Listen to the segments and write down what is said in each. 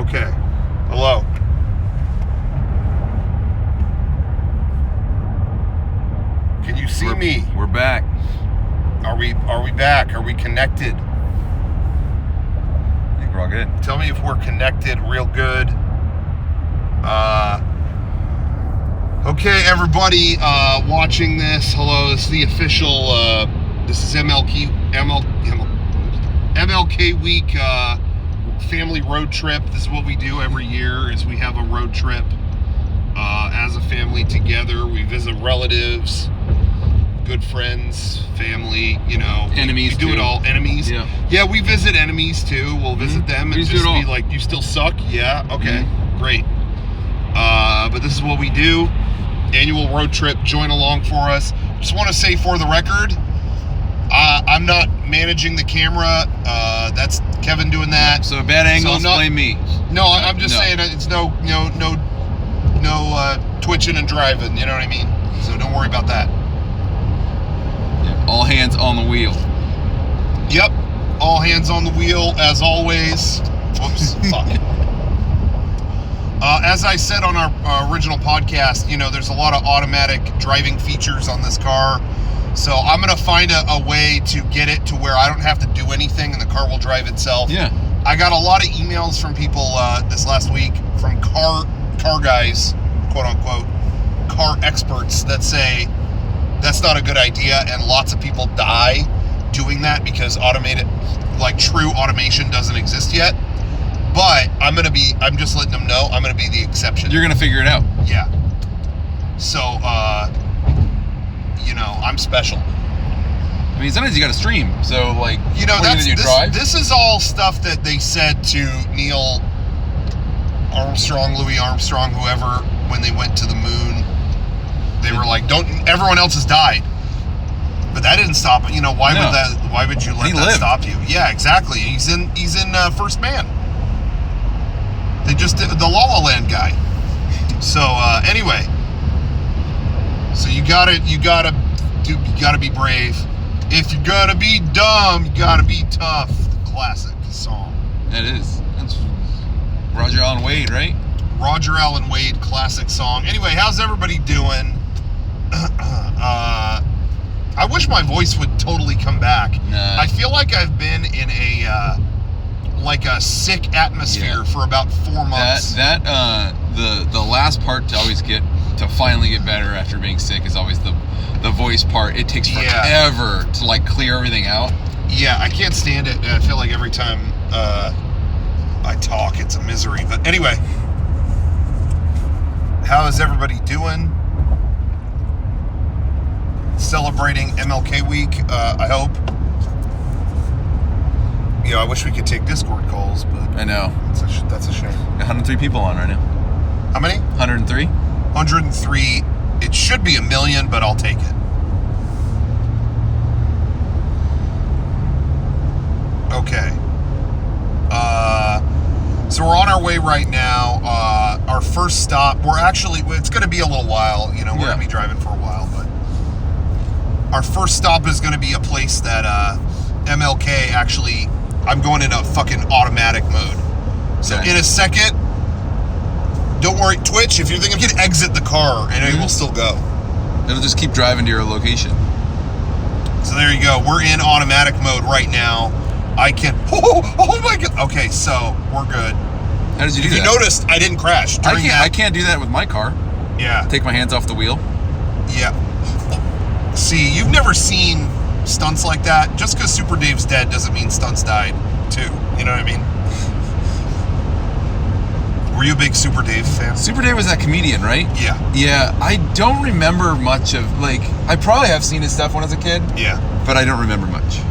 Okay. Hello. Can you see me? We're back. Are we back? Are we connected? I think we're all good. Tell me if we're connected real good. Okay, everybody watching this, hello. This is the official, this is MLK week family road trip. This is what we do every year, is we have a road trip as a family together. We visit relatives, good friends, family, you know. Enemies, we do too. it all. Enemies. Yeah, we visit enemies too. We'll visit them and just be like, you still suck? Yeah, okay, great. But this is what we do. Annual road trip. Join along for us. Just want to say for the record, I'm not managing the camera. That's Kevin doing that. So bad angles, blame me. No, I'm just saying it's no twitching and driving. You know what I mean? So don't worry about that. Yeah, all hands on the wheel. Yep. All hands on the wheel as always. Whoops. Fuck. As I said on our original podcast, you know, there's a lot of automatic driving features on this car. So I'm going to find a way to get it to where I don't have to do anything and the car will drive itself. Yeah. I got a lot of emails from people this last week from car guys, quote unquote, car experts that say that's not a good idea, and lots of people die doing that because true automation doesn't exist yet. But I'm just letting them know I'm going to be the exception. You're going to figure it out. Yeah. So, you know, I'm special. I mean, sometimes you got to stream. So, like, you know, drive. This is all stuff that they said to Neil Armstrong, Louis Armstrong, whoever, when they went to the moon. They were like, everyone else has died. But that didn't stop it. You know, why would you let that stop you? Yeah, exactly. He's in First Man. They just did the La La Land guy. So anyway, so you gotta be brave. If you're gonna be dumb, you gotta be tough. Classic song. That is. That's Roger Allen Wade, right? Roger Allen Wade, classic song. Anyway, how's everybody doing? I wish my voice would totally come back. Nah. I feel like I've been in a sick atmosphere for about 4 months. The last part to finally get better after being sick is always the voice part. It takes forever to like clear everything out. Yeah, I can't stand it. I feel like every time I talk, it's a misery. But anyway, how is everybody doing? Celebrating MLK week, I hope. You know, I wish we could take Discord calls, but I know. That's a shame. 103 people on right now. How many? 103. 103. It should be 1 million, but I'll take it. Okay. So we're on our way right now. Our first stop, it's going to be a little while. You know, we're going to be driving for a while, but our first stop is going to be a place that MLK actually, I'm going in a fucking automatic mode. So in a second, don't worry, Twitch, if you're thinking you can exit the car and it will still go. It'll just keep driving to your location. So there you go. We're in automatic mode right now. I can, oh my God. Okay, so we're good. How did you do that? If you noticed, I didn't crash during that. I can't do that with my car. Yeah. Take my hands off the wheel. Yeah. See, you've never seen stunts like that. Just because Super Dave's dead doesn't mean stunts died, too. You know what I mean? Were you a big Super Dave fan? Super Dave was that comedian, right? Yeah. Yeah, I don't remember much of, I probably have seen his stuff when I was a kid. Yeah. But I don't remember much.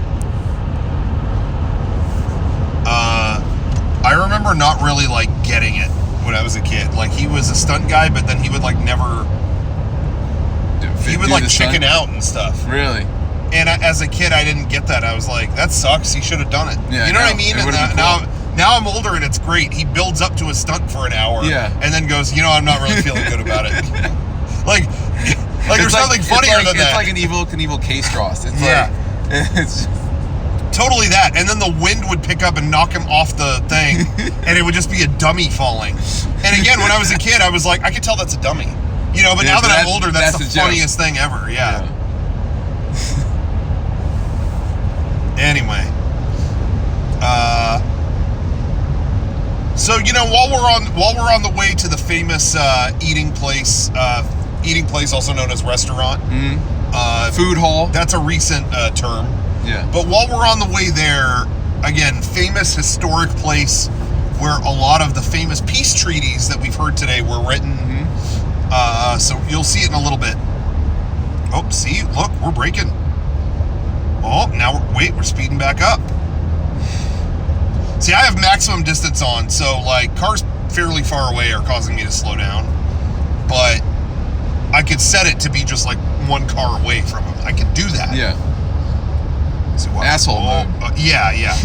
I remember not really, getting it when I was a kid. He was a stunt guy, but then he would, never... He would, chicken out and stuff. Really? And as a kid, I didn't get that. I was like, that sucks. He should have done it. Yeah, you know what I mean? And now I'm older and it's great. He builds up to a stunt for an hour. Yeah. And then goes, I'm not really feeling good about it. There's nothing funnier than that. It's like an evil Knievel K-Strass. It's Totally that. And then the wind would pick up and knock him off the thing, and it would just be a dummy falling. And again, when I was a kid, I was like, I could tell that's a dummy. You know, but now that I'm older, that's the funniest thing ever. Yeah. Anyway. So, you know, while we're on the way to the famous eating place also known as restaurant. Food hall. That's a recent term. Yeah. But while we're on the way there, again, famous historic place where a lot of the famous peace treaties that we've heard today were written. So you'll see it in a little bit. Oh, see, look, we're braking. Oh, now we're speeding back up. See, I have maximum distance on, so like cars fairly far away are causing me to slow down. But I could set it to be just like one car away from them. I could do that. Yeah. So asshole mode. Yeah.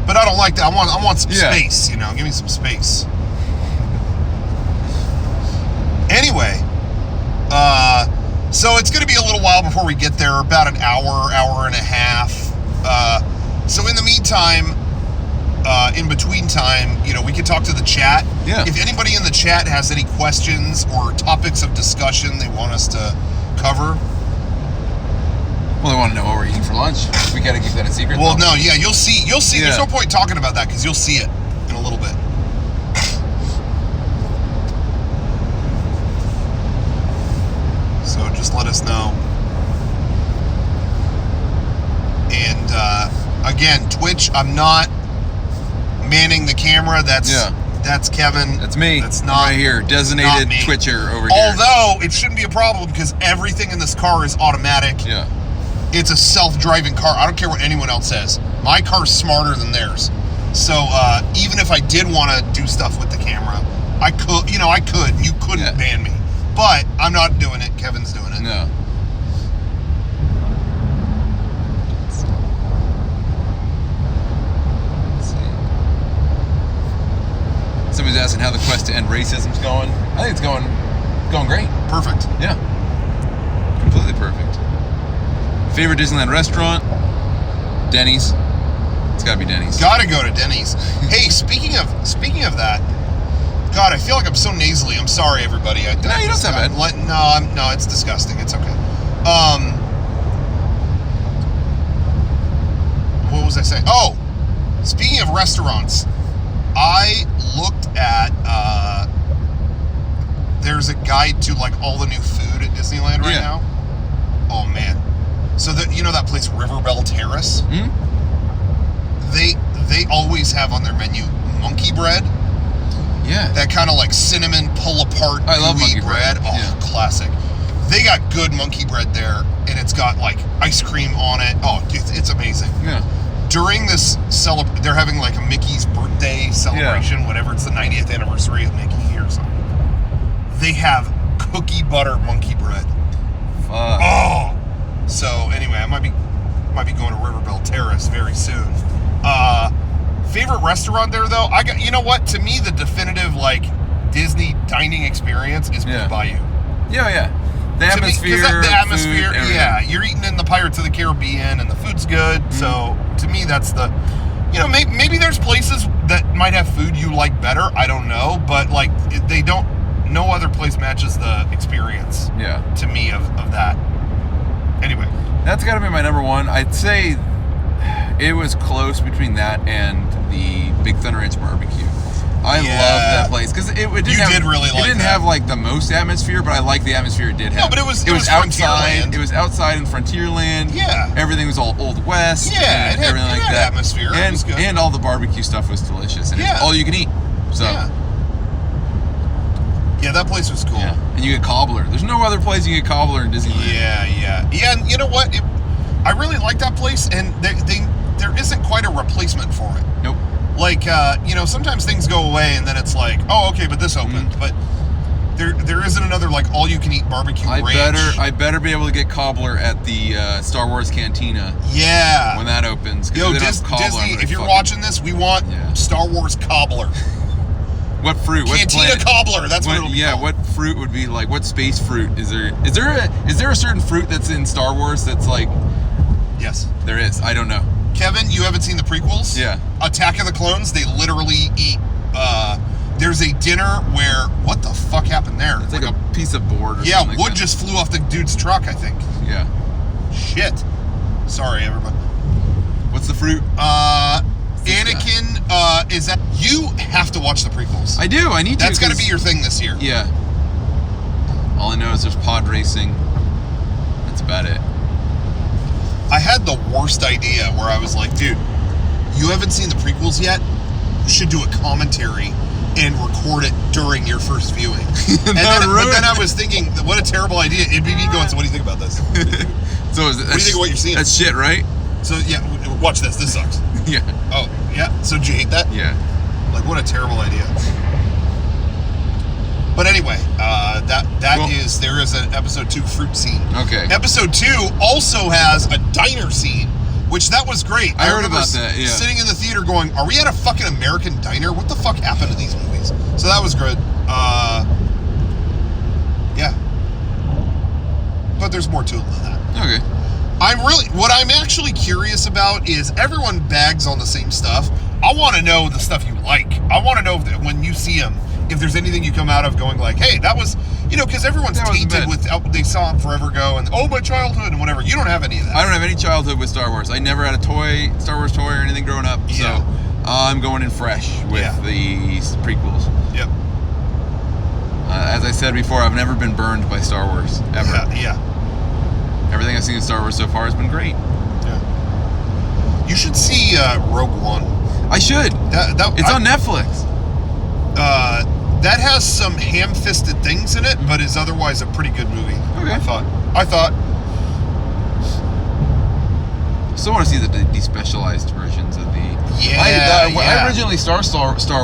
But I don't like that. I want some space, you know. Give me some space. Anyway, so it's going to be a little while before we get there. About an hour and a half. So in the meantime, in between time, you know, we can talk to the chat. Yeah. If anybody in the chat has any questions or topics of discussion they want us to cover. Well, they want to know what we're eating for lunch. We got to keep that a secret. Well, no, yeah, you'll see. Yeah. There's no point talking about that because you'll see it in a little bit. So just let us know. And again, Twitch, I'm not manning the camera. That's Kevin. That's me. That's not right here, designated Twitcher over here. Although it shouldn't be a problem because everything in this car is automatic. Yeah. It's a self-driving car. I don't care what anyone else says. My car's smarter than theirs. So even if I did want to do stuff with the camera, I could. You know, I could. You couldn't ban me. But I'm not doing it. Kevin's doing it. No. Somebody's asking how the quest to end racism's going. I think it's going great. Perfect. Yeah. Completely perfect. Favorite Disneyland restaurant? Denny's. It's gotta be Denny's. Gotta go to Denny's. Hey, speaking of that, God, I feel like I'm so nasally. I'm sorry, everybody. No, you don't sound bad. No, it's disgusting. It's okay. What was I saying? Oh, speaking of restaurants, I looked at, there's a guide to like all the new food at Disneyland right now. Oh man. So you know that place Riverbell Terrace? They always have on their menu monkey bread. Yeah. That kind of like cinnamon pull apart I love monkey bread. Oh, yeah. Classic. They got good monkey bread there, and it's got like ice cream on it. Oh, dude, it's amazing. Yeah. During this they're having like a Mickey's birthday celebration, whatever. It's the 90th anniversary of Mickey or something. They have cookie butter monkey bread. Fuck. Oh. So anyway, I might be going to Riverbell Terrace very soon. Favorite restaurant there though? You know what? To me, the definitive like Disney dining experience is Blue Bayou. Yeah. The atmosphere. The atmosphere. Food, yeah, you're eating in the Pirates of the Caribbean, and the food's good. So to me, that's the. You know, maybe there's places that might have food you like better. I don't know, but like they don't. No other place matches the experience. Yeah. To me of that. Anyway, that's got to be my number one. I'd say it was close between that and the Big Thunder Ranch barbecue. I love that place because it didn't have like the most atmosphere, but I like the atmosphere it did have. No, but it was outside. It was outside in Frontierland. Yeah, everything was all Old West. Yeah, and everything like that. Atmosphere, and it was good. And all the barbecue stuff was delicious, and it's all you can eat. So. Yeah, that place was cool. Yeah. And you get cobbler. There's no other place you get cobbler in Disneyland. Yeah, and you know what? I really like that place, and there isn't quite a replacement for it. Nope. Like, you know, sometimes things go away, and then it's like, oh, okay, but this opened. But there isn't another, like, all-you-can-eat barbecue ranch. I better be able to get cobbler at the Star Wars Cantina. Yeah. When that opens. Yo, Disney, if you're watching this, we want Star Wars cobbler. What fruit? Cantina cobbler. That's what it'll be called. What fruit would be like? What space fruit is there? Is there a certain fruit that's in Star Wars that's like? Yes, there is. I don't know. Kevin, you haven't seen the prequels? Yeah. Attack of the Clones, they literally eat. There's a dinner where, what the fuck happened there? It's like a piece of board or something. Yeah, like wood that. just flew off the dude's truck, I think. Yeah. Shit. Sorry, everybody. What's the fruit? Anakin, is that... You have to watch the prequels. I do, I need to. That's got to be your thing this year. Yeah. All I know is there's pod racing. That's about it. I had the worst idea where I was like, dude, you haven't seen the prequels yet? You should do a commentary and record it during your first viewing. But then I was thinking, what a terrible idea. It'd be me going, so what do you think about this? What do you think of what you're seeing? That's shit, right? So, yeah, watch this. This sucks. Yeah. Oh, yeah? So, did you hate that? Yeah. Like, what a terrible idea. But anyway, there is an episode 2 fruit scene. Okay. Episode 2 also has a diner scene, which that was great. I heard about that, yeah. Sitting in the theater going, are we at a fucking American diner? What the fuck happened to these movies? So that was good. Yeah. But there's more to it than that. Okay. What I'm actually curious about is everyone bags on the same stuff. I want to know the stuff you like. I want to know when you see them, if there's anything you come out of going like, hey, that was, because everyone's tainted with, they saw it forever ago and, my childhood and whatever. You don't have any of that. I don't have any childhood with Star Wars. I never had a Star Wars toy or anything growing up. Yeah. So I'm going in fresh with the prequels. Yep. As I said before, I've never been burned by Star Wars, ever. Yeah. Everything I've seen in Star Wars so far has been great. Yeah. You should see Rogue One. I should. It's on Netflix. That has some ham-fisted things in it, but is otherwise a pretty good movie. Okay. I thought. Still want to see the despecialized versions of the. Yeah. When I originally Star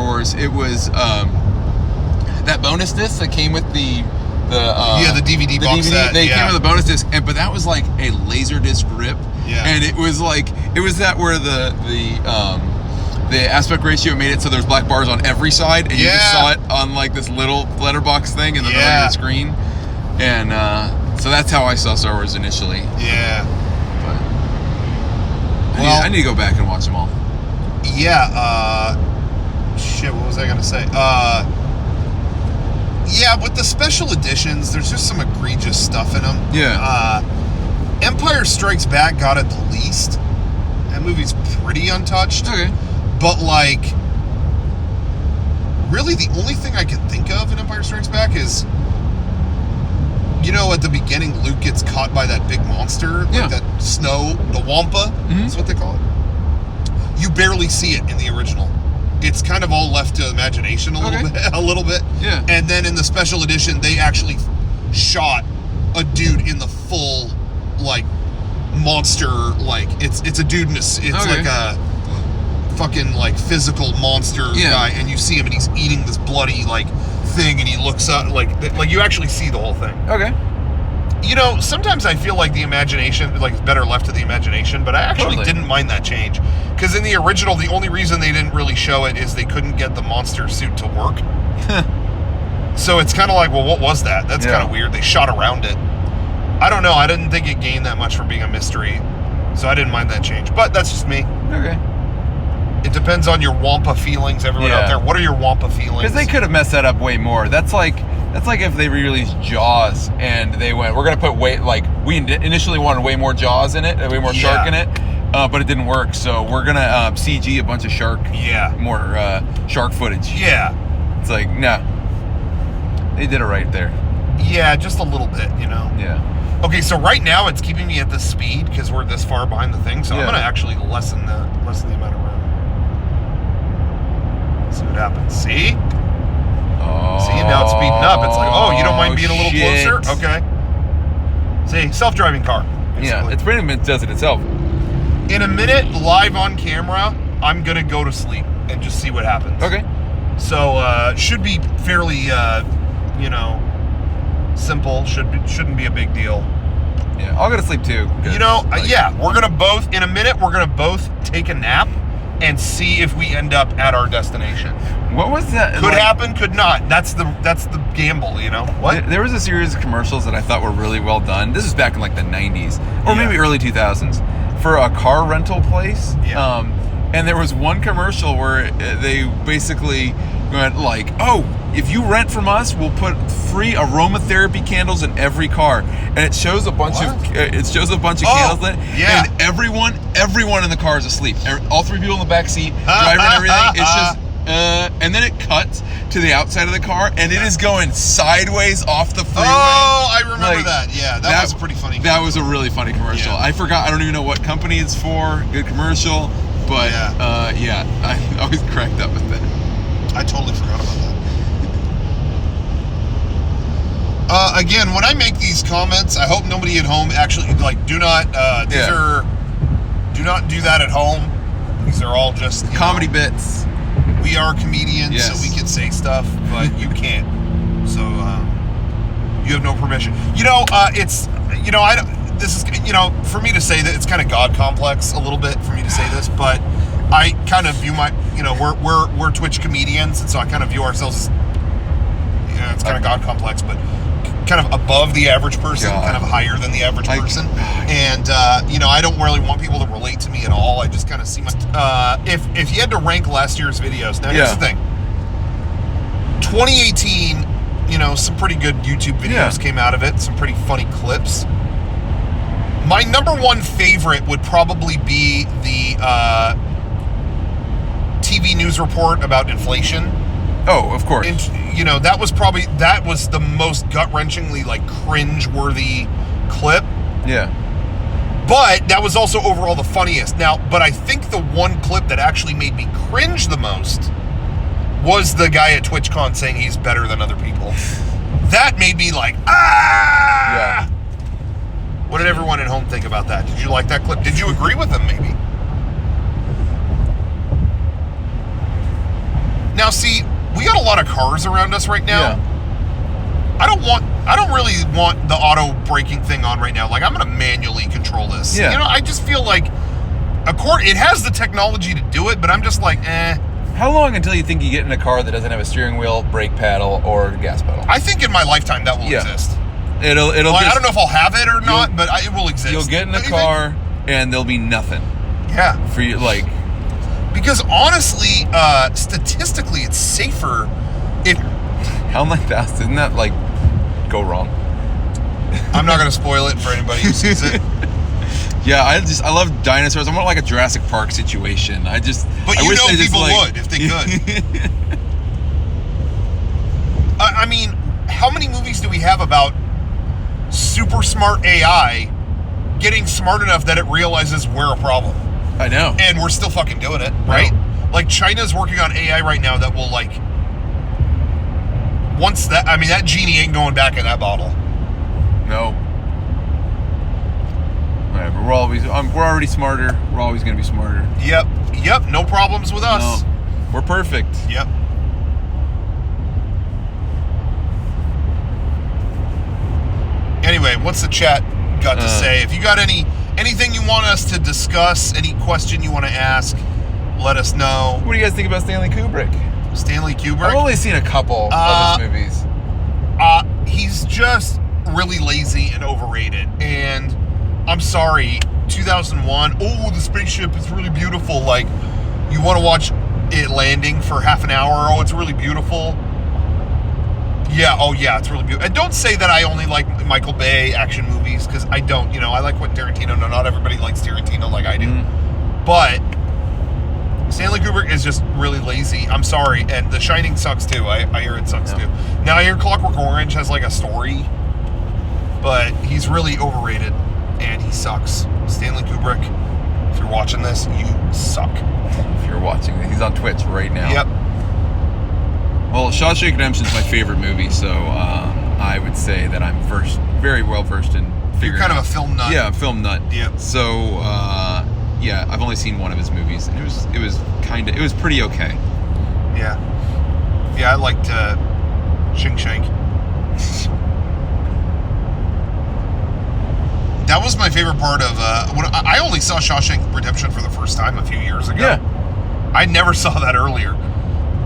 Wars, it was that bonus disc that came with the DVD box set. They came with a bonus disc, but that was like a laser disc rip. Yeah. And it was that where the aspect ratio made it so there's black bars on every side, and you just saw it on like this little letterbox thing in the middle of the screen. And so that's how I saw Star Wars initially. Yeah. But I need to go back and watch them all. Yeah. Shit, what was I gonna say? Yeah, with the special editions, there's just some egregious stuff in them. Yeah. Empire Strikes Back got it the least. That movie's pretty untouched. Okay. But, like, really the only thing I can think of in Empire Strikes Back is, at the beginning, Luke gets caught by that big monster, like that the Wampa, that's what they call it. You barely see it in the original. It's kind of all left to imagination a little bit. Yeah. And then in the special edition, they actually shot a dude in the full, like, monster, like, it's a dude like a fucking, like, physical monster guy, and you see him and he's eating this bloody, like, thing, and he looks up, like you actually see the whole thing. Okay. Sometimes I feel like the imagination, like, it's better left to the imagination, but I actually didn't mind that change. Because in the original, the only reason they didn't really show it is they couldn't get the monster suit to work. So it's kind of like, well, what was that? That's kind of weird. They shot around it. I don't know. I didn't think it gained that much from being a mystery. So I didn't mind that change. But that's just me. Okay. It depends on your Wampa feelings, everyone out there. What are your Wampa feelings? Because they could have messed that up way more. That's like if they re-released Jaws and they went, we're going to put we initially wanted way more Jaws in it, way more shark in it, but it didn't work. So we're going to CG a bunch of more shark footage. Yeah. It's like, no. They did it right there. Yeah, just a little bit, Yeah. Okay, so right now it's keeping me at this speed because we're this far behind the thing. So I'm going to actually lessen the amount of room. See what happens. See? Oh, see, now it's speeding up. It's like, you don't mind being a little closer? Okay. See, self-driving car. Basically. Yeah, it's pretty much does it itself. In a minute, live on camera, I'm going to go to sleep and just see what happens. Okay. So, should be fairly, simple. Shouldn't be a big deal. Yeah, I'll go to sleep too. We're going to both, in a minute, we're going to both take a nap and see if we end up at our destination. What was that? Could happen, could not. That's the gamble, What? There was a series of commercials that I thought were really well done. This was back in like the 90s or maybe early 2000s for a car rental place. Yeah. And there was one commercial where they basically went like, "Oh, if you rent from us, we'll put free aromatherapy candles in every car." And it shows a bunch of candles lit. Yeah. And everyone in the car is asleep. All three people in the back seat, driver and everything. It's just and then it cuts to the outside of the car, and it is going sideways off the freeway. Oh, I remember that. Yeah, that was a pretty funny. That was a really funny commercial. Yeah. I forgot. I don't even know what company it's for. Good commercial, but I always cracked up with that. I totally forgot about that. Again, when I make these comments, I hope nobody at home actually do not. Do not do that at home. These are all just comedy bits. We are comedians, so we can say stuff, but you can't. So you have no permission. It's I don't. This is for me to say that it's kind of God complex a little bit for me to say this, but I kind of view we're Twitch comedians, and so I kind of view ourselves as it's kind of God complex, but kind of above the average person, kind of higher than the average person. And I don't really want people to relate to me at all. I just kind of see if you had to rank last year's videos. Now here's the thing. 2018, some pretty good YouTube videos came out of it, some pretty funny clips. My number one favorite would probably be the TV news report about inflation. Oh, of course. And, that was the most gut-wrenchingly, cringe-worthy clip. Yeah. But that was also overall the funniest. But I think the one clip that actually made me cringe the most was the guy at TwitchCon saying he's better than other people. That made me Yeah. What did everyone at home think about that? Did you like that clip? Did you agree with him, maybe? Now, see, we got a lot of cars around us right now. Yeah. I don't really want the auto braking thing on right now. I'm going to manually control this. Yeah. I just feel like it has the technology to do it, but I'm just How long until you think you get in a car that doesn't have a steering wheel, brake pedal, or gas pedal? I think in my lifetime that will exist. It'll. I don't know if I'll have it or not, but it will exist. You'll get in a car and there'll be nothing. Yeah. For you, because honestly, statistically, it's safer if. How fast? Didn't that go wrong? I'm not going to spoil it for anybody who sees it. Yeah, I love dinosaurs. I want a Jurassic Park situation. But I wish people would if they could. I mean, how many movies do we have about super smart AI getting smart enough that it realizes we're a problem? I know. And we're still fucking doing it, right? China's working on AI right now that will that genie ain't going back in that bottle. No. Whatever. We're already smarter. We're always going to be smarter. Yep. No problems with us. No. We're perfect. Yep. Anyway, what's the chat got to say? If you got anything you want us to discuss, any question you want to ask, let us know. What do you guys think about Stanley Kubrick? Stanley Kubrick? I've only seen a couple of his movies. He's just really lazy and overrated. And I'm sorry, 2001, the spaceship is really beautiful. You want to watch it landing for half an hour? Oh, it's really beautiful. Yeah, it's really beautiful. And don't say that I only like Michael Bay action movies, because I don't. I like what Tarantino. No, not everybody likes Tarantino like I do. Mm-hmm. But Stanley Kubrick is just really lazy. I'm sorry. And The Shining sucks too. I hear it sucks too. Now I hear Clockwork Orange has a story, but he's really overrated and he sucks. Stanley Kubrick, if you're watching this, you suck. If you're watching this, he's on Twitch right now. Yep. Well, Shawshank Redemption is my favorite movie, so I would say that I'm very well versed in figuring. You're kind of a film nut. Yeah, a film nut. Yep. So I've only seen one of his movies, and it was pretty okay. Yeah. I liked Shing Shank. That was my favorite part of when I only saw Shawshank Redemption for the first time a few years ago. Yeah. I never saw that earlier.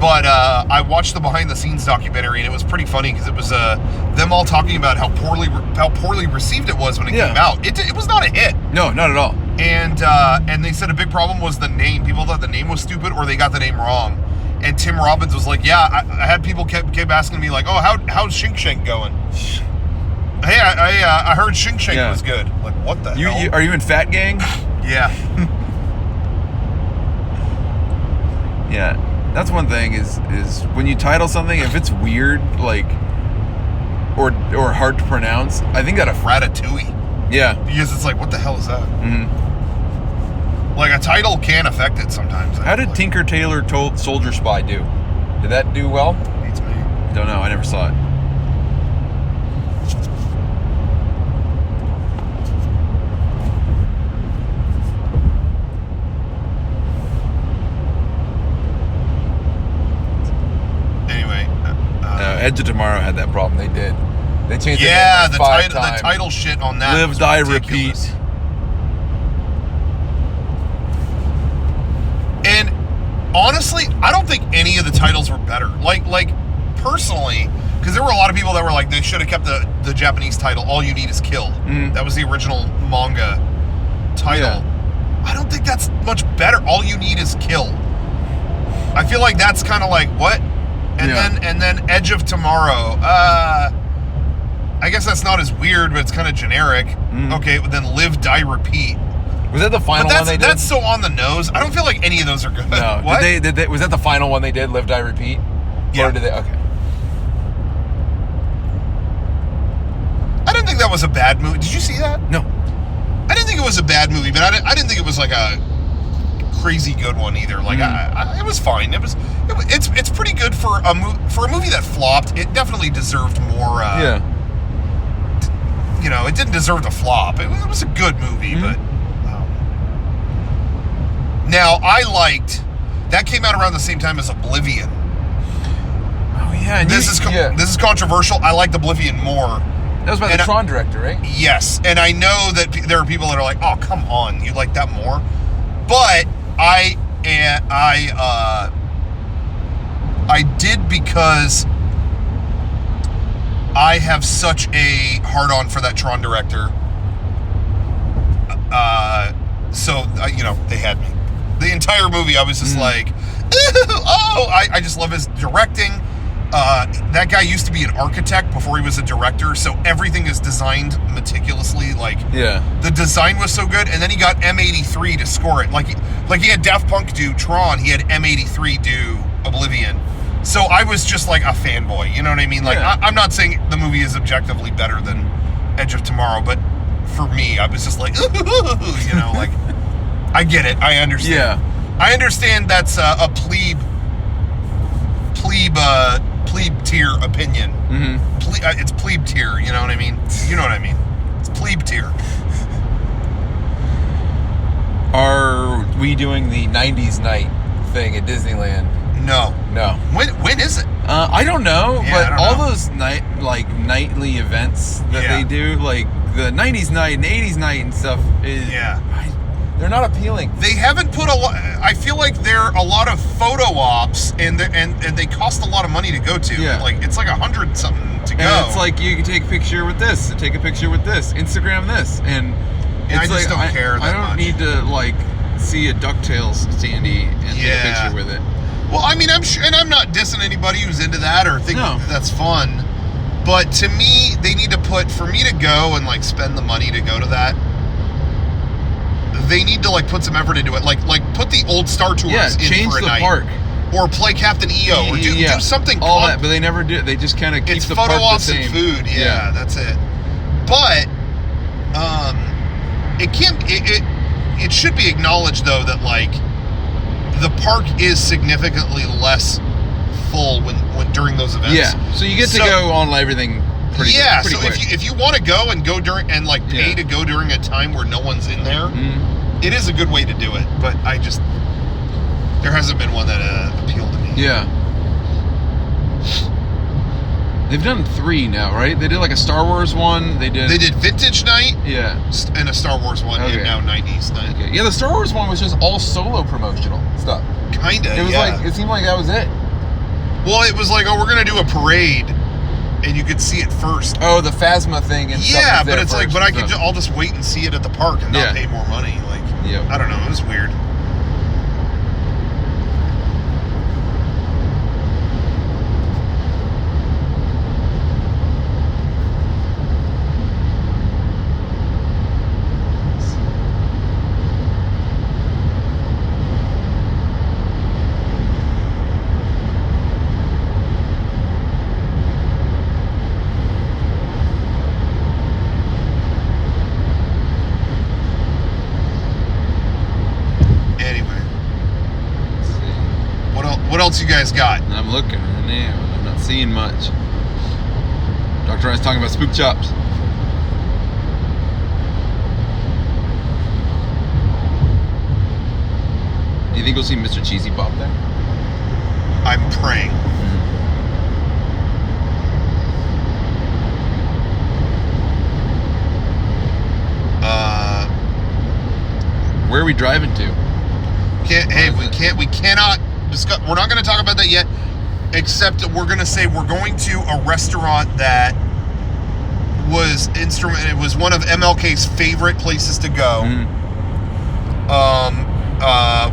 But I watched the behind the scenes documentary, and it was pretty funny because it was them all talking about how poorly received it was when it came out. It was not a hit. No, not at all. And they said a big problem was the name. People thought the name was stupid, or they got the name wrong. And Tim Robbins was like, "Yeah, I had people kept asking me like, oh, how's Shink Shank going? Hey, I heard Shink Shank was good. Like, what the hell? Are you in Fat Gang? Yeah." Yeah, that's one thing is when you title something, if it's weird, like, or hard to pronounce, I think that Ratatouille. Yeah. Because it's like, what the hell is that? Mm-hmm. Like, a title can affect it sometimes. How did Tinker Tailor Soldier Spy do? Did that do well? Beats me. Don't know. I never saw it. Edge of Tomorrow had that problem. They did. They changed it. Yeah, the title shit on that. Live, Die, Repeat. And honestly, I don't think any of the titles were better. Like personally, because there were a lot of people that were like, they should have kept the Japanese title, All You Need Is Kill. Mm. That was the original manga title. Yeah. I don't think that's much better. All You Need Is Kill. I feel like that's kind of like, what? And then Edge of Tomorrow. I guess that's not as weird, but it's kind of generic. Mm. Okay, but then Live, Die, Repeat. Was that the final one they did? That's so on the nose. I don't feel like any of those are good. No. What? Did they, was that the final one they did, Live, Die, Repeat? Yeah. Or did they? Okay. I didn't think that was a bad movie. Did you see that? No. I didn't think it was a bad movie, but I didn't think it was like a crazy good one either. Like it was fine. It's pretty good for a movie that flopped. It definitely deserved more. You know, it didn't deserve to flop. It was a good movie, but now I liked that came out around the same time as Oblivion. Oh yeah, and this is controversial. I liked Oblivion more. That was by the Tron director, right? Yes, and I know that there are people that are like, "Oh, come on, you like that more," but I did because I have such a hard-on for that Tron director. You know, they had me. The entire movie, I was just like, I just love his directing. That guy used to be an architect before he was a director, so everything is designed meticulously. Like, the design was so good, and then he got M83 to score it. Like he had Daft Punk do Tron, he had M83 do Oblivion. So I was just like a fanboy, you know what I mean? Like, I'm not saying the movie is objectively better than Edge of Tomorrow, but for me, I was just like, you know, like, I get it, I understand. Yeah. I understand that's a plebe tier opinion. Mm-hmm. It's plebe tier, you know what I mean? You know what I mean? It's plebe tier. Are we doing the 90s night thing at Disneyland? No. When is it? I don't know, yeah, but all those nightly events that they do, like the 90s night and 80s night and stuff is they're not appealing. They haven't put a lot. I feel like they're a lot of photo ops, and they cost a lot of money to go to. Yeah. Like, it's like 100 something to go. And it's like you can take a picture with this, take a picture with this, Instagram this, and it's I just don't care that much. I don't need to like see a DuckTales standee and take a picture with it. Well, I mean, I'm sure, and I'm not dissing anybody who's into that or think that's fun. But to me, they need to for me to go and like spend the money to go to that, they need to like put some effort into it. Like put the old Star Tours in change for a the night. Park. Or play Captain EO, or do something. All that, but they never do. They just kind of keep the park the same. It's photo ops and food. Yeah, that's it. But it can't. It should be acknowledged though that like the park is significantly less full when during those events. Yeah, so you get to go on everything. Pretty so quick. if you want to go and go during and like pay to go during a time where no one's in there, it is a good way to do it. But there hasn't been one that appealed to me. Yeah. They've done 3 now, right? They did like a Star Wars one. They did Vintage Night. Yeah. And a Star Wars one. Okay. And now 90s Night. Okay. Yeah, the Star Wars one was just all solo promotional stuff. Kinda. It was like it seemed like that was it. Well, it was like, oh, we're gonna do a parade, and you could see it first. Oh, the Phasma thing. And yeah, but it's like, but I'll just wait and see it at the park and not pay more money. Like, I don't know, it was weird. What else you guys got? I'm looking right now. I'm not seeing much. Dr. Ryan's talking about spook chops. Do you think we'll see Mr. Cheesy Pop there? I'm praying. Where are we driving to? We cannot discuss. We're not going to talk about that yet, except that we're going to say we're going to a restaurant that was it was one of MLK's favorite places to go.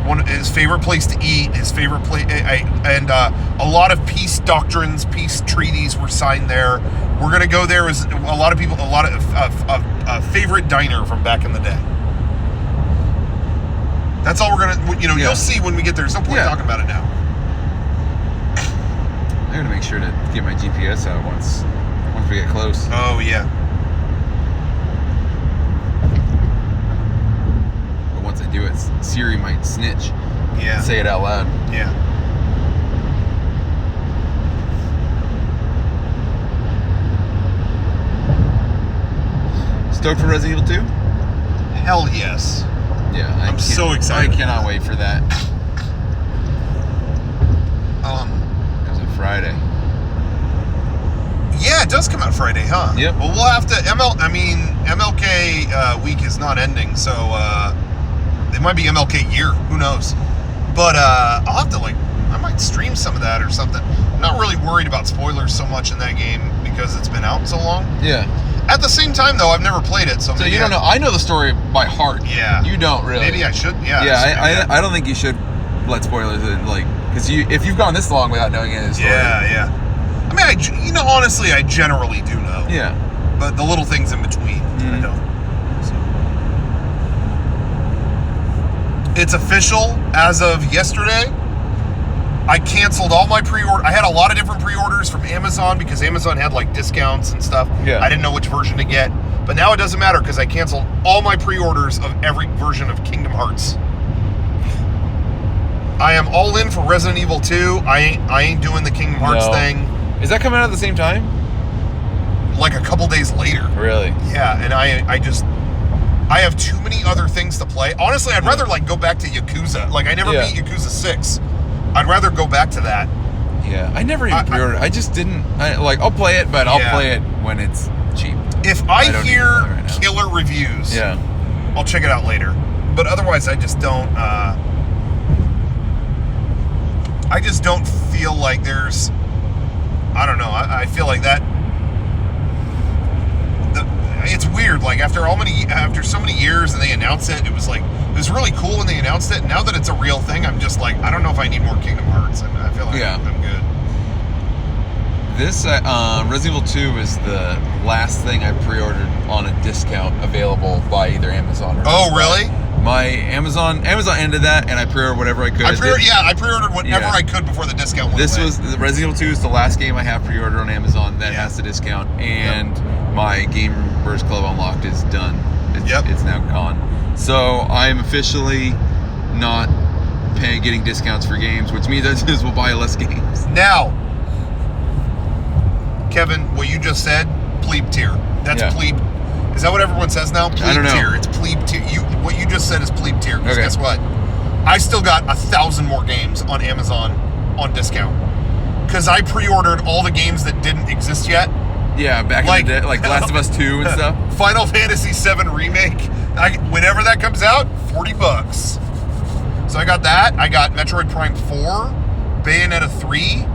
One of his favorite place to eat, his favorite place, and a lot of peace doctrines, peace treaties were signed there. We're going to go there as a lot of people, a favorite diner from back in the day. That's all we're gonna, you'll see when we get there. There's no point talking about it now. I'm gonna make sure to get my GPS out once we get close. Oh yeah. But once I do it, Siri might snitch. Yeah. Say it out loud. Yeah. Stoked for Resident Evil 2? Hell yes. Yeah, I'm so excited. I cannot wait for that. It was a Friday. Yeah, it does come out Friday, huh? Yep. Well, we'll have to MLK week is not ending, so it might be MLK year. Who knows? But I'll have to I might stream some of that or something. I'm not really worried about spoilers so much in that game because it's been out so long. Yeah. At the same time, though, I've never played it, so you don't know. I know the story by heart. Yeah. You don't really. Maybe I should. Yeah. Yeah, I don't think you should let spoilers because if you've gone this long without knowing any of the story. Yeah. I mean, honestly, I generally do know. Yeah. But the little things in between, I don't. So. It's official as of yesterday. I canceled all my pre-order. I had a lot of different pre-orders from Amazon because Amazon had discounts and stuff. Yeah. I didn't know which version to get. But now it doesn't matter because I canceled all my pre-orders of every version of Kingdom Hearts. I am all in for Resident Evil 2. I ain't doing the Kingdom Hearts thing. Is that coming out at the same time? Like a couple days later. Really? Yeah, and I have too many other things to play. Honestly, I'd rather go back to Yakuza. I never beat Yakuza 6. I'd rather go back to that. Yeah, I never even pre-ordered. I just didn't. I'll play it, but I'll play it when it's cheap. If I hear killer reviews, I'll check it out later. But otherwise, I just don't. I just don't feel like there's. I don't know. I feel like that. It's weird. After so many years, and they announce it, it was really cool when they announced it. Now that it's a real thing, I'm just I don't know if I need more Kingdom Hearts. I feel like I'm good. This Resident Evil 2 is the last thing I pre-ordered on a discount available by either Amazon or really? My Amazon ended that, and I pre-ordered whatever I could. I pre-ordered whatever I could before the discount went away. The Resident Evil 2 is the last game I have pre-ordered on Amazon that has the discount, and my Gamers Club Unlocked is done. It's now gone. So I'm officially not getting discounts for games, which means we'll buy less games. Now, Kevin, what you just said, plebe tier. That's plebe. Is that what everyone says now? Plebe I don't know. tier. It's plebe tier. What you just said is plebe tier. Because guess what? I still got 1,000 more games on Amazon on discount. Because I pre-ordered all the games that didn't exist yet. Yeah, back in the day, like Last of Us 2 and stuff. Final Fantasy VII Remake. Whenever that comes out, $40. So I got that. I got Metroid Prime 4, Bayonetta 3,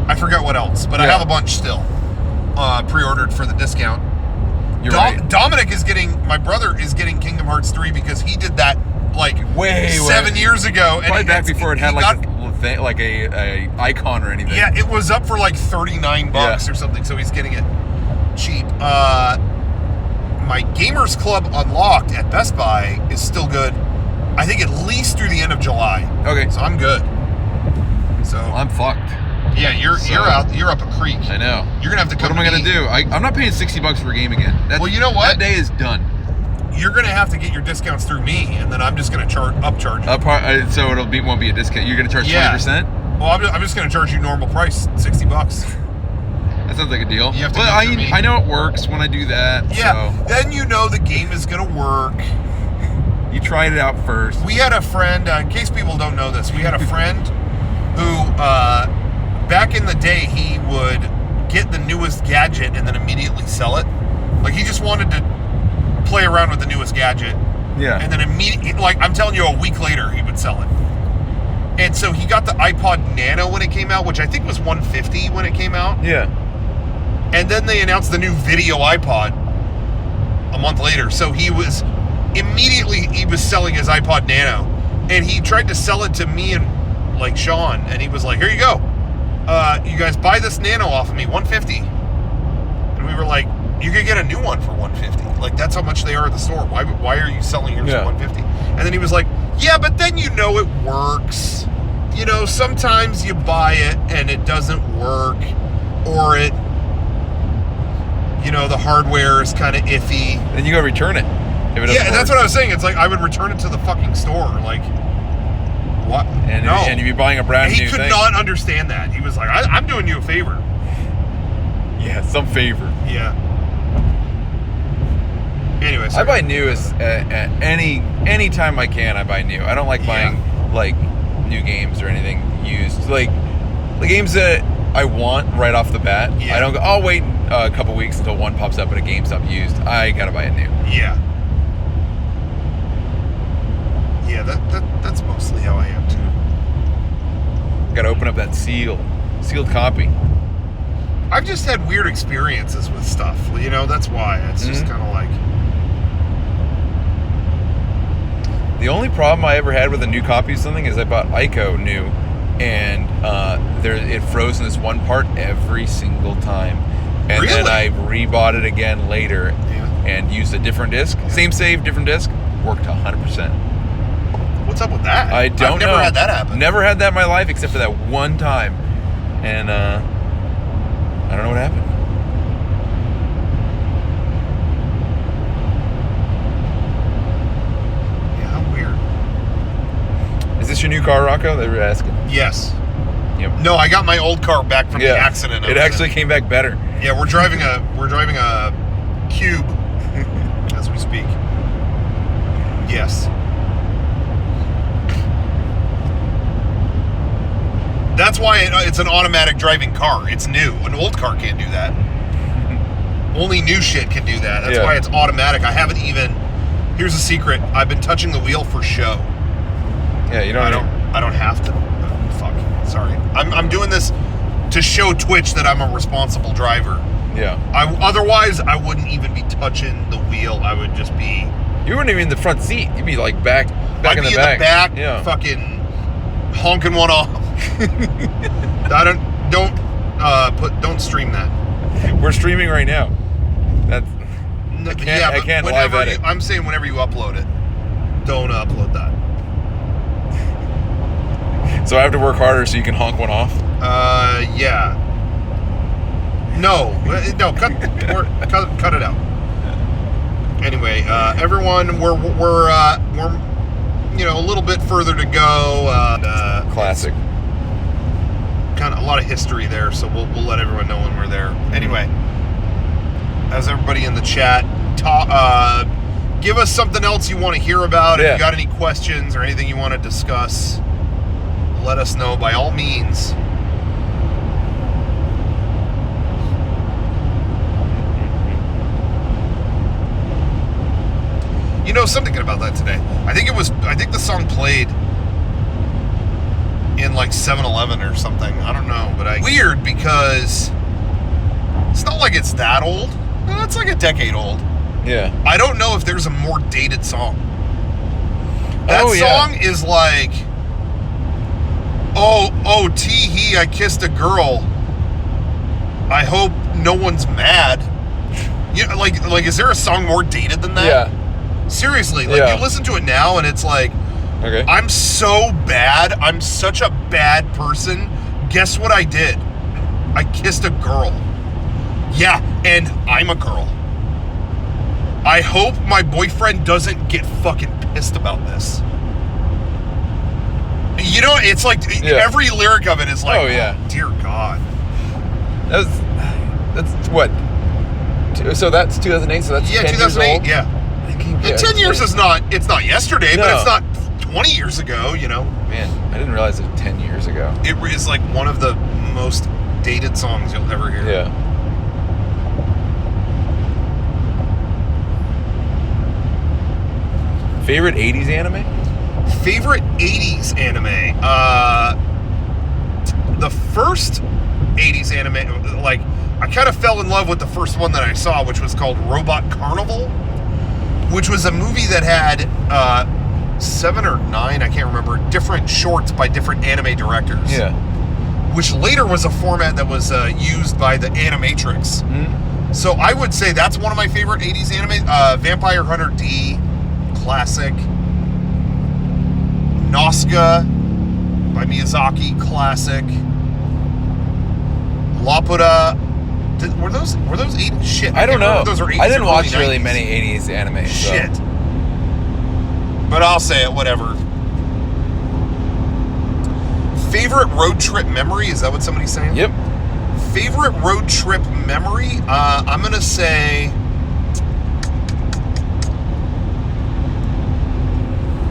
I forget what else, but I have a bunch still pre-ordered for the discount. You're right. Dominic is getting, my brother is getting Kingdom Hearts 3 because he did that like way 7 years ago. Probably back before it had like a icon or anything. Yeah, it was up for like $39 or something, so he's getting it cheap. My Gamers Club Unlocked at Best Buy is still good. I think at least through the end of July. Okay. So I'm good. So I'm fucked. Yeah, you're up a creek. I know. You're gonna have to come. What am I gonna do? I'm not paying $60 for a game again. Well, you know what? That day is done. You're gonna have to get your discounts through me, and then I'm just gonna upcharge you. So won't be a discount. You're gonna charge 20%. Well, I'm just gonna charge you normal price, $60. That sounds like a deal. You have to I know it works when I do that. Yeah. So. Then you know the game is gonna work. You tried it out first. We had a friend. In case people don't know this, we had a friend who, back in the day, he would get the newest gadget and then immediately sell it. Like he just wanted to play around with the newest gadget. Yeah. And then immediately, like I'm telling you, a week later he would sell it. And so he got the iPod Nano when it came out, which I think was $150 when it came out. Yeah. And then they announced the new video iPod a month later. So he was selling his iPod Nano, and he tried to sell it to me and like Sean, and he was like, "Here you go, you guys buy this Nano off of me, $150." And we were like, "You could get a new one for $150. Like that's how much they are at the store. Why are you selling yours for $150?" And then he was like, "Yeah, but then you know it works. You know, sometimes you buy it and it doesn't work, or it, you know, the hardware is kind of iffy. Then you go return it. Yeah, that's what I was saying. It's like I would return it to the fucking store. Like, what? And no. And you'd be buying a brand new thing. He could not understand that. He was like, I'm doing you a favor. Yeah, some favor. Yeah. Anyway, I buy new any time I can. I buy new. I don't like buying like new games or anything used. Like the games that I want right off the bat. Yeah. I don't go, I'll wait a couple weeks until one pops up at a GameStop used. I gotta buy it new. Yeah. Yeah, that's mostly how I am too. Gotta open up that sealed copy. I've just had weird experiences with stuff. You know, that's why. It's just kind of like. The only problem I ever had with a new copy of something is I bought Ico new, and it froze in this one part every single time. And really? Then I rebought it again later and used a different disc. Yeah. Same save, different disc. Worked 100%. What's up with that? I don't know. I've never had that happen. Never had that in my life except for that one time. And I don't know what happened. Yeah, how weird. Is this your new car, Rocco? They were asking. Yes. Yep. No, I got my old car back from the accident. It actually came back better. Yeah, we're driving a Cube as we speak. Yes. That's why it's an automatic driving car. It's new. An old car can't do that. Only new shit can do that. That's why it's automatic. I haven't even. Here's a secret. I've been touching the wheel for show. Yeah, you don't. I don't have to. Fuck. Sorry. I'm doing this to show Twitch that I'm a responsible driver. Yeah. Otherwise, I wouldn't even be touching the wheel. I would just be. You wouldn't even in the front seat. You'd be like back I'd in be the back. In the back, yeah. Fucking honking one off. Don't stream that. We're streaming right now. I can't live edit. I'm saying whenever you upload it, don't upload that. So I have to work harder so you can honk one off? Yeah. No, cut it out. Anyway, everyone, we're a little bit further to go. Classic. Kind of a lot of history there, so we'll let everyone know when we're there. Anyway, as everybody in the chat, give us something else you want to hear about. If you got any questions or anything you want to discuss, let us know by all means. You know something about that today. I think the song played in in like 7-Eleven or something. I don't know, but weird because it's not like it's that old. It's like a decade old. Yeah. I don't know if there's a more dated song. That song is like, oh, tee-hee, I kissed a girl. I hope no one's mad. You know, like, is there a song more dated than that? Yeah. Seriously, like, you listen to it now and it's like, okay, I'm so bad. I'm such a bad person. Guess what I did? I kissed a girl. Yeah, and I'm a girl. I hope my boyfriend doesn't get fucking pissed about this. You know, it's like every lyric of it is like, oh, dear God. That's what? So that's 2008. So that's 10 2008. Years old? Yeah. 10 years is not. It's not yesterday, but it's not 20 years ago. You know. Man, I didn't realize it was 10 years ago. It is like one of the most dated songs you'll ever hear. Yeah. Favorite 80s anime? Favorite 80s anime? The first 80s anime, like, I kind of fell in love with the first one that I saw, which was called Robot Carnival, which was a movie that had 7 or 9, I can't remember, different shorts by different anime directors. Yeah. Which later was a format that was used by the Animatrix. Mm-hmm. So I would say that's one of my favorite 80s anime. Vampire Hunter D, classic. Nausicaa by Miyazaki, classic. Laputa. Were those 80s? Shit. I don't know. Those are 80s. I didn't watch 90s. really many 80s anime. Shit. So. But I'll say it, whatever. Favorite road trip memory? Is that what somebody's saying? Yep. Favorite road trip memory? I'm going to say...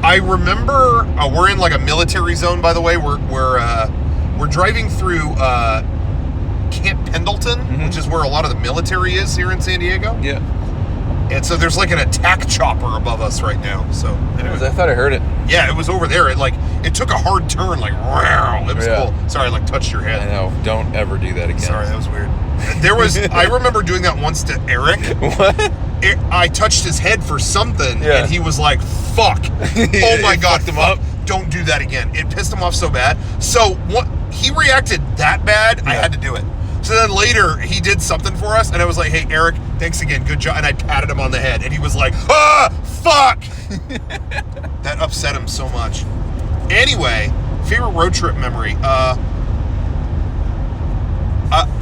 I remember we're in like a military zone, by the way. We're driving through Camp Pendleton, mm-hmm. which is where a lot of the military is here in San Diego. Yeah. And so there's like an attack chopper above us right now. So anyway. I thought I heard it. Yeah, it was over there. It took a hard turn, like wow. It was cool. Sorry, I touched your head. I know. Don't ever do that again. Sorry, that was weird. I remember doing that once to Eric. What? I touched his head for something, and he was like, "Fuck! Oh my God, fucked him up. Don't do that again." It pissed him off so bad. So he reacted that bad. I had to do it. So then later he did something for us, and I was like, "Hey, Eric, thanks again, good job." And I patted him on the head, and he was like, "Ah, fuck!" That upset him so much. Anyway, favorite road trip memory.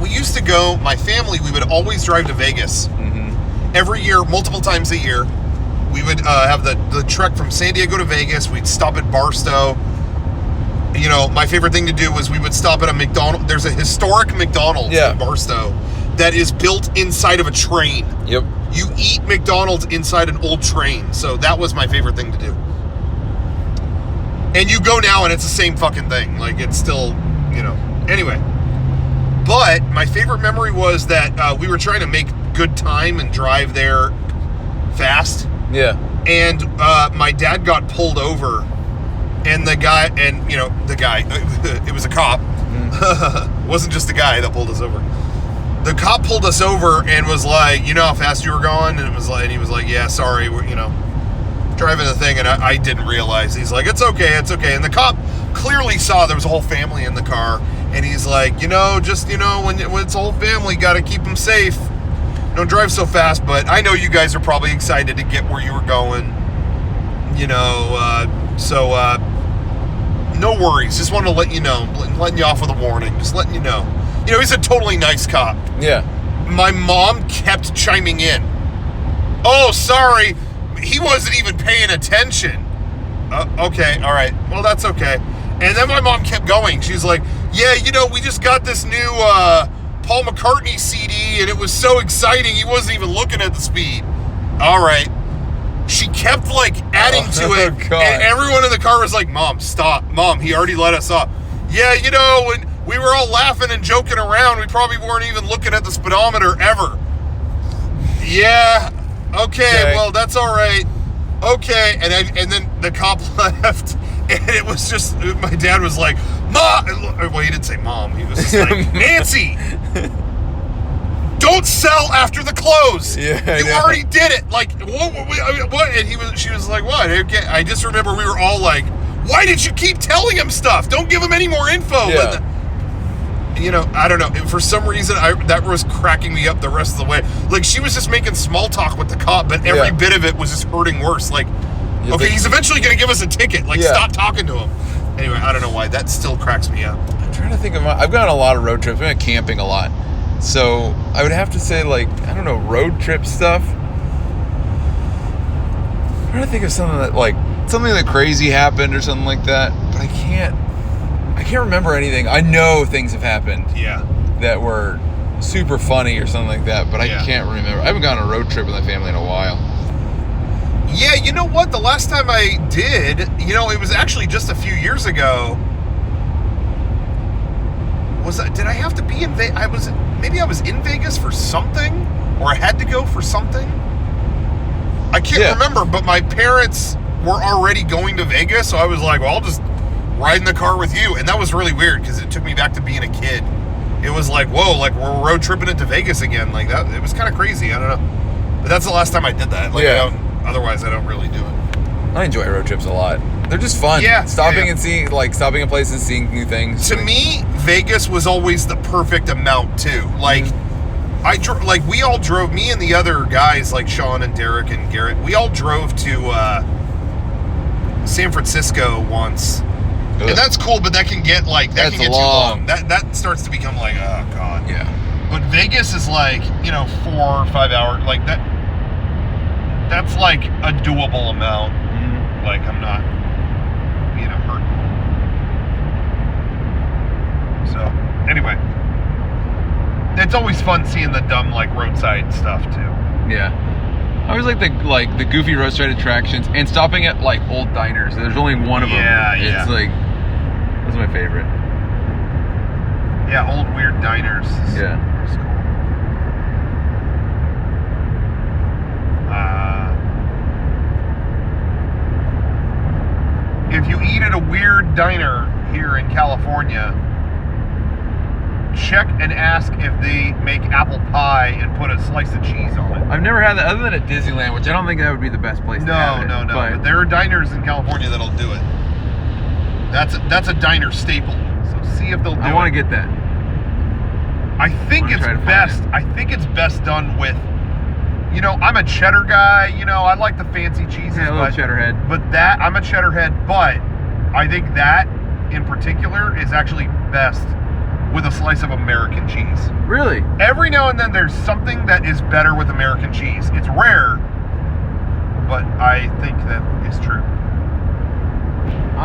We used to go. My family, we would always drive to Vegas. Mm-hmm. Every year, multiple times a year. We would have the trek from San Diego to Vegas. We'd stop at Barstow. You know, my favorite thing to do was we would stop at a McDonald's. There's a historic McDonald's in Barstow that is built inside of a train. Yep. You eat McDonald's inside an old train. So that was my favorite thing to do. And you go now and it's the same fucking thing. Like, it's still, you know. Anyway. But my favorite memory was that we were trying to make good time and drive there fast. Yeah. And my dad got pulled over. And the guy, it was a cop. Mm. It wasn't just the guy that pulled us over. The cop pulled us over and was like, "You know how fast you were going?" And he was like, "Yeah, sorry, we're, driving the thing." And I didn't realize. He's like, "It's okay. And the cop clearly saw there was a whole family in the car. And he's like, when it's a whole family, got to keep them safe. Don't drive so fast. But I know you guys are probably excited to get where you were going. No worries. Just wanted to let you know, letting you off with a warning. Just letting you know. He's a totally nice cop. Yeah. My mom kept chiming in. "Oh, sorry. He wasn't even paying attention." Okay, all right. Well, that's okay. And then my mom kept going. She's like, "Yeah, we just got this new Paul McCartney CD, and it was so exciting. He wasn't even looking at the speed." All right. She kept adding to it, God. And everyone in the car was like, "Mom, stop. Mom, he already let us off." "Yeah, when we were all laughing and joking around, we probably weren't even looking at the speedometer ever." "Yeah, okay, well, that's all right. Okay." And then the cop left, And it was just, my dad was like, Mom! Well, he didn't say Mom. He was just like, Nancy! Don't sell after the close. Yeah, you already did it. Like, what? And she was like, what? I just remember we were all like, why did you keep telling him stuff? Don't give him any more info. Yeah. I don't know. For some reason, that was cracking me up the rest of the way. Like, she was just making small talk with the cop, but every bit of it was just hurting worse. Like, okay, he's eventually going to give us a ticket. Like, stop talking to him. Anyway, I don't know why. That still cracks me up. I'm trying to think of I've gone on a lot of road trips. I've been camping a lot. So, I would have to say, like, I don't know, road trip stuff. I'm trying to think of something that crazy happened or something like that. But I can't remember anything. I know things have happened. Yeah. That were super funny or something like that, but I can't remember. I haven't gone on a road trip with my family in a while. Yeah, you know what? The last time I did, it was actually just a few years ago. Did I have to be in Vegas? Maybe I was in Vegas for something, or I had to go for something. I can't remember, but my parents were already going to Vegas, so I was like, well, I'll just ride in the car with you. And that was really weird because it took me back to being a kid. It was like, whoa, like we're road tripping into Vegas again. Like that, it was kind of crazy. I don't know. But that's the last time I did that. Like, otherwise I don't really do it. I enjoy road trips a lot. They're just fun. Yeah. Stopping and seeing, stopping in places, seeing new things. To me, Vegas was always the perfect amount too. Like, we all drove, me and the other guys like Sean and Derek and Garrett, we all drove to San Francisco once. Ugh. And that's cool, but that can get that can get too long. That starts to become like, oh god. Yeah. But Vegas is 4 or 5 hours. Like that's like a doable amount. Mm-hmm. Like I'm not hurt. So anyway, it's always fun seeing the dumb roadside stuff too. Yeah. I always like the goofy roadside attractions and stopping at old diners. There's only one of them. Yeah. It's that's my favorite. Yeah, old weird diners. Yeah. It's cool. If you eat at a weird diner here in California, check and ask if they make apple pie and put a slice of cheese on it. I've never had that other than at Disneyland, which I don't think that would be the best place to have it. No. But there are diners in California that'll do it. That's a diner staple. So see if they'll do it. I want to get that. I think it's best. I think it's best done with. I'm a cheddar guy. I like the fancy cheeses. Yeah, a little cheddar head. But I'm a cheddar head. But I think that in particular is actually best with a slice of American cheese. Really? Every now and then there's something that is better with American cheese. It's rare, but I think that is true.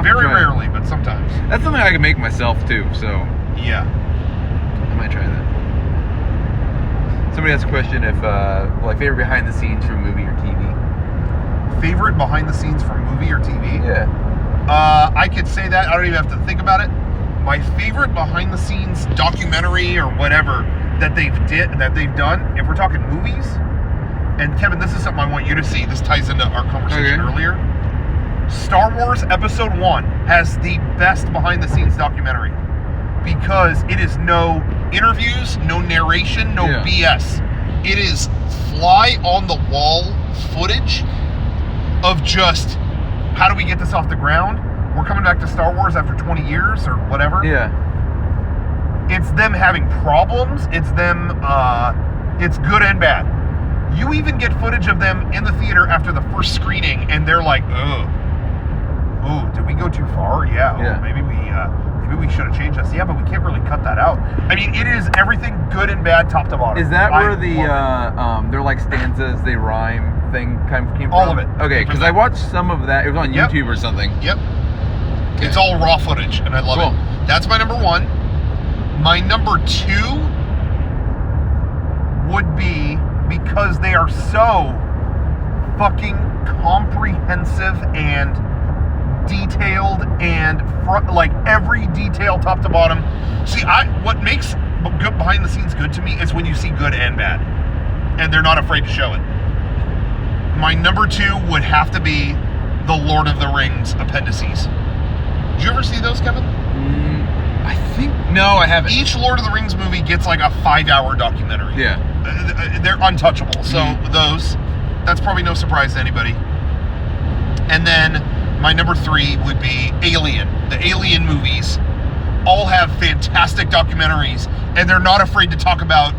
Very rarely, but sometimes. That's something I can make myself too, so. Yeah. I might try that. Somebody asked a question if, favorite behind the scenes from movie or TV. Favorite behind the scenes from movie or TV? Yeah. I could say that. I don't even have to think about it. My favorite behind the scenes documentary or whatever that they've done, if we're talking movies, and Kevin, this is something I want you to see. This ties into our conversation earlier. Star Wars Episode 1 has the best behind the scenes documentary because it is no interviews, no narration, no BS. It is fly on the wall footage of just how do we get this off the ground? We're coming back to Star Wars after 20 years or whatever. Yeah. It's them having problems. It's them, it's good and bad. You even get footage of them in the theater after the first screening and they're like, oh, did we go too far? Yeah. Maybe we should have changed this. Yeah, but we can't really cut that out. I mean, it is everything good and bad, top to bottom. Is that where they're stanzas, they rhyme thing kind of came from? All of it. Okay, because I watched some of that. It was on YouTube or something. Yep. Okay. It's all raw footage, and I love it. That's my number one. My number two would be, because they are so fucking comprehensive and detailed and every detail top to bottom. See, what makes good behind the scenes good to me is when you see good and bad, and they're not afraid to show it. My number two would have to be the Lord of the Rings appendices. Did you ever see those, Kevin? I think no, I haven't. Each Lord of the Rings movie gets like a 5-hour documentary. Yeah. They're untouchable. So that's probably no surprise to anybody. And then my number 3 would be Alien. The Alien movies all have fantastic documentaries, and they're not afraid to talk about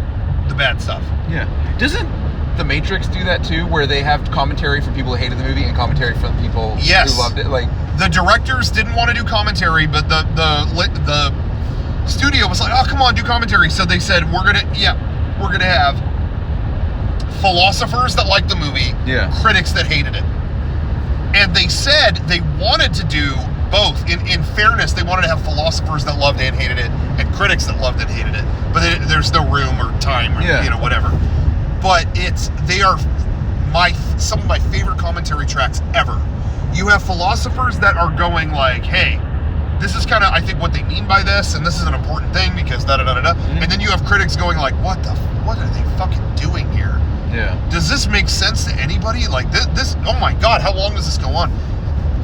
the bad stuff. Yeah. Doesn't The Matrix do that too, where they have commentary from people who hated the movie and commentary from people who loved it? Like, the directors didn't want to do commentary, but the studio was like, "Oh, come on, do commentary." So they said, "We're gonna have philosophers that liked the movie, critics that hated it." And they said they wanted to do both. In fairness, they wanted to have philosophers that loved and hated it, and critics that loved and hated it. But there's no room or time, or whatever. But they are some of my favorite commentary tracks ever. You have philosophers that are going like, "Hey, this is kind of, I think, what they mean by this, and this is an important thing because da-da-da-da-da." And then you have critics going like, what are they fucking doing here? Yeah. Does this make sense to anybody? Like, this oh my God, how long does this go on?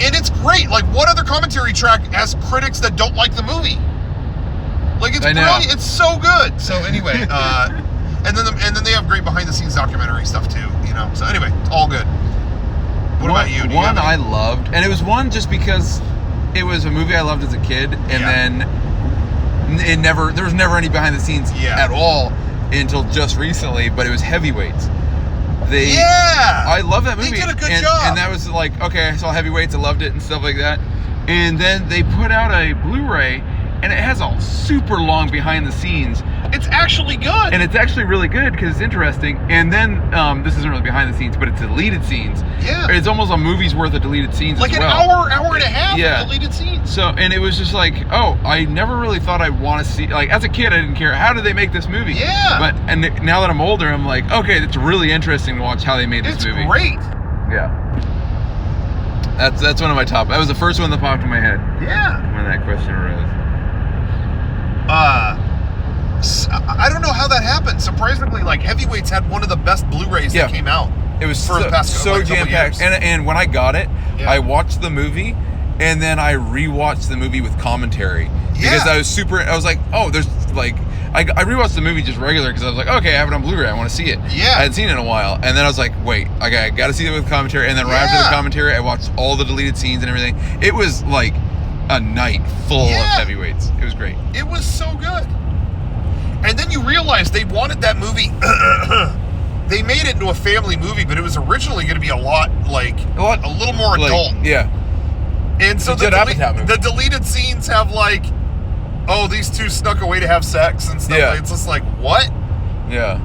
And it's great. Like, what other commentary track has critics that don't like the movie? Like, it's brilliant. It's so good. So anyway, and then they have great behind-the-scenes documentary stuff too, So anyway, it's all good. What about you? One I loved, and it was one just because it was a movie I loved as a kid, and then there was never any behind the scenes at all until just recently, but it was Heavyweights. I love that movie. They did a good job. And that was like, okay, I saw Heavyweights, I loved it and stuff like that. And then they put out a Blu-ray, and it has a super long behind the scenes. It's actually good. And it's actually really good because it's interesting. And then, this isn't really behind the scenes, but it's deleted scenes. Yeah. It's almost a movie's worth of deleted scenes like as well. Like an hour and a half of deleted scenes. So, and it was just like, oh, I never really thought I'd want to see, like, as a kid, I didn't care, how did they make this movie? Yeah. And now that I'm older, I'm like, okay, it's really interesting to watch how they made this movie. It's great. Yeah. That's one of my top. That was the first one that popped in my head. Yeah. When that question arose. I don't know how that happened. Surprisingly, like, Heavyweights had one of the best Blu-rays that came out. It was for the past so jam-packed. And when I got it, I watched the movie, and then I rewatched the movie with commentary. Because I was like, oh, there's like, I rewatched the movie just regular because I was like, okay, I have it on Blu-ray, I want to see it. Yeah. I hadn't seen it in a while. And then I was like, wait, I got to see it with commentary. And then right after the commentary, I watched all the deleted scenes and everything. It was like a night full of Heavyweights. It was great. It was so good. And then you realize they wanted that movie. They made it into a family movie, but it was originally going to be a little more adult. Yeah. And so the deleted scenes have like, oh, these two snuck away to have sex and stuff. Yeah. It's just like, what? Yeah.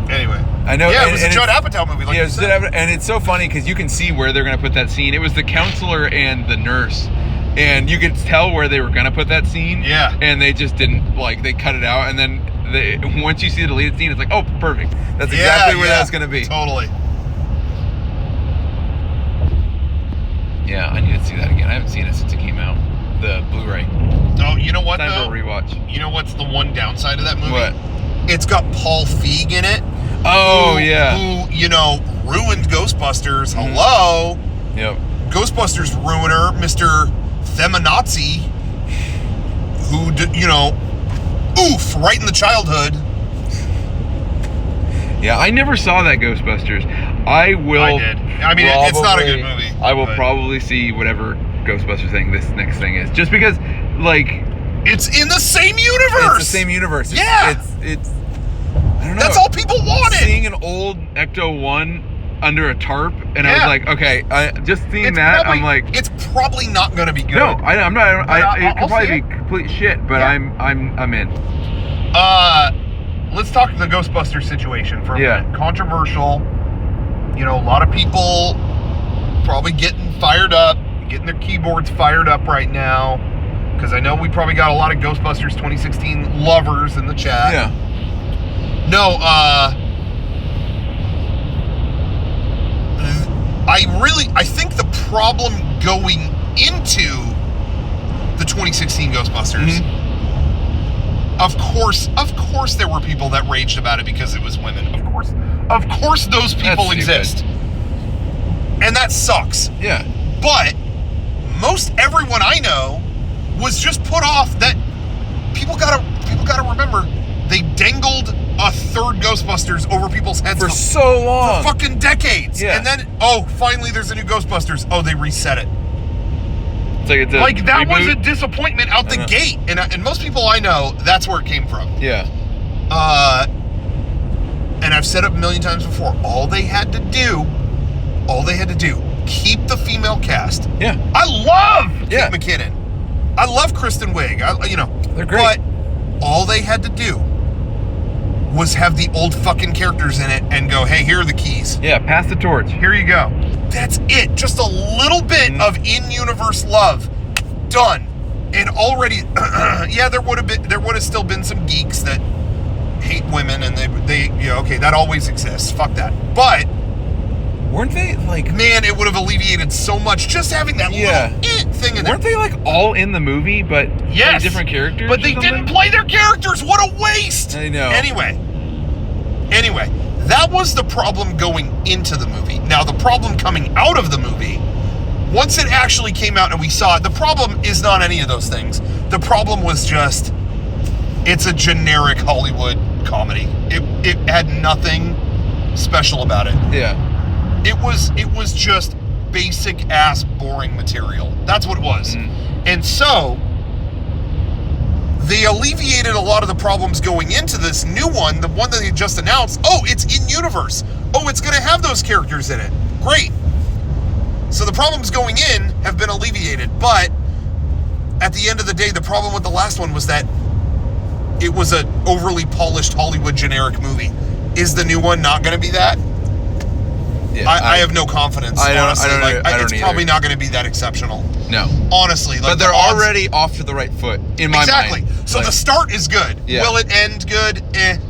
Anyway. I know. Yeah, it was a Judd Apatow movie. Like you said. And it's so funny because you can see where they're going to put that scene. It was the counselor and the nurse. And you could tell where they were going to put that scene. Yeah. And they just didn't, they cut it out. And then once you see the deleted scene, it's like, oh, perfect. That's exactly where that's going to be. Totally. Yeah, I need to see that again. I haven't seen it since it came out. The Blu-ray. Oh, you know what, Time for a rewatch. You know what's the one downside of that movie? What? It's got Paul Feig in it. Oh, Who, ruined Ghostbusters. Hello? Yep. Ghostbusters ruiner, Mr. Feminazi, who, right in the childhood. Yeah, I never saw that Ghostbusters. I did. I mean, it's not a good movie. I will probably see whatever Ghostbusters thing this next thing is. Just because, it's in the same universe! It's the same universe. It's, I don't know. That's all people wanted! Seeing an old Ecto-1 under a tarp, and I was like, okay, just seeing I'm like, it's probably not going to be good. No, I'm not. It could probably be complete shit, but I'm in. Let's talk the Ghostbusters situation for a minute. Controversial. A lot of people probably getting fired up, getting their keyboards fired up right now, because I know we probably got a lot of Ghostbusters 2016 lovers in the chat. Yeah. No, I think the problem going into the 2016 Ghostbusters, of course there were people that raged about it because it was women. Of course those people exist. And that sucks. Yeah. But most everyone I know was just put off that people gotta remember they dangled a third Ghostbusters over people's heads for so long. For fucking decades. Yeah. And then, finally there's a new Ghostbusters. Oh, they reset it. It's like that reboot. was a disappointment out the gate. And most people I know, that's where it came from. Yeah. And I've said it a million times before, all they had to do, keep the female cast. Yeah. I love Kate McKinnon. I love Kristen Wiig. They're great. But all they had to do was have the old fucking characters in it and go, hey, here are the keys. Yeah, pass the torch. Here you go. That's it. Just a little bit of in-universe love. Done. And already, there would have still been some geeks that hate women, and they that always exists. Fuck that. But weren't they like? Man, it would have alleviated so much just having that little thing in there. Weren't they like all in the movie, but different characters? But they didn't play their characters. What a waste! I know. Anyway, that was the problem going into the movie. Now the problem coming out of the movie, once it actually came out and we saw it, the problem is not any of those things. The problem was just, it's a generic Hollywood comedy. It had nothing special about it. Yeah. It was just basic ass boring material. That's what it was. And so they alleviated a lot of the problems going into this new one, the one that they just announced. Oh, it's in universe. Oh, it's going to have those characters in it. Great. So the problems going in have been alleviated, but at the end of the day, the problem with the last one was that it was an overly polished Hollywood generic movie. Is the new one not going to be that? Yeah, I have no confidence, honestly. It's probably not going to be that exceptional. No. Honestly. But they're already off to the right foot, in my mind. Exactly. So the start is good. Yeah. Will it end good?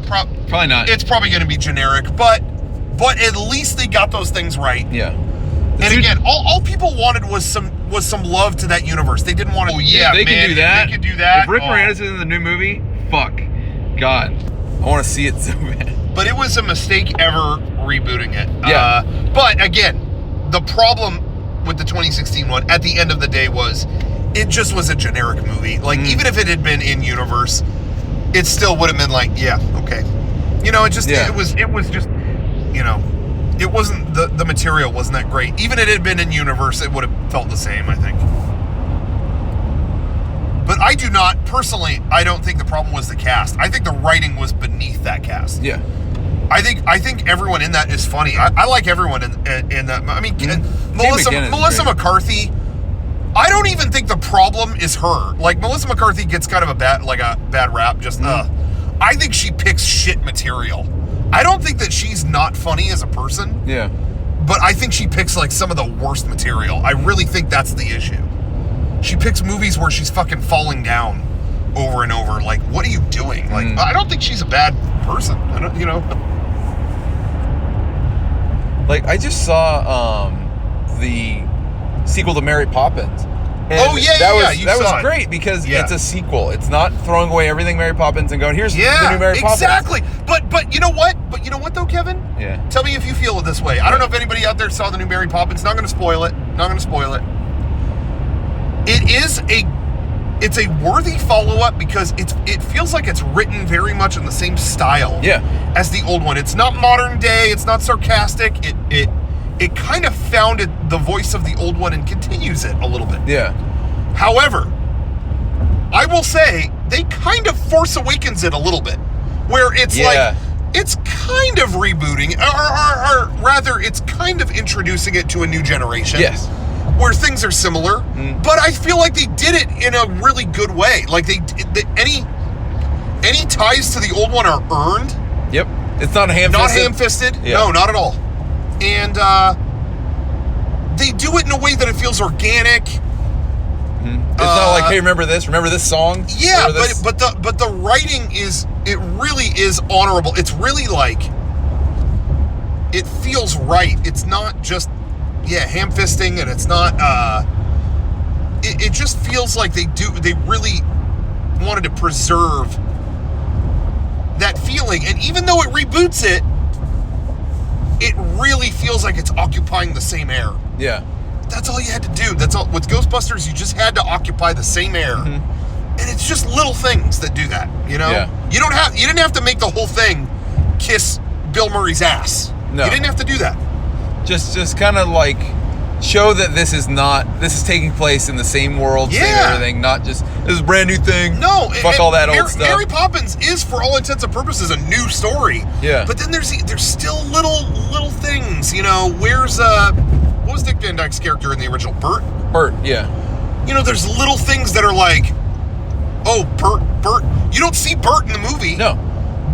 Probably not. It's probably going to be generic, but at least they got those things right. Yeah. And again, all people wanted was some love to that universe. They didn't want to. They can do that. They could do that. If Rick Moranis is in the new movie, fuck, God, I want to see it so bad. But it was a mistake ever rebooting it. Yeah. But again, the problem with the 2016 one at the end of the day was it just was a generic movie. Like even if it had been in universe, it still would have been like, yeah, okay. It was just, it wasn't, the material wasn't that great. Even if it had been in universe, it would have felt the same, I think. But I don't think the problem was the cast. I think the writing was beneath that cast. Yeah. I think everyone in that is funny. I like everyone in that. I mean, Melissa McCarthy, I don't even think the problem is her. Like, Melissa McCarthy gets kind of a bad rap, I think she picks shit material. I don't think that she's not funny as a person. Yeah. But I think she picks, like, some of the worst material. I really think that's the issue. She picks movies where she's fucking falling down over and over. Like, what are you doing? Like, I don't think she's a bad person. I don't, Like, I just saw the sequel to Mary Poppins. And that was great because it's a sequel. It's not throwing away everything Mary Poppins and going, here's the new Mary Poppins. Exactly. But you know what? Though, Kevin? Yeah. Tell me if you feel it this way. I don't know if anybody out there saw the new Mary Poppins. Not going to spoil it. It's a worthy follow-up because it feels like it's written very much in the same style as the old one. It's not modern day. It's not sarcastic. It kind of founded the voice of the old one and continues it a little bit. Yeah. However, I will say they kind of Force Awakens it a little bit, where it's like it's kind of rebooting, or rather, it's kind of introducing it to a new generation. Yes. Where things are similar, but I feel like they did it in a really good way. Like any ties to the old one are earned. Yep. It's not ham-fisted. Not ham-fisted. Yeah. No, not at all. And they do it in a way that it feels organic. It's not like, hey, remember this song? Yeah, but the writing really is honorable. It's really like, it feels right. It's not just ham-fisting, and it's not it just feels like they really wanted to preserve that feeling. And even though it reboots it really feels like it's occupying the same air. Yeah. that's all you had to do. That's all. With Ghostbusters, you just had to occupy the same air. And it's just little things that do that, you know? Yeah. You didn't have to make the whole thing kiss Bill Murray's ass. No. You didn't have to do that. Just kind of like show that this is taking place in the same world, same everything, not just this is a brand new thing. No, fuck all that old stuff. Mary Poppins is, for all intents and purposes, a new story. Yeah. But then there's still little things, you know. Where's what was Dick Van Dyke's character in the original? Bert? Bert, yeah. You know, there's little things that are like, oh, Bert. You don't see Bert in the movie. No.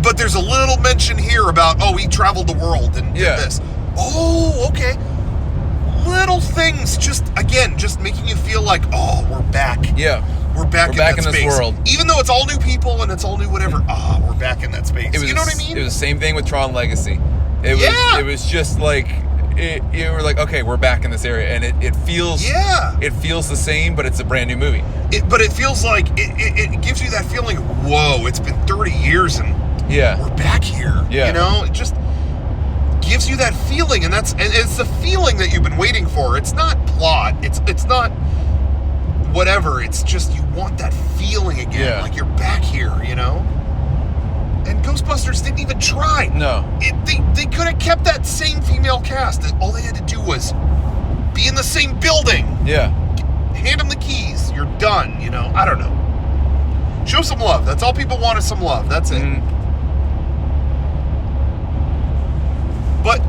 But there's a little mention here about, he traveled the world and did this. Oh, okay. Little things, just making you feel like, we're back. Yeah. We're back in this world. Even though it's all new people and it's all new whatever, we're back in that space. You know what I mean? It was the same thing with Tron Legacy. It was just like, you were like, okay, we're back in this area, and it feels the same, but it's a brand new movie. But it feels like it gives you that feeling. Whoa, it's been 30 years and we're back here. Yeah, you know, it just gives you that feeling, and it's the feeling that you've been waiting for. It's not plot. It's not whatever. It's just you want that feeling again, like you're back here. You know. And Ghostbusters didn't even try. No. They could have kept that same female cast. All they had to do was be in the same building. Yeah. Hand them the keys. You're done, you know. I don't know. Show some love. That's all people want is some love. That's it. But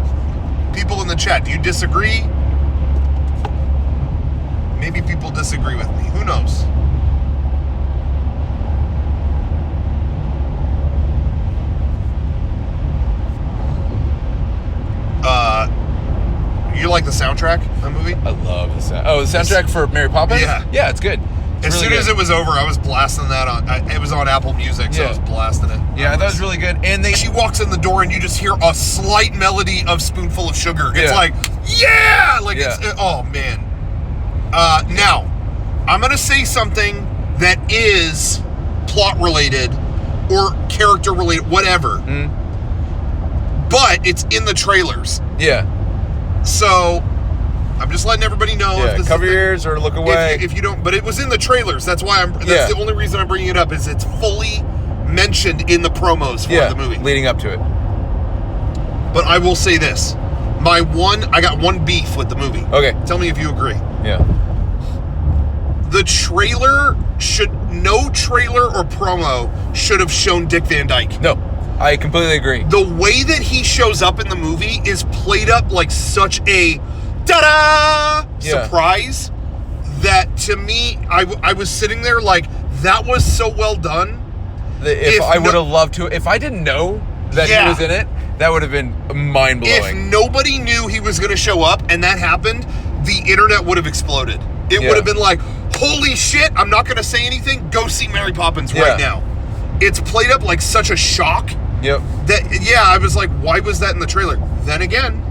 people in the chat, do you disagree? Maybe people disagree with me. Who knows? You like the soundtrack of the movie? I love the sound. Oh, the soundtrack for Mary Poppins? Yeah, it's good. As soon as it was over, I was blasting that on. It was on Apple Music, so I was blasting it. Yeah, that was really good. And she walks in the door, and you just hear a slight melody of "Spoonful of Sugar." It's like, oh man. Now, I'm gonna say something that is plot related or character related, whatever. But it's in the trailers. Yeah. So, I'm just letting everybody know. Yeah, cover your ears or look away. If you don't, but it was in the trailers. That's why that's the only reason I'm bringing it up, is it's fully mentioned in the promos for the movie. Leading up to it. But I will say this. I got one beef with the movie. Okay. Tell me if you agree. Yeah. The no trailer or promo should have shown Dick Van Dyke. No. I completely agree. The way that he shows up in the movie is played up like such a ta-da surprise that, to me, I was sitting there like, that was so well done. If I would have loved to, if I didn't know that he was in it, that would have been mind-blowing. If nobody knew he was going to show up and that happened, the internet would have exploded. It would have been like, holy shit, I'm not going to say anything, go see Mary Poppins right now. It's played up like such a shock. Yep. That I was like, why was that in the trailer? Then again,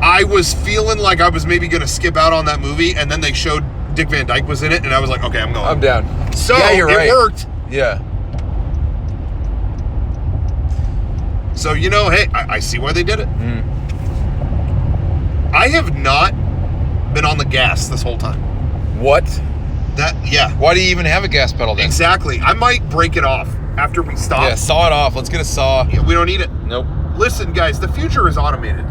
I was feeling like I was maybe gonna skip out on that movie, and then they showed Dick Van Dyke was in it, and I was like, okay, I'm going. I'm down. So you're right. It worked. Yeah. So hey, I see why they did it. I have not been on the gas this whole time. What? Why do you even have a gas pedal then? Exactly. I might break it off after we stop. Yeah, saw it off. Let's get a saw. Yeah, we don't need it. Nope. Listen, guys, the future is automated.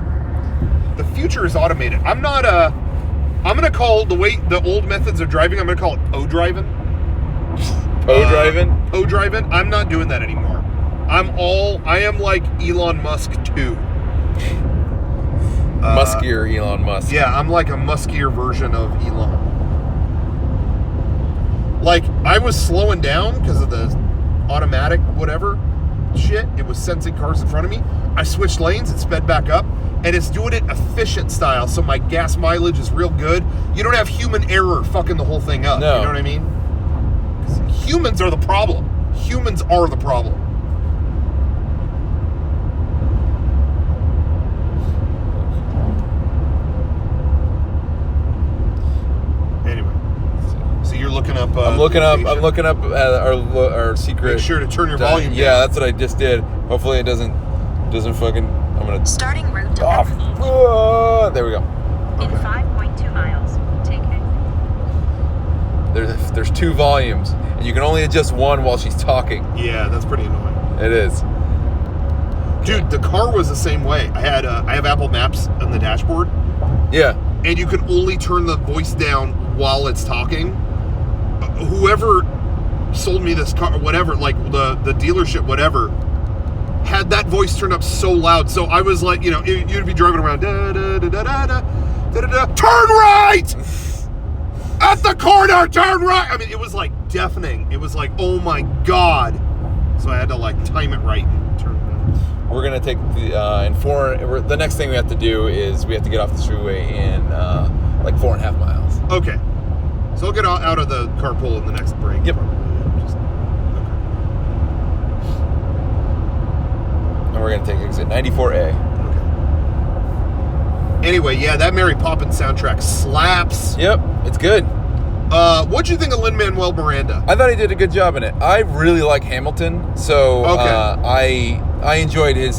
The future is automated. I'm going to call the old methods of driving, I'm going to call it po-driving. Po-driving? Po-driving. I'm not doing that anymore. I am like Elon Musk too. Muskier Elon Musk. Yeah, I'm like a muskier version of Elon. Like, I was slowing down because of the automatic whatever shit. It was sensing cars in front of me. I switched lanes, it sped back up, and it's doing it efficient style, so my gas mileage is real good. You don't have human error fucking the whole thing up. No. You know what I mean? 'Cause humans are the problem. Humans are the problem. You're looking up. I'm looking up our secret. Make sure to turn your volume down. Yeah, that's what I just did. Hopefully it doesn't fucking. I'm I'm gonna starting route to off. There we go. In 5.2 miles, take exit. There's 2 volumes, and you can only adjust one while she's talking. Yeah, that's pretty annoying. It is. Dude, the car was the same way. I have Apple Maps on the dashboard. Yeah. And you can only turn the voice down while it's talking. Whoever sold me this car, whatever, like the dealership, whatever, had that voice turned up so loud. So I was like, you'd be driving around, turn right! At the corner, turn right! I mean, it was like deafening. It was like, oh my God. So I had to like time it right and turn it down. We're going to take the next thing we have to do is we have to get off the freeway in like 4.5 miles. Okay. So I'll get out of the carpool in the next break. Yep. Probably. And we're going to take exit 94A. Okay. Anyway, yeah, that Mary Poppins soundtrack slaps. Yep, it's good. What'd you think of Lin-Manuel Miranda? I thought he did a good job in it. I really like Hamilton, so okay. I enjoyed his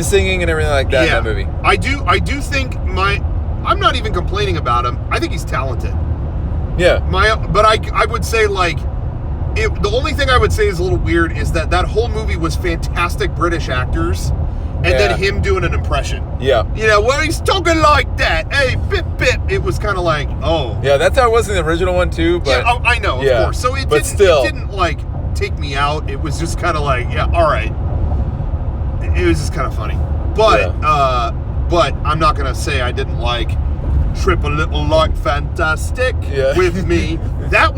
singing and everything like that in that movie. I do think I'm not even complaining about him. I think he's talented. Yeah. But I would say the only thing I would say is a little weird is that whole movie was fantastic British actors, and then him doing an impression. Yeah. Well, he's talking like that. Hey, bip bip. It was kind of like, oh. Yeah, that's how it was in the original one too. But yeah, I know, of course. So it didn't like take me out. It was just kind of like, yeah, all right. It was just kind of funny, but I'm not gonna say I didn't like Triple Little Like Fantastic with me. That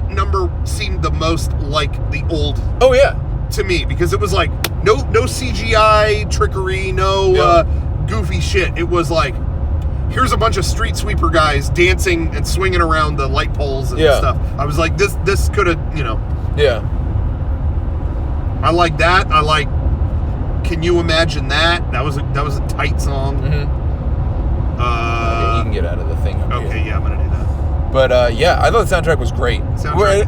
number seemed the most like the old. Oh yeah. To me, because it was like no CGI trickery, no goofy shit. It was like, here's a bunch of street sweeper guys dancing and swinging around the light poles and stuff. I was like, this could have, Yeah. I like that. I like. Can you imagine that? That was a tight song. Mm-hmm. Okay, you can get out of the thing. Okay, yeah, I'm gonna do that. But yeah, I thought the soundtrack was great.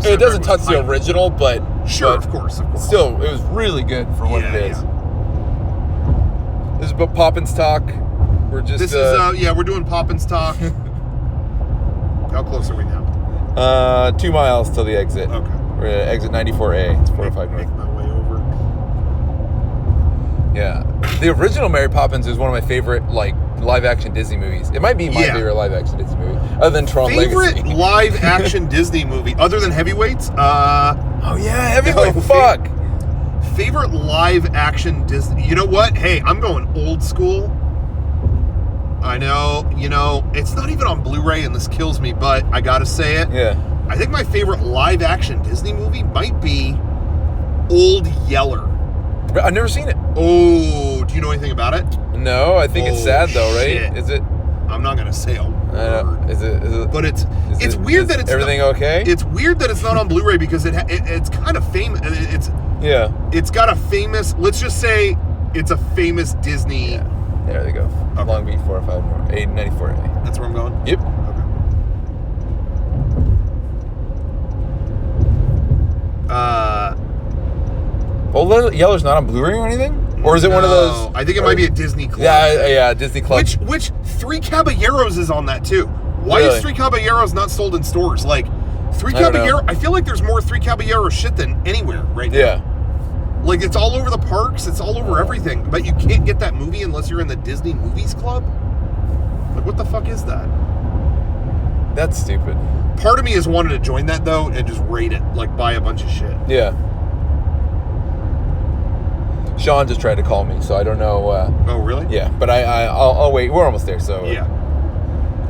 It doesn't touch the original, but sure, of course. Still, it was really good for what it is. Yeah. This is about Poppins talk. We're just. We're doing Poppins talk. How close are we now? 2 miles till the exit. Okay. We're at exit 94A. It's 405 north. Make my way over. Yeah, the original Mary Poppins is one of my favorite live action Disney movies. It might be my favorite live action Disney movie, other than Tron Legacy. Favorite live action Disney movie, other than Heavyweights? Oh yeah, Heavyweight. Fuck. Favorite live action Disney. You know what? Hey, I'm going old school. I know. It's not even on Blu-ray, and this kills me, but I gotta say it. Yeah. I think my favorite live action Disney movie might be Old Yeller. I've never seen it. Oh, do you know anything about it? No, I think it's sad though, right? Shit. Is it? I'm not gonna say a word. Is it? But it's weird that it's everything okay? It's weird that it's not on Blu-ray because it's kind of famous. It's got a famous. Let's just say it's a famous Disney. Yeah. There they go. Okay. Long Beach 405 North 894A. That's where I'm going. Yep. Okay. Well, Yeller's not on Blu-ray or anything? Or is it one of those? I think it might be a Disney Club. Yeah, Disney Club. Which Three Caballeros is on that too. Why is Three Caballeros not sold in stores? Like, Three Caballeros, I feel like there's more Three Caballeros shit than anywhere right now. Yeah. Like, it's all over the parks, it's all over everything, but you can't get that movie unless you're in the Disney Movies Club? Like, what the fuck is that? That's stupid. Part of me has wanted to join that, though, and just raid it. Like, buy a bunch of shit. Yeah. Sean just tried to call me, so I don't know. Oh, really? Yeah, but I'll wait. We're almost there, so yeah.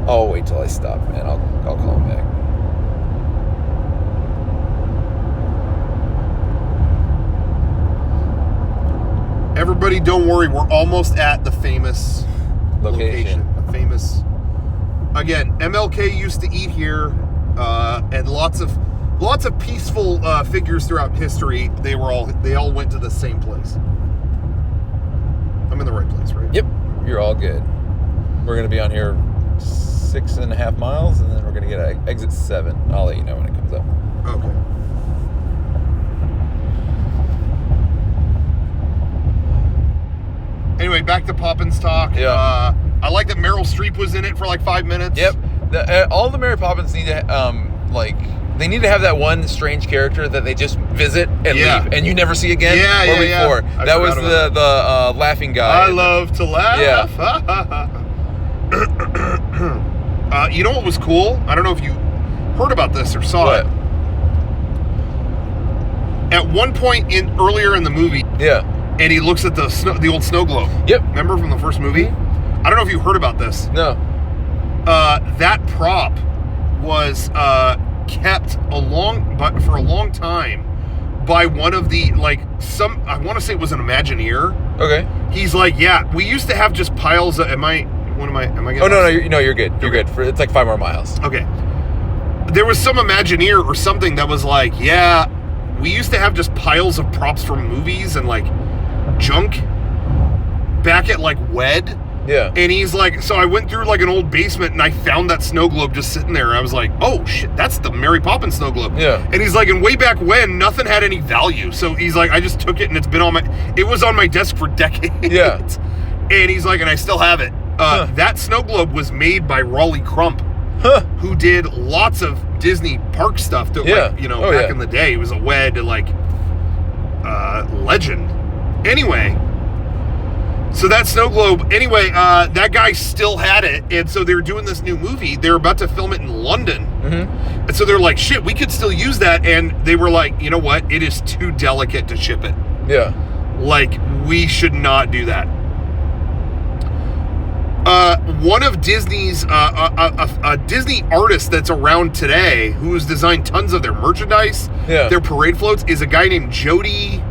I'll wait till I stop, and I'll call him back. Everybody, don't worry. We're almost at the famous location. The famous. Again, MLK used to eat here, and lots of peaceful figures throughout history. They all went to the same place. I'm in the right place, right? Yep, you're all good. We're gonna be on here 6.5 miles, and then we're gonna get exit 7. I'll let you know when it comes up. Okay. Anyway, anyway, back to Poppins talk. Yeah. I like that Meryl Streep was in it for like 5 minutes. Yep. All the Mary Poppins need to they need to have that one strange character that they just visit and leave, and you never see again. Before. That was the laughing guy. I love to laugh. Yeah. You know what was cool? I don't know if you heard about this or saw it. At one point earlier in the movie, and he looks at the old snow globe. Yep. Remember from the first movie? I don't know if you heard about this. No. That prop was kept for a long time by one of the I want to say it was an Imagineer. Okay. He's like, yeah, we used to have just piles of. Am I getting? Oh no, you're good. You're good. It's like 5 more miles. Okay. There was some Imagineer or something that was like, yeah, we used to have just piles of props from movies and like junk back at like WED. Yeah. And he's like, so I went through like an old basement and I found that snow globe just sitting there. I was like, oh shit, that's the Mary Poppins snow globe. Yeah. And he's like, and way back when, nothing had any value. So he's like, I just took it and it was on my desk for decades. Yeah. And he's like, and I still have it. That snow globe was made by Raleigh Crump, who did lots of Disney park stuff back in the day. It was a WED legend. Anyway, so that snow globe, that guy still had it, and so they're doing this new movie. They're about to film it in London. Mm-hmm. And so they're like, shit, we could still use that, and they were like, you know what? It is too delicate to ship it. Yeah. Like, we should not do that. One of Disney's, a Disney artist that's around today who's designed tons of their merchandise, their parade floats, is a guy named Jody.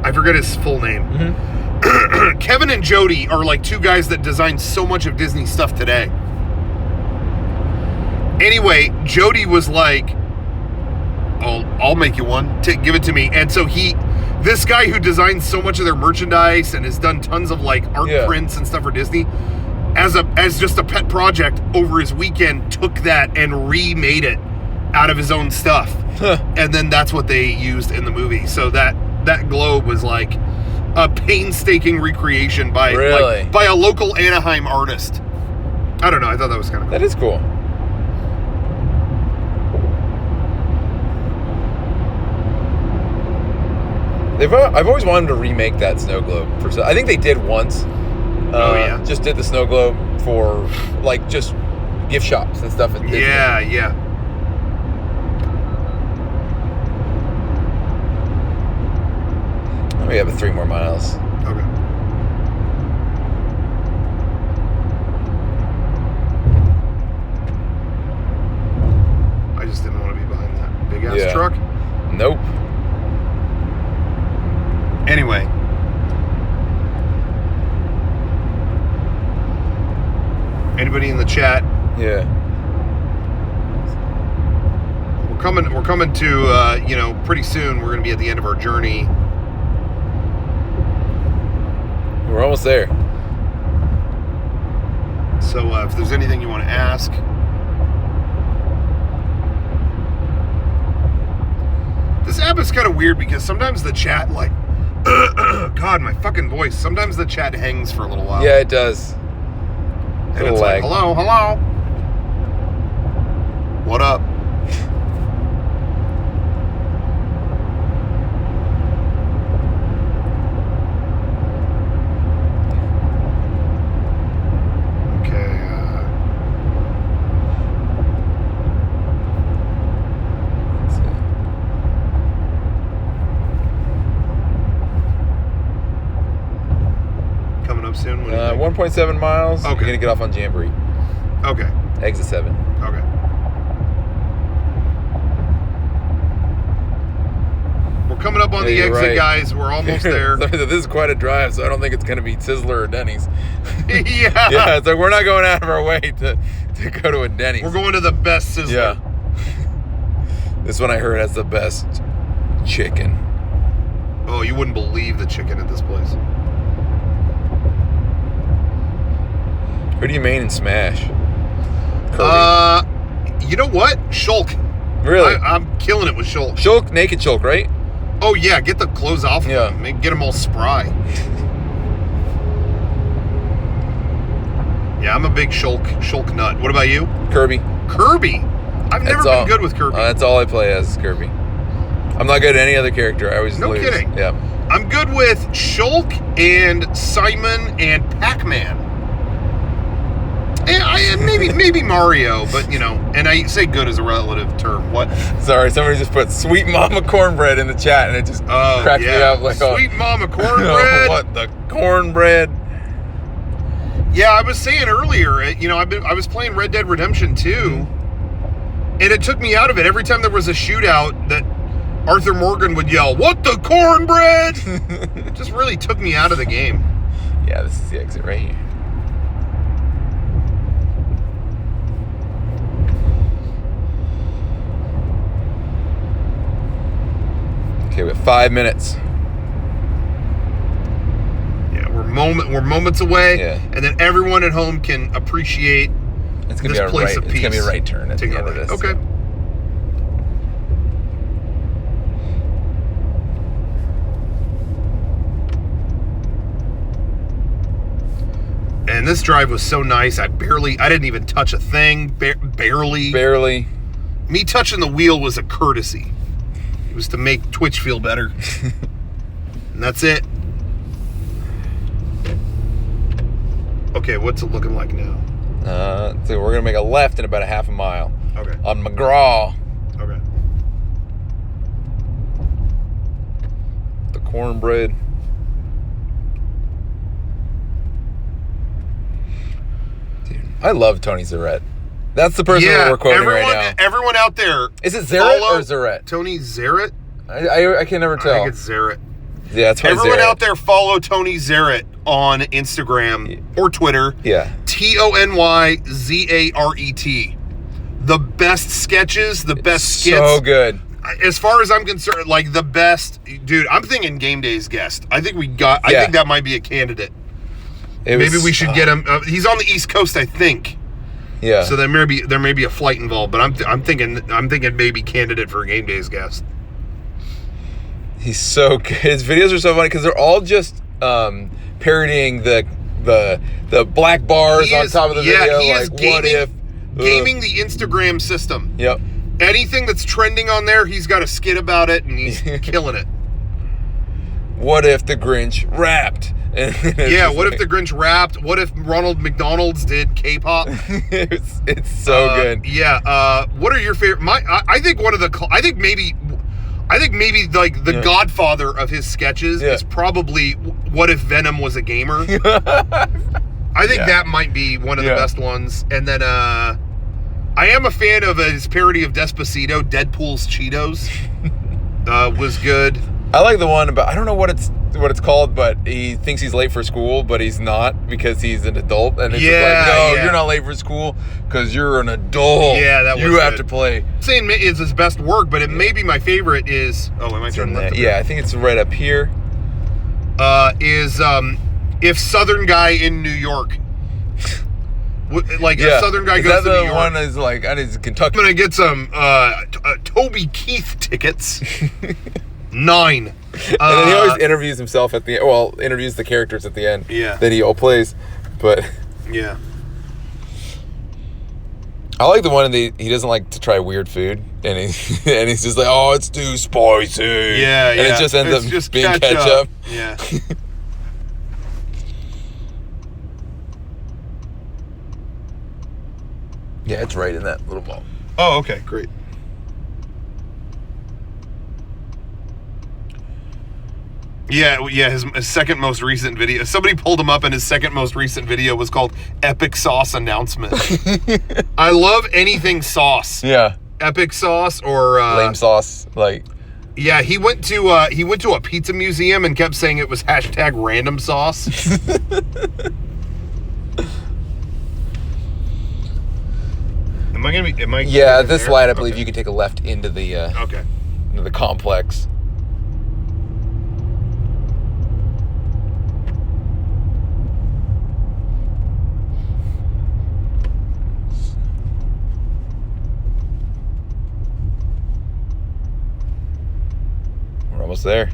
I forget his full name. Mm-hmm. Kevin and Jody are like two guys that design so much of Disney stuff today. Anyway, Jody was like, I'll make you one. Give it to me. And so this guy who designs so much of their merchandise and has done tons of like art prints and stuff for Disney, as just a pet project over his weekend, took that and remade it out of his own stuff. And then that's what they used in the movie. So that globe was like a painstaking recreation by a local Anaheim artist. I don't know. I thought that was kind of cool. That is cool. I've always wanted to remake that snow globe. I think they did once. Just did the snow globe for like just gift shops and stuff at Disney. Yeah. We have 3 more miles. Okay. I just didn't want to be behind that big ass truck. Nope. Anyway. Anybody in the chat? Yeah. We're coming to pretty soon we're going to be at the end of our journey. We're almost there. So if there's anything you want to ask, this app is kind of weird because sometimes the chat God, my fucking voice. Sometimes the chat hangs for a little while. Yeah, it does. And it's like, hello. What up? Soon? 1.7 miles. Okay. You're going to get off on Jamboree. Okay. Exit 7. Okay. We're coming up on the exit, guys. We're almost there. This is quite a drive, so I don't think it's going to be Sizzler or Denny's. Yeah. Yeah, so we're not going out of our way to go to a Denny's. We're going to the best Sizzler. Yeah. This one I heard has the best chicken. Oh, you wouldn't believe the chicken at this place. Who do you main and smash? Kirby. You know what? Shulk. Really? I'm killing it with Shulk. Shulk, naked Shulk, right? Oh yeah, get the clothes off. Yeah. Get them all spry. Yeah, I'm a big Shulk nut. What about you? Kirby. Kirby? I've never been good with Kirby. That's all I play as is Kirby. I'm not good at any other character. I always lose. No kidding. Yeah. I'm good with Shulk and Simon and Pac-Man. And maybe Mario, but and I say good as a relative term. What? Sorry, somebody just put Sweet Mama Cornbread in the chat, and it just cracked me up. Like, Sweet Mama Cornbread. What the cornbread? Yeah, I was saying earlier, I was playing Red Dead Redemption 2, and it took me out of it. Every time there was a shootout, that Arthur Morgan would yell, "What the cornbread?" It just really took me out of the game. Yeah, this is the exit right here. Okay, we have 5 minutes. Yeah, we're moments away, and then everyone at home can appreciate it's gonna this be place of peace. It's gonna be a right turn at the end of this. Okay. And this drive was so nice. I didn't even touch a thing. Barely. Me touching the wheel was a courtesy. It was to make Twitch feel better. And that's it. Okay, what's it looking like now? So we're gonna make a left in about a half a mile. Okay. On McGraw. Okay. The cornbread. Dude, I love Tony Zarette. That's the person that we're quoting right now. Everyone out there. Is it Zarette or Zarette? Tony Zarette? I can never tell. I think it's Zarette. Yeah, it's probably Everyone Zarette. out there follow Tony Zarette on Instagram or Twitter. Yeah. TonyZaret. The best sketches, the best skits. So good. As far as I'm concerned, like the best, dude. I'm thinking Game Day's guest. I think I think that might be a candidate. Maybe we should get him. He's on the East Coast, I think. Yeah. So there may be a flight involved, but I'm thinking maybe candidate for Game Day's guest. He's so good. His videos are so funny because they're all just parodying the black bars on top of the video. He is gaming the Instagram system. Yep. Anything that's trending on there, he's got a skit about it, and he's killing it. What if the Grinch rapped? Yeah, what if the Grinch rapped? What if Ronald McDonald's did K-pop? it's so good. Yeah. What are your favorite? I think maybe like the godfather of his sketches is probably What If Venom Was a Gamer. I think that might be one of the best ones. And then I am a fan of his parody of Despacito, Deadpool's Cheetos. Was good. I like the one about, I don't know what it's called, but he thinks he's late for school, but he's not because he's an adult. And it's just like, no, you're not late for school because you're an adult. Yeah, that was You have to play. I'm saying it's his best work, but it may be my favorite is, am I turning left? Yeah, I think it's right up here. If Southern Guy in New York. Like a Southern guy goes to New York. One is like, I need Kentucky. I'm going to get some Toby Keith tickets. 9. And then he always interviews himself at the end. Well, interviews the characters at the end. Yeah. That he all plays. But yeah. I like the one that he doesn't like to try weird food, and he's just like, oh, it's too spicy. Yeah, and it just ends up being ketchup. Yeah. Yeah, it's right in that little ball. Oh, okay, great. Yeah, his second most recent video. Somebody pulled him up, and his second most recent video was called "Epic Sauce Announcement." I love anything sauce. Yeah, epic sauce or lame sauce. Like, yeah, he went to a pizza museum and kept saying it was #random sauce. Am I gonna be? Yeah, this light, I believe you can take a left into the into the complex. We're almost there.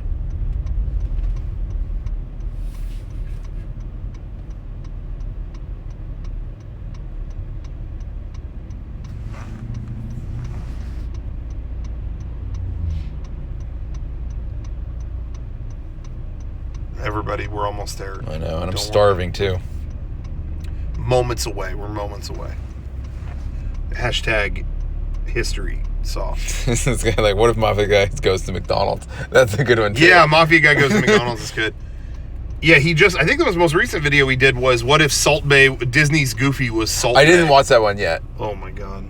everybody. We're almost there. I know, and I'm starving too. Moments away. We're moments away. Hashtag history sauce. This guy, like, what if Mafia Guy goes to McDonald's? That's a good one too. Yeah, Mafia Guy goes to McDonald's is good. Yeah, I think the most recent video we did was what if Salt Bay, Disney's Goofy was Salt Bay. I didn't watch that one yet. Oh my God.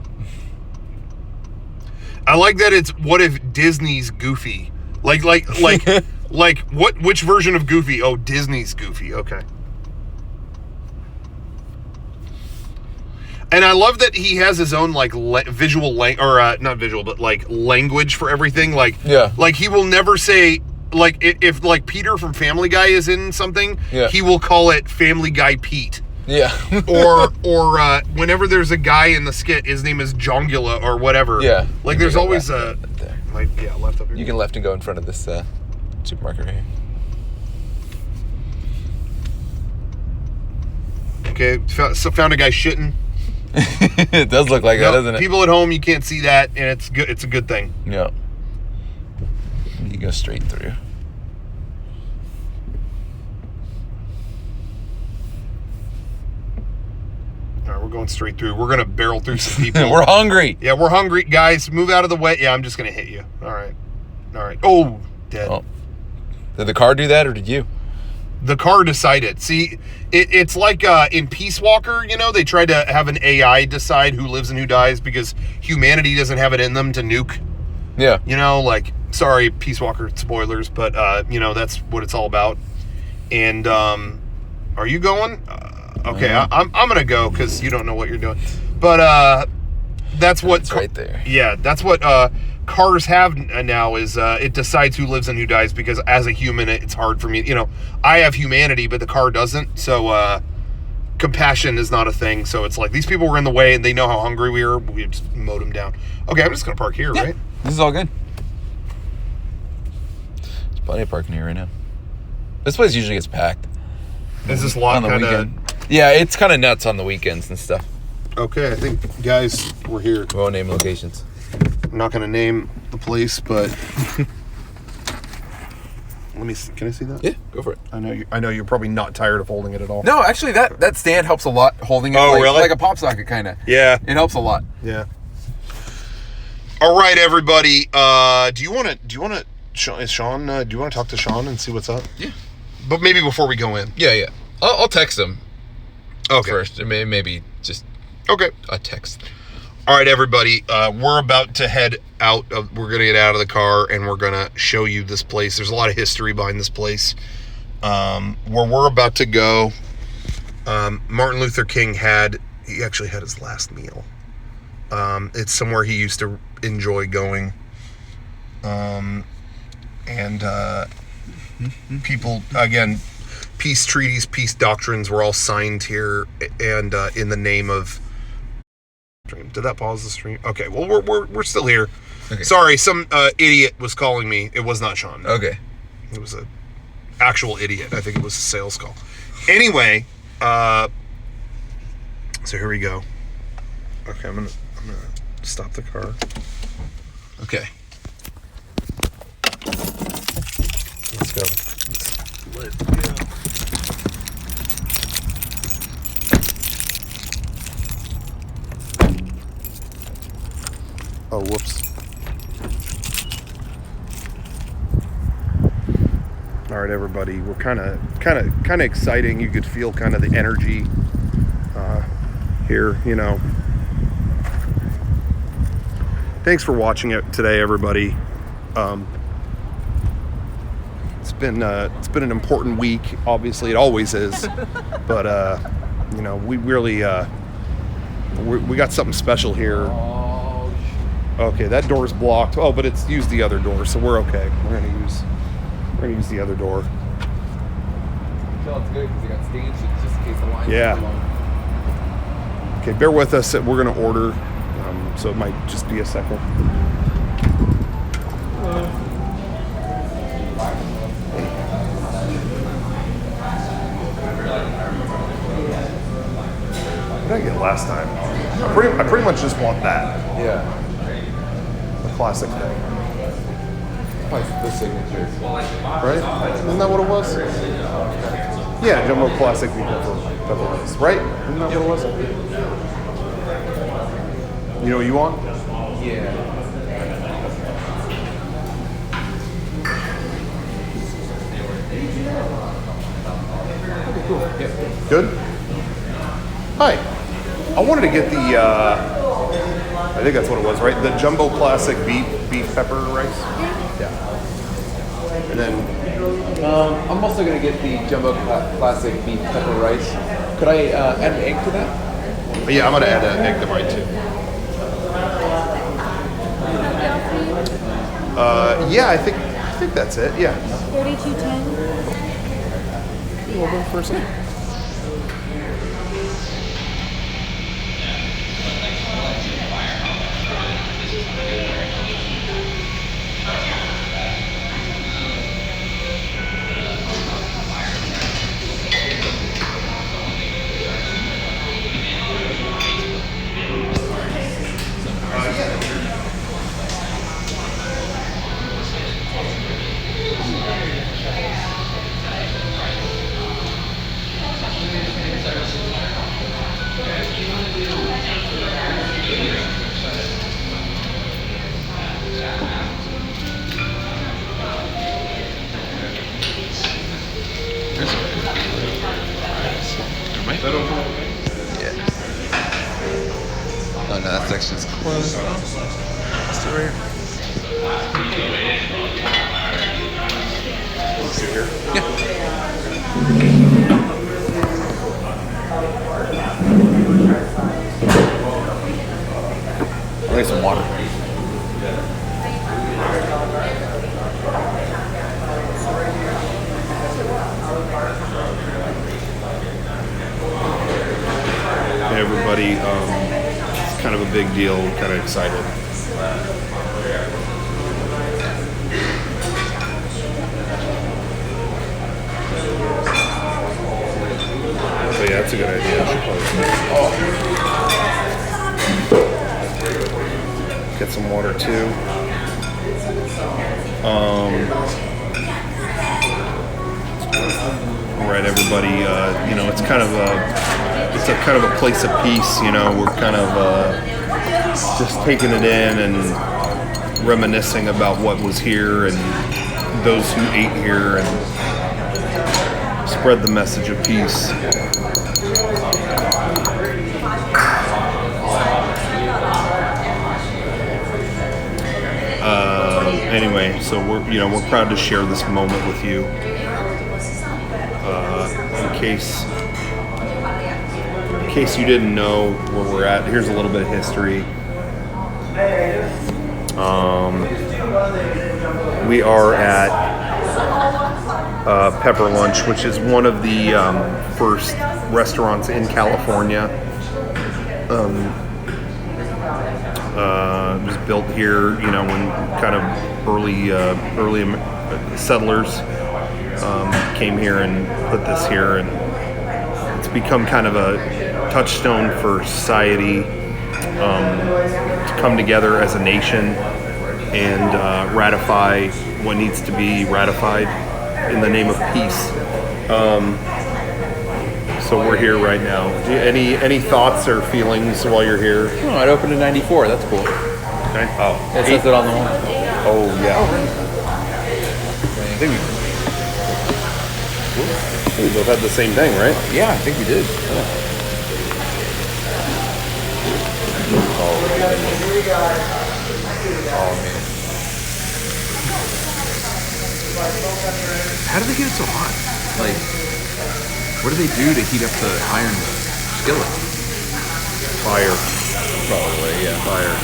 I like that it's what if Disney's Goofy. Like which version of Goofy? Oh, Disney's Goofy. Okay. And I love that he has his own like visual not visual, but like language for everything. Like, yeah. Like he will never say, like, if like Peter from Family Guy is in something, yeah. He will call it Family Guy Pete. Yeah. or whenever there's a guy in the skit, his name is Jongula or whatever. Yeah. Like there's always a left up here. You can left and go in front of this supermarket right here. Okay, so found a guy shitting. It does look like that, doesn't it? People at home, you can't see that, and it's good. It's a good thing. Yeah. You go straight through. All right, we're going straight through. We're gonna barrel through some people. We're hungry. Yeah, we're hungry, guys. Move out of the way. Yeah, I'm just gonna hit you. All right. Oh, dead. Oh. Did the car do that, or did you? The car decided. See, it's like in Peace Walker, they tried to have an AI decide who lives and who dies because humanity doesn't have it in them to nuke. Yeah. Sorry, Peace Walker spoilers, but, that's what it's all about. And, are you going? Okay, I'm going to go because you don't know what you're doing. But, that's what... It's right there. Yeah, that's what cars have now is it decides who lives and who dies because as a human, it's hard for me. I have humanity, but the car doesn't. So compassion is not a thing. So it's like these people were in the way and they know how hungry we are. We just mowed them down. Okay, I'm just going to park here, right? This is all good. There's plenty of parking here right now. This place usually gets packed. Is this lot on the kind weekend? Yeah, it's kind of nuts on the weekends and stuff. Okay, I think, guys, we're here. We won't name locations. I'm not going to name the place, but can I see that? Yeah, go for it. I know you're probably not tired of holding it at all. No, actually, that stand helps a lot holding it. Oh, really? Like a pop socket, kind of. Yeah. It helps a lot. Yeah. All right, everybody. Do you want to, Sean, do you want to talk to Sean and see what's up? Yeah. But maybe before we go in. Yeah. I'll text him. Okay. First. Maybe just okay. a text. All right, everybody. We're about to head out. We're going to get out of the car, and we're going to show you this place. There's a lot of history behind this place. Where we're about to go, Martin Luther King he actually had his last meal. It's somewhere he used to enjoy going. People, again, peace treaties, peace doctrines were all signed here, and in the name of... Did that pause the stream? Okay, well, we're still here. Okay. Sorry, some idiot was calling me. It was not Sean. Okay. It was an actual idiot. I think it was a sales call. Anyway, so here we go. Okay, I'm gonna stop the car. Okay. Let's go. Let's go. Oh, whoops. All right, everybody. We're kind of exciting. You could feel kind of the energy here. Thanks for watching it today, everybody. It's been an important week. Obviously, it always is. But we really we got something special here. Okay, that door's blocked. Oh, but it's used the other door, so we're okay. We're gonna use the other door. Tell it's good because it got stained just in case the line's Yeah. too long. Okay, bear with us. We're gonna order, so it might just be a second. What did I get last time? I pretty much just want that. Yeah. The classic thing. the signature. Right? Isn't that what it was? Yeah, jumbo classic beef pepper rice. Right? Isn't that what it was? You know what you want? Yeah. Cool. Good? Hi. I wanted to get the, I think that's what it was, right? The jumbo classic beef pepper rice? Yeah. And then... I'm also going to get the jumbo classic beef pepper rice. Could I add an egg to that? Yeah, I'm going to add an egg to mine too. Yeah, I think that's it, yeah. 4210. Hold on for a second. Oh no, that section's closed. Let's do it right here. Yeah. I need some water. Hey everybody, it's kind of a big deal, kind of excited. So yeah, that's a good idea. I should probably get some water too. All right, everybody. It's kind of a place of peace. We're kind of just taking it in and reminiscing about what was here and those who ate here and spread the message of peace. Anyway, so we're proud to share this moment with you. In case you didn't know where we're at, here's a little bit of history. We are at Pepper Lunch, which is one of the first restaurants in California. It was built here, when kind of early settlers came here and put this here, and it's become kind of a touchstone for society to come together as a nation and ratify what needs to be ratified in the name of peace. So we're here right now. Any thoughts or feelings while you're here? Oh, it opened in '94. That's cool. Okay. Oh, It says it on the wall. Oh yeah. I think we both had the same thing, right? Yeah, I think we did. Oh man. How do they get it so hot? Like, what do they do to heat up the iron skillet? Fire. Probably, yeah. Fire.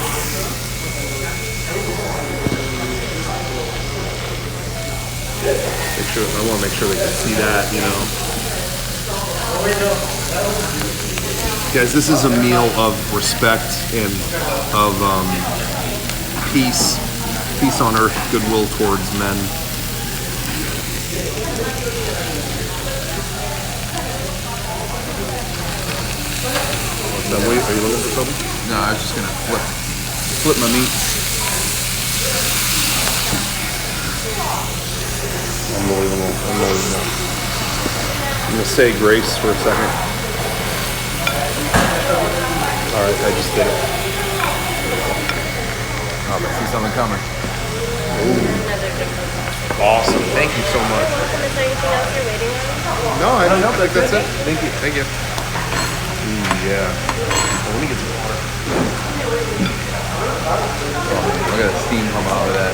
I want to make sure they can see that, Guys, this is a meal of respect and of peace. Peace on earth, goodwill towards men. What's that? Wait, are you looking for something? No, I was just gonna flip my meat. Unbelievable. I'm gonna say grace for a second. All right, I just did it. Oh, I see something coming. Awesome. Thank you so much. Is there anything else you're waiting on? No, I don't know. That's it. Thank you. Thank you. Yeah. Well, let me get some water. Look at the steam come out of that.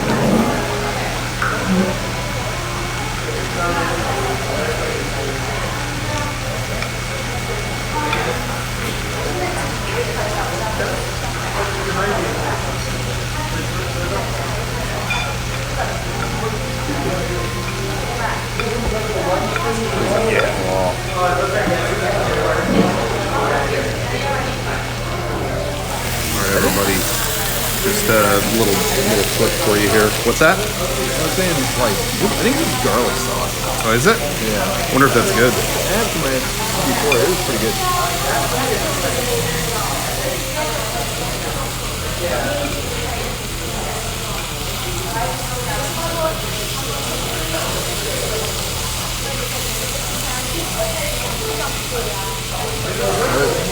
Yeah. All right, everybody. Just a little clip for you here. What's that? I was saying, like, I think it's garlic sauce. Oh, is it? Yeah. Wonder if that's good. I had some before. It was pretty good.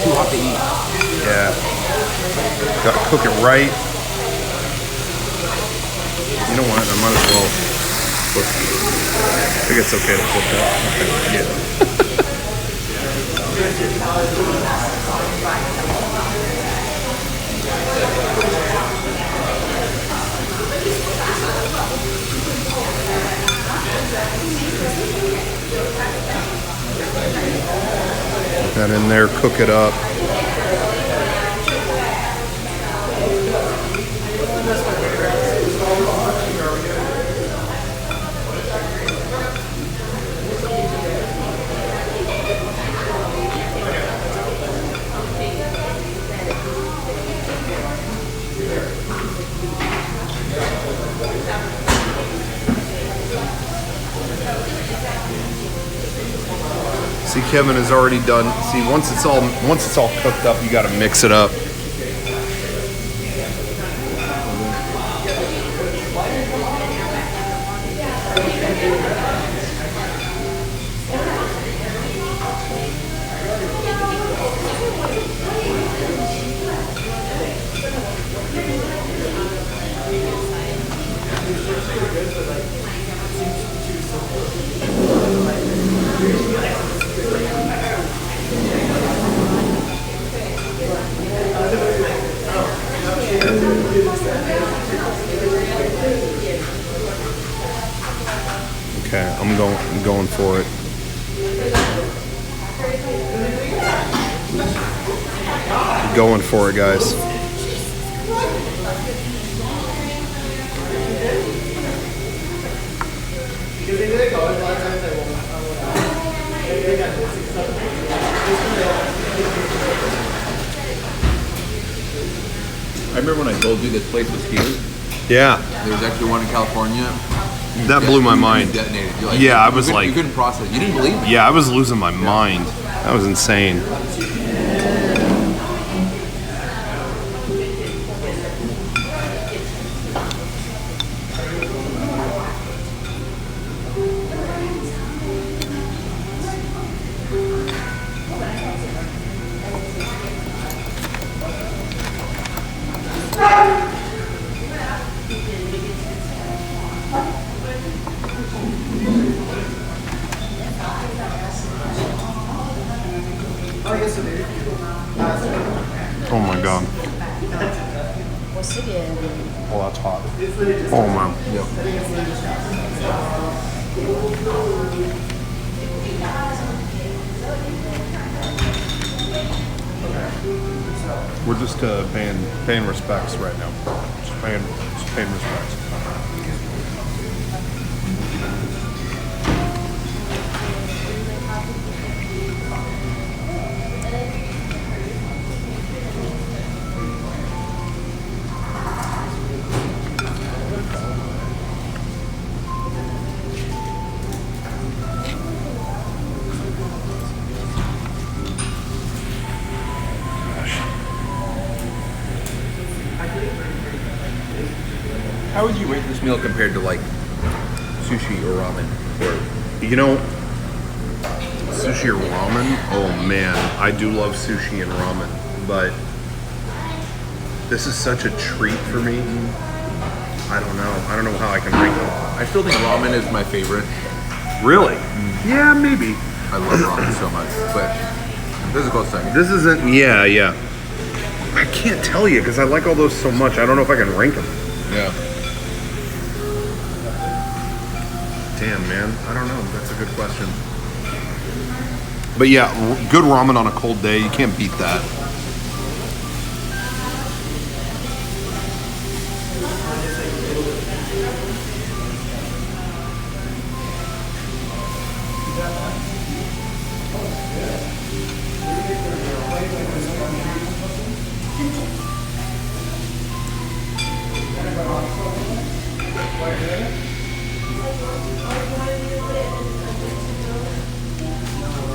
Too hot to eat. Yeah. Gotta cook it right. You know what? I might as well flip. I think it's okay to flip that. Okay. Put that in there, cook it up. See, Kevin is already done. See, once it's all cooked up, you got to mix it up. Okay, I'm going for it. Going for it, guys. I remember when I told you this place was huge. Yeah. There was actually one in California. That blew my mind. Detonated. Yeah, I was like, you couldn't process. You didn't believe it. Yeah, I was losing my mind. That was insane. Oh my god. Oh, that's hot. Oh man. Yep. We're just paying respects right now. Just paying respects. How would you rate this meal compared to like sushi or ramen? Or You know, sushi or ramen? Oh man, I do love sushi and ramen, but this is such a treat for me. I don't know. I don't know how I can rank them. I still think ramen is my favorite. Really? Yeah, maybe. I love ramen so much, but this is a close second. This isn't. Yeah. I can't tell you because I like all those so much. I don't know if I can rank them. Yeah. Damn, man. I don't know. That's a good question. But yeah, good ramen on a cold day. You can't beat that.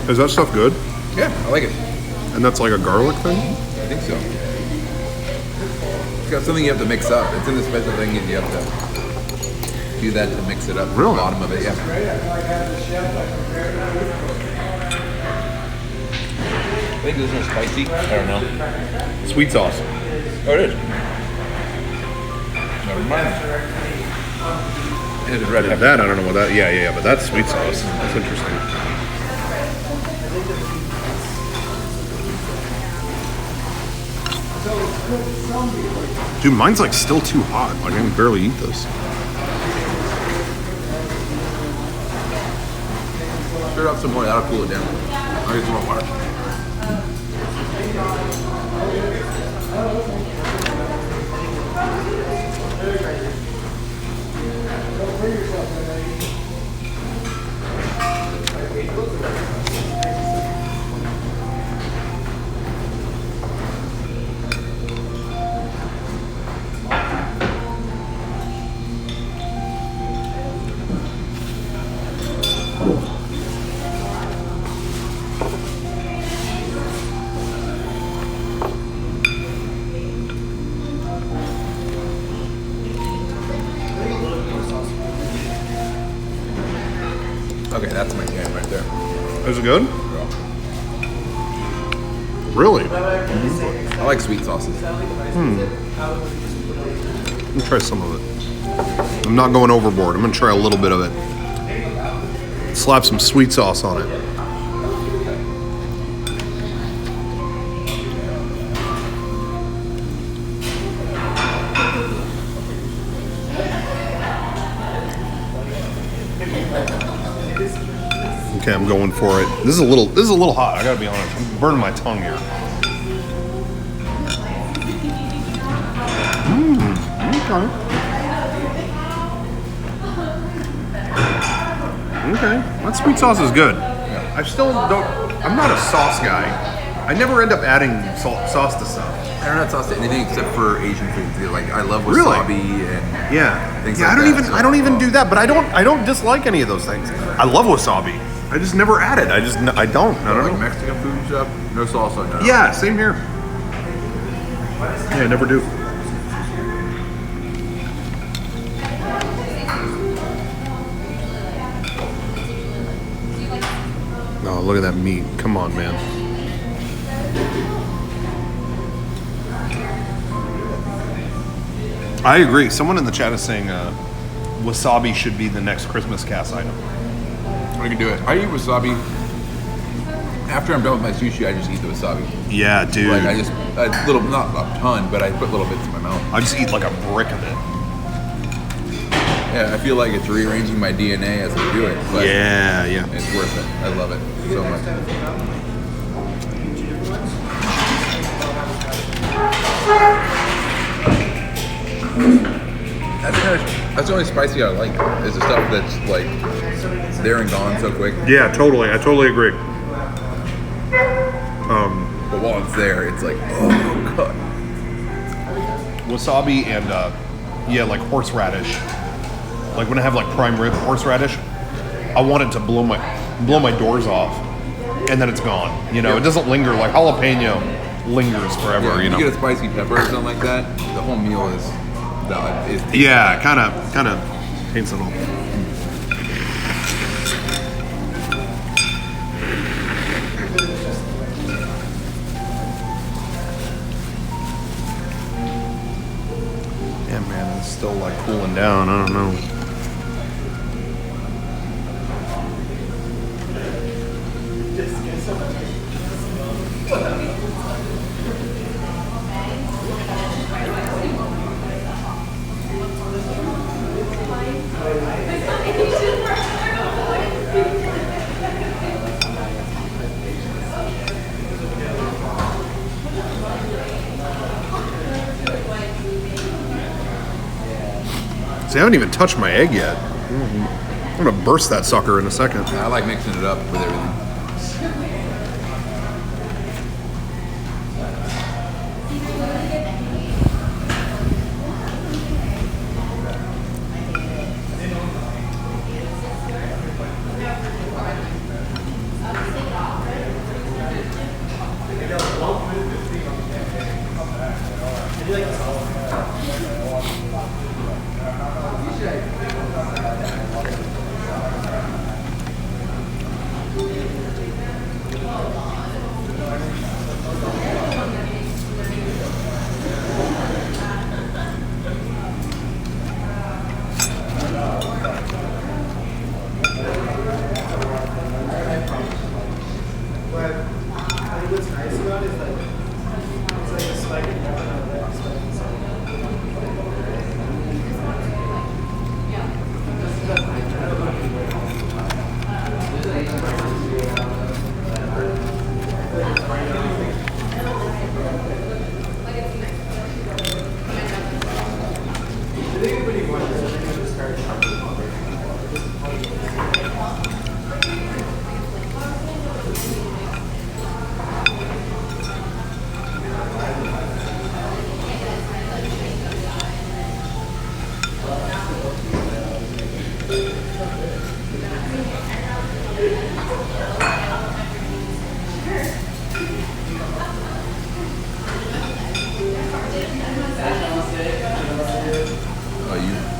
Is that stuff good? Yeah, I like it. And that's like a garlic thing? I think so. It's got something you have to mix up. It's in the special thing and you have to do that to mix it up. Really? The bottom of it, yeah. I think this one's spicy. I don't know. Sweet sauce. Oh, it is. Never mind. It is red pepper. That, I don't know what that, yeah, but that's sweet sauce. That's interesting. Dude, mine's like still too hot. Like I can barely eat this. Stir it up some more, that'll cool it down. I'll get some more water. Okay, that's my jam right there. Is it good? Really? I like sweet sauces. Let me try some of it. I'm not going overboard. I'm gonna try a little bit of it. Slap some sweet sauce on it. Okay, I'm going for it. This is a little hot. I gotta be honest. I'm burning my tongue here. Okay, that sweet sauce is good. I still don't. I'm not a sauce guy. I never end up adding sauce to stuff. I don't add sauce to anything except for Asian foods. Like I love Really? wasabi and things like I don't that. even. I don't even do that. But I don't dislike any of those things. I love wasabi. I just never add it. I don't like know. Mexican food and stuff. No sauce on that. Yeah, same here. Yeah, I never do. Oh, look at that meat. Come on, man. I agree. Someone in the chat is saying wasabi should be the next Christmas cast item. I can do it. I eat wasabi. After I'm done with my sushi, I just eat the wasabi. Yeah, dude. Like a little, not a ton, but I put little bits in my mouth. I just eat like a brick of it. Yeah, I feel like it's rearranging my DNA as I do it. But Yeah. it's worth it. I love it so much. That's the only spicy I like. Is the stuff that's like there and gone so quick. Yeah, totally. I totally agree. But while it's there, it's like, oh god. Wasabi and like horseradish. Like when I have like prime rib horseradish, I want it to blow my doors off, and then it's gone. You know, It doesn't linger like jalapeno lingers forever. Yeah, you know, get a spicy pepper or something like that. The whole meal is yeah, kind of paints it all. one down. I don't know. See, I haven't even touched my egg yet. I'm gonna burst that sucker in a second. I like mixing it up with everything.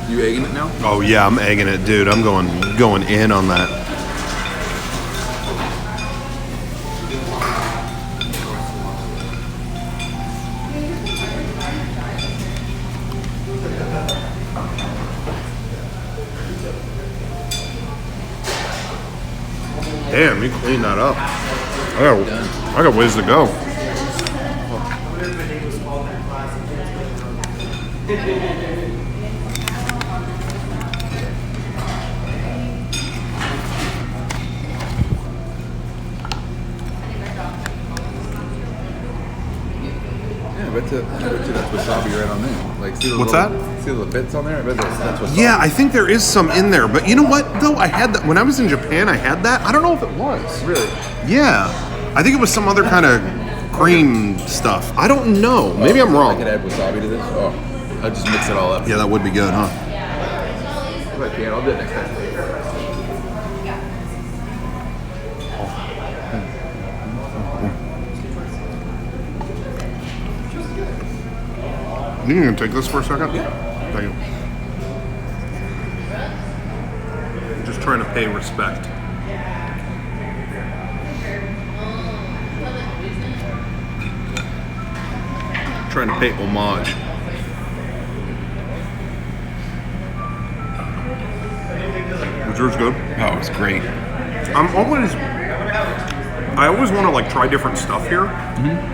You egging it now? Oh yeah, I'm egging it, dude. I'm going in on that. Damn, you cleaned that up. I got ways to go. I bet you that's wasabi right on there. Like, see the What's little, that? See the bits on there? I bet that's wasabi. Yeah, I think there is some in there. But you know what, though? I had that when I was in Japan. I had that. I don't know if it was. Really? Yeah. I think it was some other kind of cream stuff. I don't know. Maybe I'm I wrong. could add wasabi to this. Oh, I'd just mix it all up. Yeah, that would be good, huh? If I can, I'll do it next time. You can take this for a second? Yeah. Thank you. I'm just trying to pay respect. Trying to pay homage. Was yours good? Oh, it was great. I always want to like try different stuff here,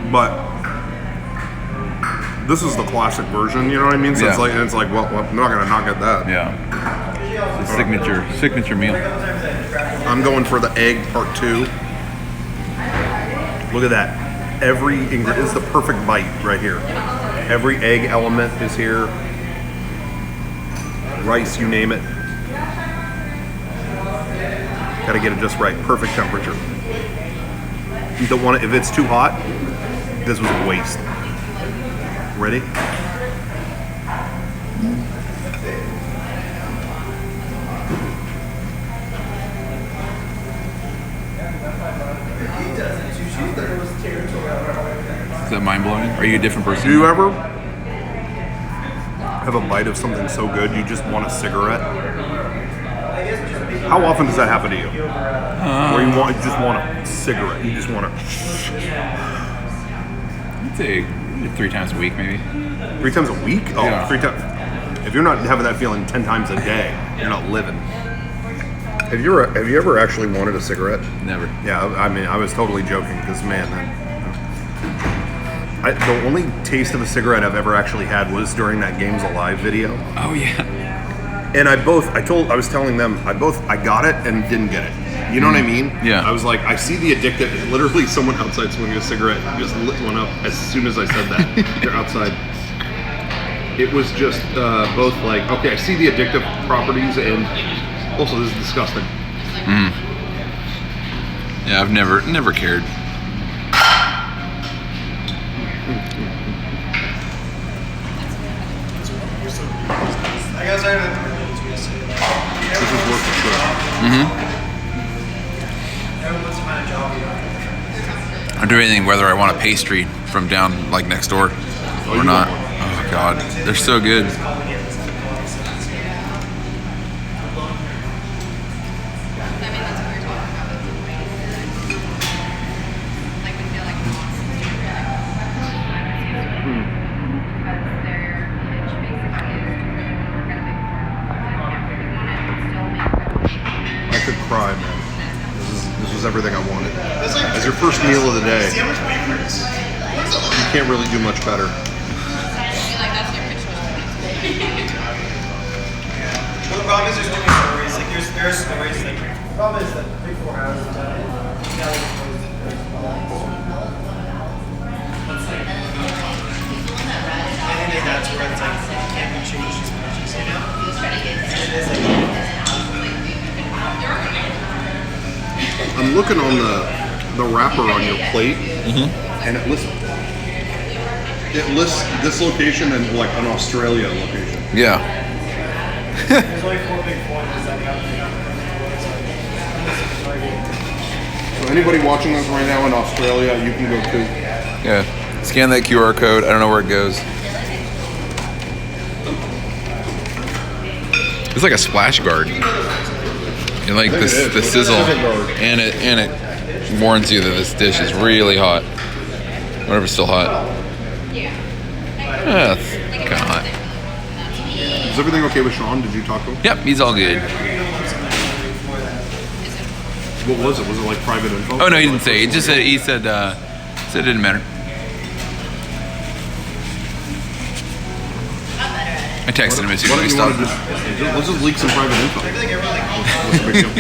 but this is the classic version, you know what I mean? So Yeah. it's like, well, I'm not gonna not get that. Yeah. It's a signature meal. I'm going for the egg part 2. Look at that. Every ingredient is the perfect bite right here. Every egg element is here. Rice, you name it. Gotta get it just right. Perfect temperature. You don't want it, if it's too hot, this was a waste. Ready? Is that mind blowing? Are you a different person? Do you ever have a bite of something so good you just want a cigarette? How often does that happen to you? Where you just want a cigarette? You just want to. I'd say 3 times a week, maybe. 3 times a week? Oh, Yeah. 3 times. If you're not having that feeling 10 times a day, you're not living. Have you ever actually wanted a cigarette? Never. Yeah, I mean, I was totally joking because, man, the only taste of a cigarette I've ever actually had was during that Games Alive video. Oh yeah. And I was telling them, I got it and didn't get it. You know what I mean? Yeah. I was like, I see the addictive. Literally, someone outside smoking a cigarette just lit one up as soon as I said that. They're outside. It was just both like, okay, I see the addictive properties, and also this is disgusting. Yeah, I've never cared. This is worth the trip. I'll do anything whether I want a pastry from down like next door or not. Oh God, they're so good. I could cry, man. This was everything I wanted. As your first meal of the day, you can't really do much better. Well, the problem is there's too many stories. Like there are stories. Like the problem is that Big 4 hours is done. I think that's where it's like you can't be changed as much as you know. It is like. I'm looking on the wrapper on your plate, and it lists this location and like an Australia location. Yeah. There's only 4 Big 4s that have So anybody watching this right now in Australia, you can go too. Yeah. Scan that QR code. I don't know where it goes. It's like a splash guard. And like the sizzle, and it warns you that this dish is really hot. Whatever's still hot. It's kind of hot. Is everything okay with Sean? Did you talk to him? Yep, he's all good. What was it? Was it like private info? Oh no, he didn't say. He just said it didn't matter. I texted him as soon as we stopped. Let's just leak some private info. What's the big deal?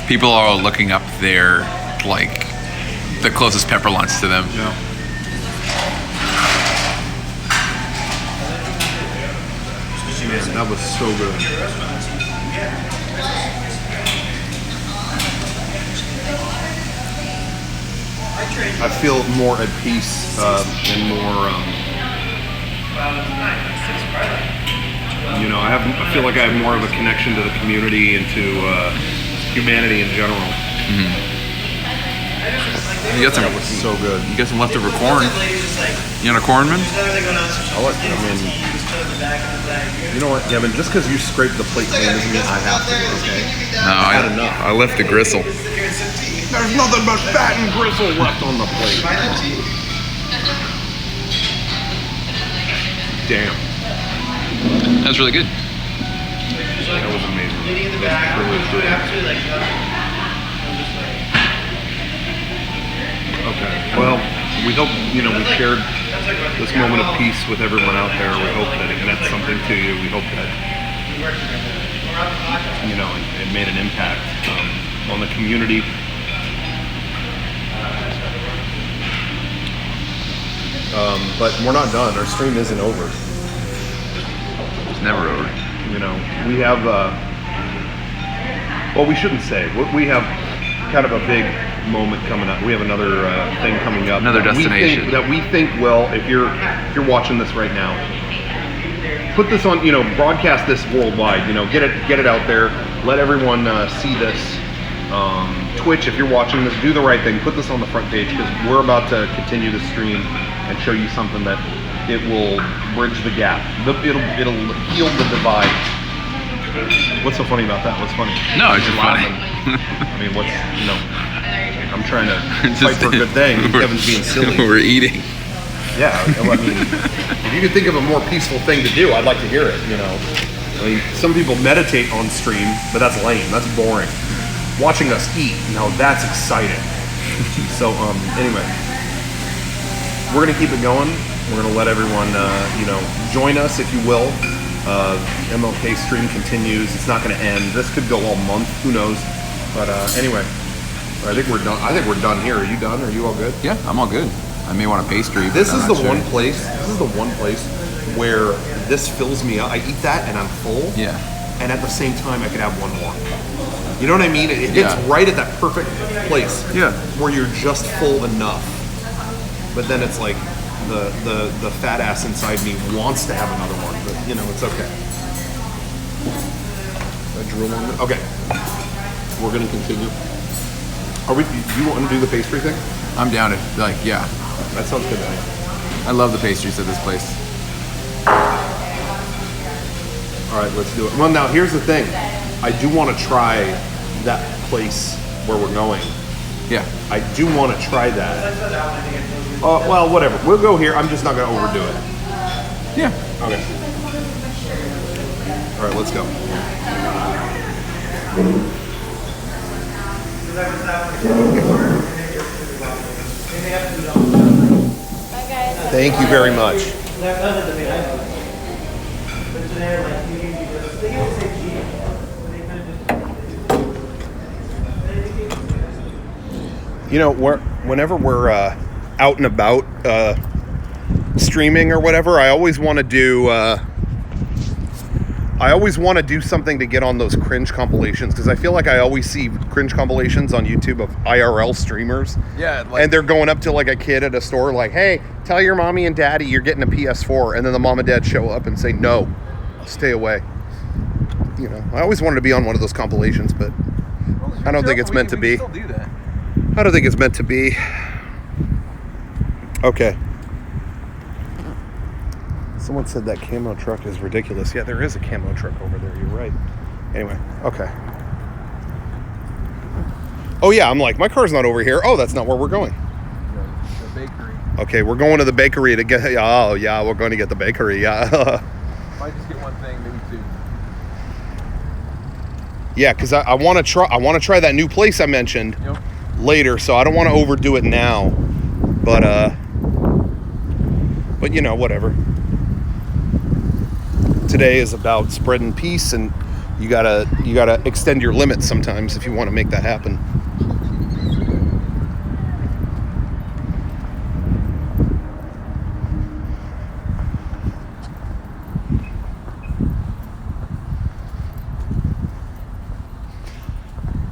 People are looking up their, like, the closest pepper lunch to them. Yeah. Man, that was so good. I feel more at peace and more, I feel like I have more of a connection to the community and to humanity in general. You got some. That was so good. You got some leftover corn. You want a corn, man? You know what, Kevin? Just because you scraped the plate clean doesn't mean I have to. Okay. No, I left the gristle. There's nothing but fat and gristle left on the plate. Damn. That's really good. That was amazing. That was truly good. Okay. Well, we hope, we shared this moment of peace with everyone out there. We hope that it meant something to you. We hope that, it made an impact on the community. But we're not done. Our stream isn't over. It's never over. We have, well, we shouldn't say. We have kind of a big moment coming up. We have another thing coming up. Another destination. We think, well, if you're watching this right now, put this on, broadcast this worldwide, get it out there. Let everyone see this. Twitch, if you're watching this, do the right thing. Put this on the front page because we're about to continue the stream and show you something that it will bridge the gap. It'll heal the divide. What's so funny about that? What's funny? No, it's just funny. I mean, I'm trying to fight for a good thing. Kevin's being silly. We're eating. Yeah, I mean, if you could think of a more peaceful thing to do, I'd like to hear it, you know. I mean, some people meditate on stream, but that's lame. That's boring. Watching us eat, now that's exciting. So, anyway, we're going to keep it going. We're going to let everyone, join us, if you will. MLK stream continues. It's not going to end. This could go all month. Who knows? But anyway, I think we're done. I think we're done here. Are you done? Are you all good? Yeah, I'm all good. I may want a pastry. This is the one place. This is the one place where this fills me up. I eat that and I'm full. Yeah. And at the same time, I could have one more. You know what I mean? It's right at that perfect place. Yeah. Where you're just full enough, but then it's like the fat ass inside me wants to have another one, but you know it's okay. I drool on it. Okay. We're gonna continue. Do you want to do the pastry thing? I'm down to yeah. That sounds good to me. I love the pastries at this place. All right, let's do it. Well, now here's the thing. I do want to try that place where we're going. Yeah. I do want to try that. Well, whatever. We'll go here. I'm just not going to overdo it. Yeah. Okay. All right, let's go. Thank you very much. You know, whenever we're out and about streaming or whatever, I always want to do something to get on those cringe compilations, because I feel like I always see cringe compilations on YouTube of IRL streamers. Yeah, and they're going up to like a kid at a store like, hey, tell your mommy and daddy you're getting a PS4, and then the mom and dad show up and say, no, stay away. You know, I always wanted to be on one of those compilations, but I don't think it's meant to be. Still do that. I don't think it's meant to be. Okay. Someone said that camo truck is ridiculous. Yeah, there is a camo truck over there. You're right. Anyway, okay. Oh, yeah, I'm like, my car's not over here. Oh, that's not where we're going. The bakery. Okay, we're going to the bakery to get... Oh, yeah, we're going to get the bakery, yeah. Might just get one thing, maybe two. Yeah, because I want to try that new place I mentioned later, so I don't want to overdo it now. But you know, whatever. Today is about spreading peace, and you gotta extend your limits sometimes if you want to make that happen.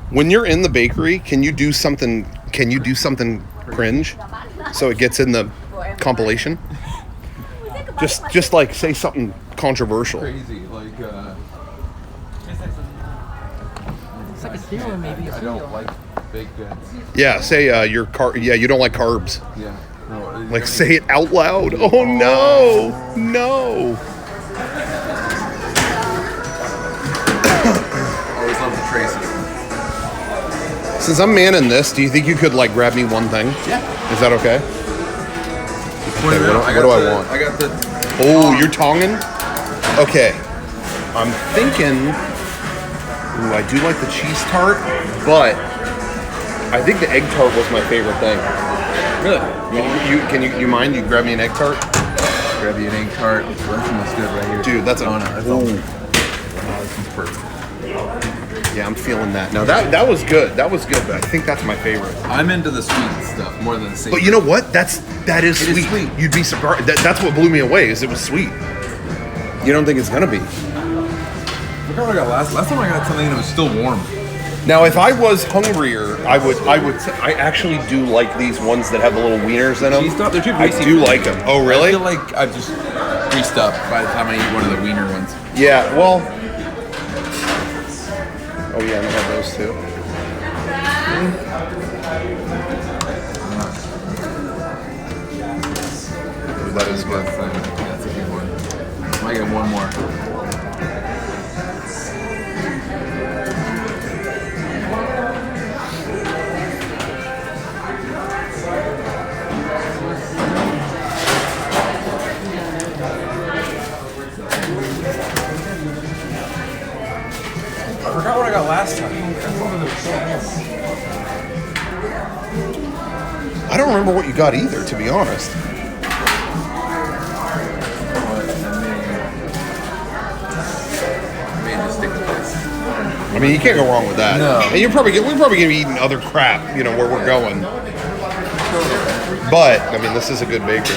When you're in the bakery, can you do something cringe so it gets in the compilation? Just like say something controversial. Crazy, like It's like a cereal, maybe. I don't like baked goods. Yeah, say you don't like carbs. Yeah. No, Like say it out loud. Oh no. Always love the Tracy. Since I'm manning this, do you think you could like grab me one thing? Yeah. Is that okay? Okay, what do I want? I got the... Oh, you're tonging? Okay. I'm thinking... Ooh, I do like the cheese tart, but I think the egg tart was my favorite thing. Really? You mind? You grab me an egg tart? Grab you an egg tart. That smells good right here. Dude, that's a... Oh, no, that's all. Ooh. This one's perfect. Yeah, I'm feeling that. Now, that was good. That was good, but I think that's my favorite. I'm into the sweet stuff more than the savory. But you know what? That is sweet. Is sweet. You'd be surprised. That's what blew me away, is it was sweet. You don't think it's gonna be? Look how I got last time I got something and it was still warm. Now, if I was hungrier, I actually do like these ones that have the little wieners in them. Cheese stuff, they're too I greasy. do like them. Oh, really? I feel like I've just greased up by the time I eat one of the wiener ones. Yeah. Well. Oh yeah, I have those too. That is good. That's a good one. I get one more. got last time. I don't remember what you got either, to be honest. I mean, you can't go wrong with that. No. And we're probably gonna be eating other crap, you know, where we're going. But I mean, this is a good bakery.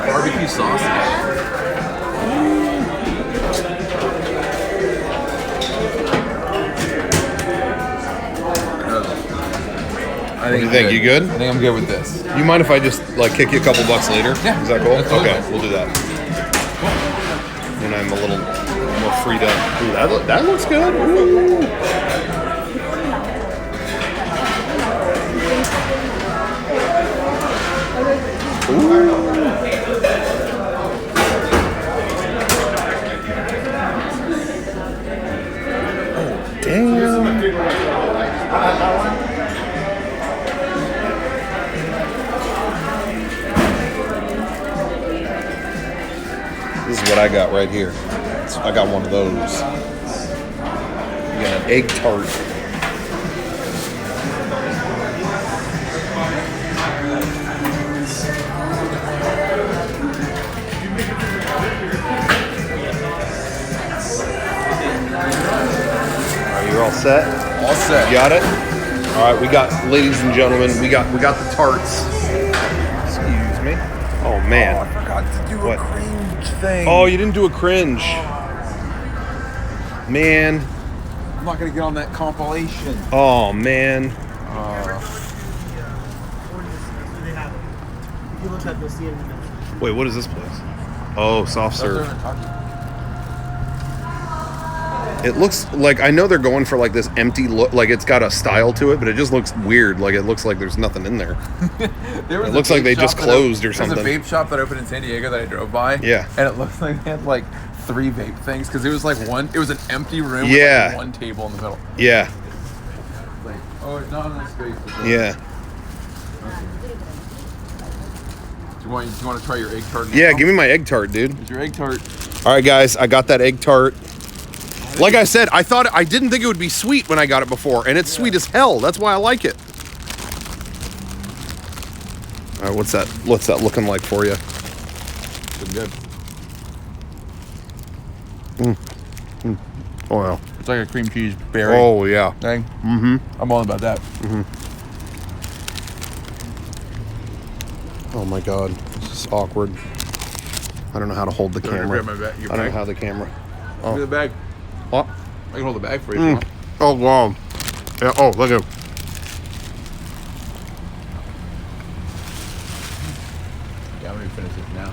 Barbecue sausage. What do you think? You good? I think I'm good with this. You mind if I just like kick you a couple bucks later? Yeah. Is that cool? Absolutely. Okay, we'll do that. And I'm a little more freed up. Ooh, that looks good. Ooh. This is what I got right here. I got one of those. You got an egg tart. Are you all set? All set. You got it? All right, we got, ladies and gentlemen, we got the tarts. Excuse me. Oh man. I forgot to do a cringe thing. Oh, you didn't do a cringe. Man. I'm not gonna get on that compilation. Oh man. If you look up, you'll see it in the middle. Wait, what is this place? Oh, soft serve. It looks like, I know they're going for like this empty look, like it's got a style to it, but it just looks weird. Like it looks like there's nothing in there. It looks like they just closed or something. There's a vape shop that opened in San Diego that I drove by. Yeah. And it looks like they had like 3 vape things because it was like it was an empty room Yeah. with like one table in the middle. Yeah. Like, oh, it's not enough space. Yeah. Do you want to try your egg tart now? Yeah, give me my egg tart, dude. Here's your egg tart. All right, guys, I got that egg tart. Like I said, I didn't think it would be sweet when I got it before, and it's sweet as hell. That's why I like it. All right, what's that looking like for you? Good. Oh, wow. It's like a cream cheese berry Oh, yeah. thing. Mm-hmm. I'm all about that. Oh, my God. This is awkward. I don't know how to hold the camera. Grab my I don't know how the camera. Look at the bag. What? I can hold the bag for you if you want. Oh, wow. Yeah, oh, look at. Yeah, I'm going to finish this now.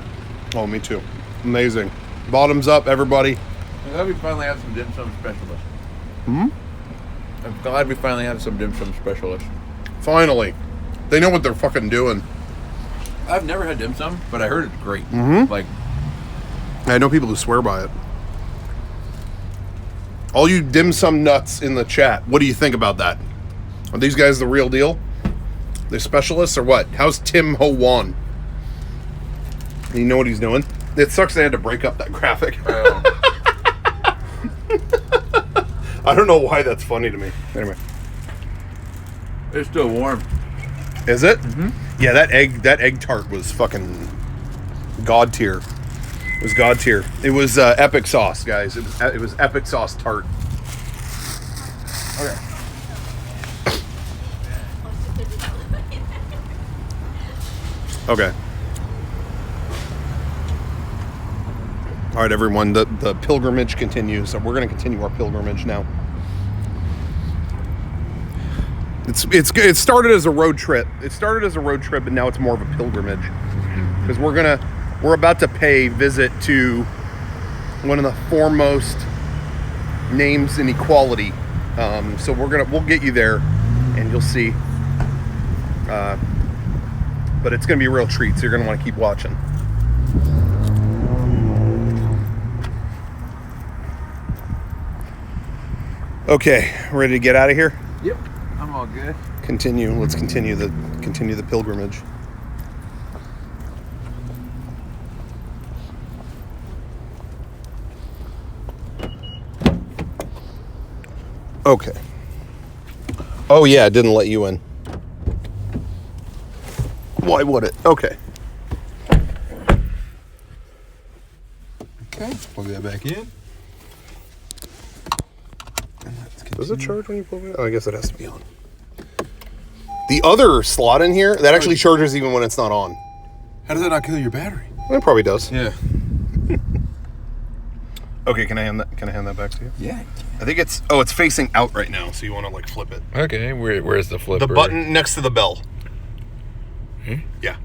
Oh, me too. Amazing. Bottoms up, everybody. I'm glad we finally have some dim sum specialists. I'm glad we finally have some dim sum specialists. Finally. They know what they're fucking doing. I've never had dim sum, but I heard it's great. Like, I know people who swear by it. All you dim sum nuts in the chat, what do you think about that? Are these guys the real deal? They're specialists or what? How's Tim Ho Wan? You know what he's doing? It sucks they had to break up that graphic. I don't know why that's funny to me. Anyway. it's still warm. Is it? Yeah, that egg tart was fucking god tier. It was god tier. It was epic sauce, guys. It was epic sauce tart. Okay. Okay. All right, everyone. The pilgrimage continues. So we're going to continue our pilgrimage now. It started as a road trip. And now it's more of a pilgrimage because we're about to pay visit to one of the foremost names in equality. So we'll get you there, and you'll see. But it's gonna be a real treat. So you're gonna want to keep watching. Okay, ready to get out of here? Yep. I'm all good. Let's continue the pilgrimage. Okay. Oh, yeah, it didn't let you in. Why would it? Okay. Okay, plug that back in. Does it charge when you plug it? Oh, I guess it has to be on. The other slot in here, that actually charges even when it's not on. How does that not kill your battery? It probably does. Yeah. Okay, can I hand that back to you? Yeah. I think it's facing out right now, so you want to like flip it. Okay, where's the flipper? The button next to the bell. Yeah.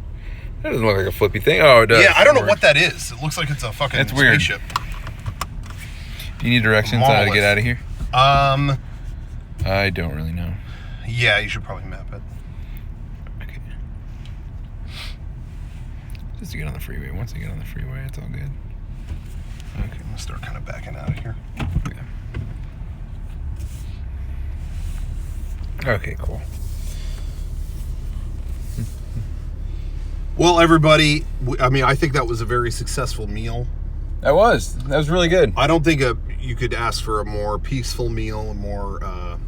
That doesn't look like a flippy thing. Oh, it does. Yeah, I don't know what that is. It looks like it's a fucking spaceship. Do you need directions on how to get out of here? I don't really know. Yeah, you should probably map it. Okay. Just to get on the freeway. Once I get on the freeway, it's all good. Okay, I'm gonna start kind of backing out of here. Okay, cool. Well, everybody, I think that was a very successful meal. That was really good. I don't think you could ask for a more peaceful meal, a more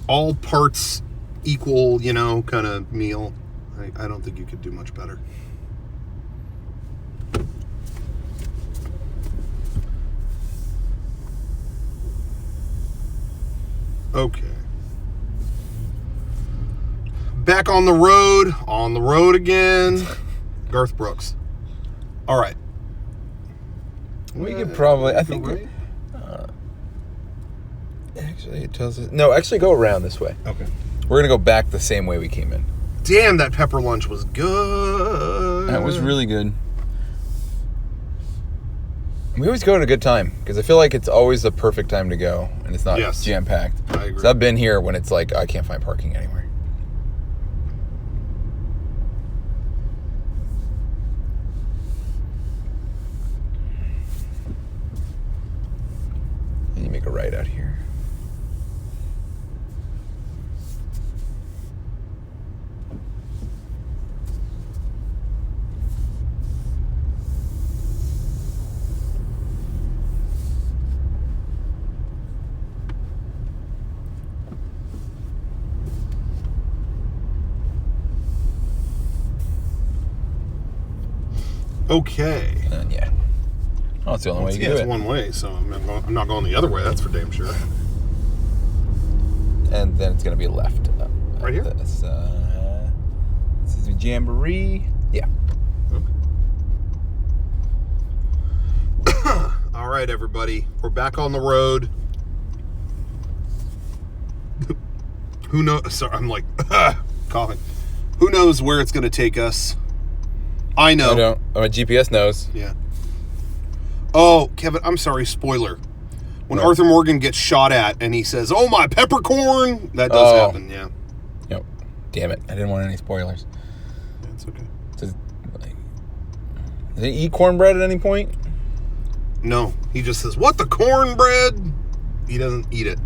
all parts equal, kind of meal. I don't think you could do much better. Okay. Back on the road again. Garth Brooks. All right. We could probably, I think, right? actually it tells us, no, actually go around this way. Okay. We're going to go back the same way we came in. Damn, that pepper lunch was good. That was really good. We always go at a good time because I feel like it's always the perfect time to go and it's not jam-packed. I agree. So I've been here when it's like I can't find parking anywhere. And you make a right out here. Okay. And yeah. Oh, it's the only way you can do it's it. one way, so I'm not going the other way. That's for damn sure. And then it's going to be left. Right here? This is a Jamboree. Yeah. Okay. All right, everybody. We're back on the road. Who knows? Sorry, I'm like coughing. Who knows where it's going to take us? I know. I don't. My GPS knows. Yeah. Oh, Kevin, I'm sorry, spoiler. When Arthur Morgan gets shot at and he says, "Oh, my peppercorn," that does happen, yeah. Yep. Damn it. I didn't want any spoilers. Yeah, it's okay. Does he eat cornbread at any point? No, he just says, "What, the cornbread?" He doesn't eat it.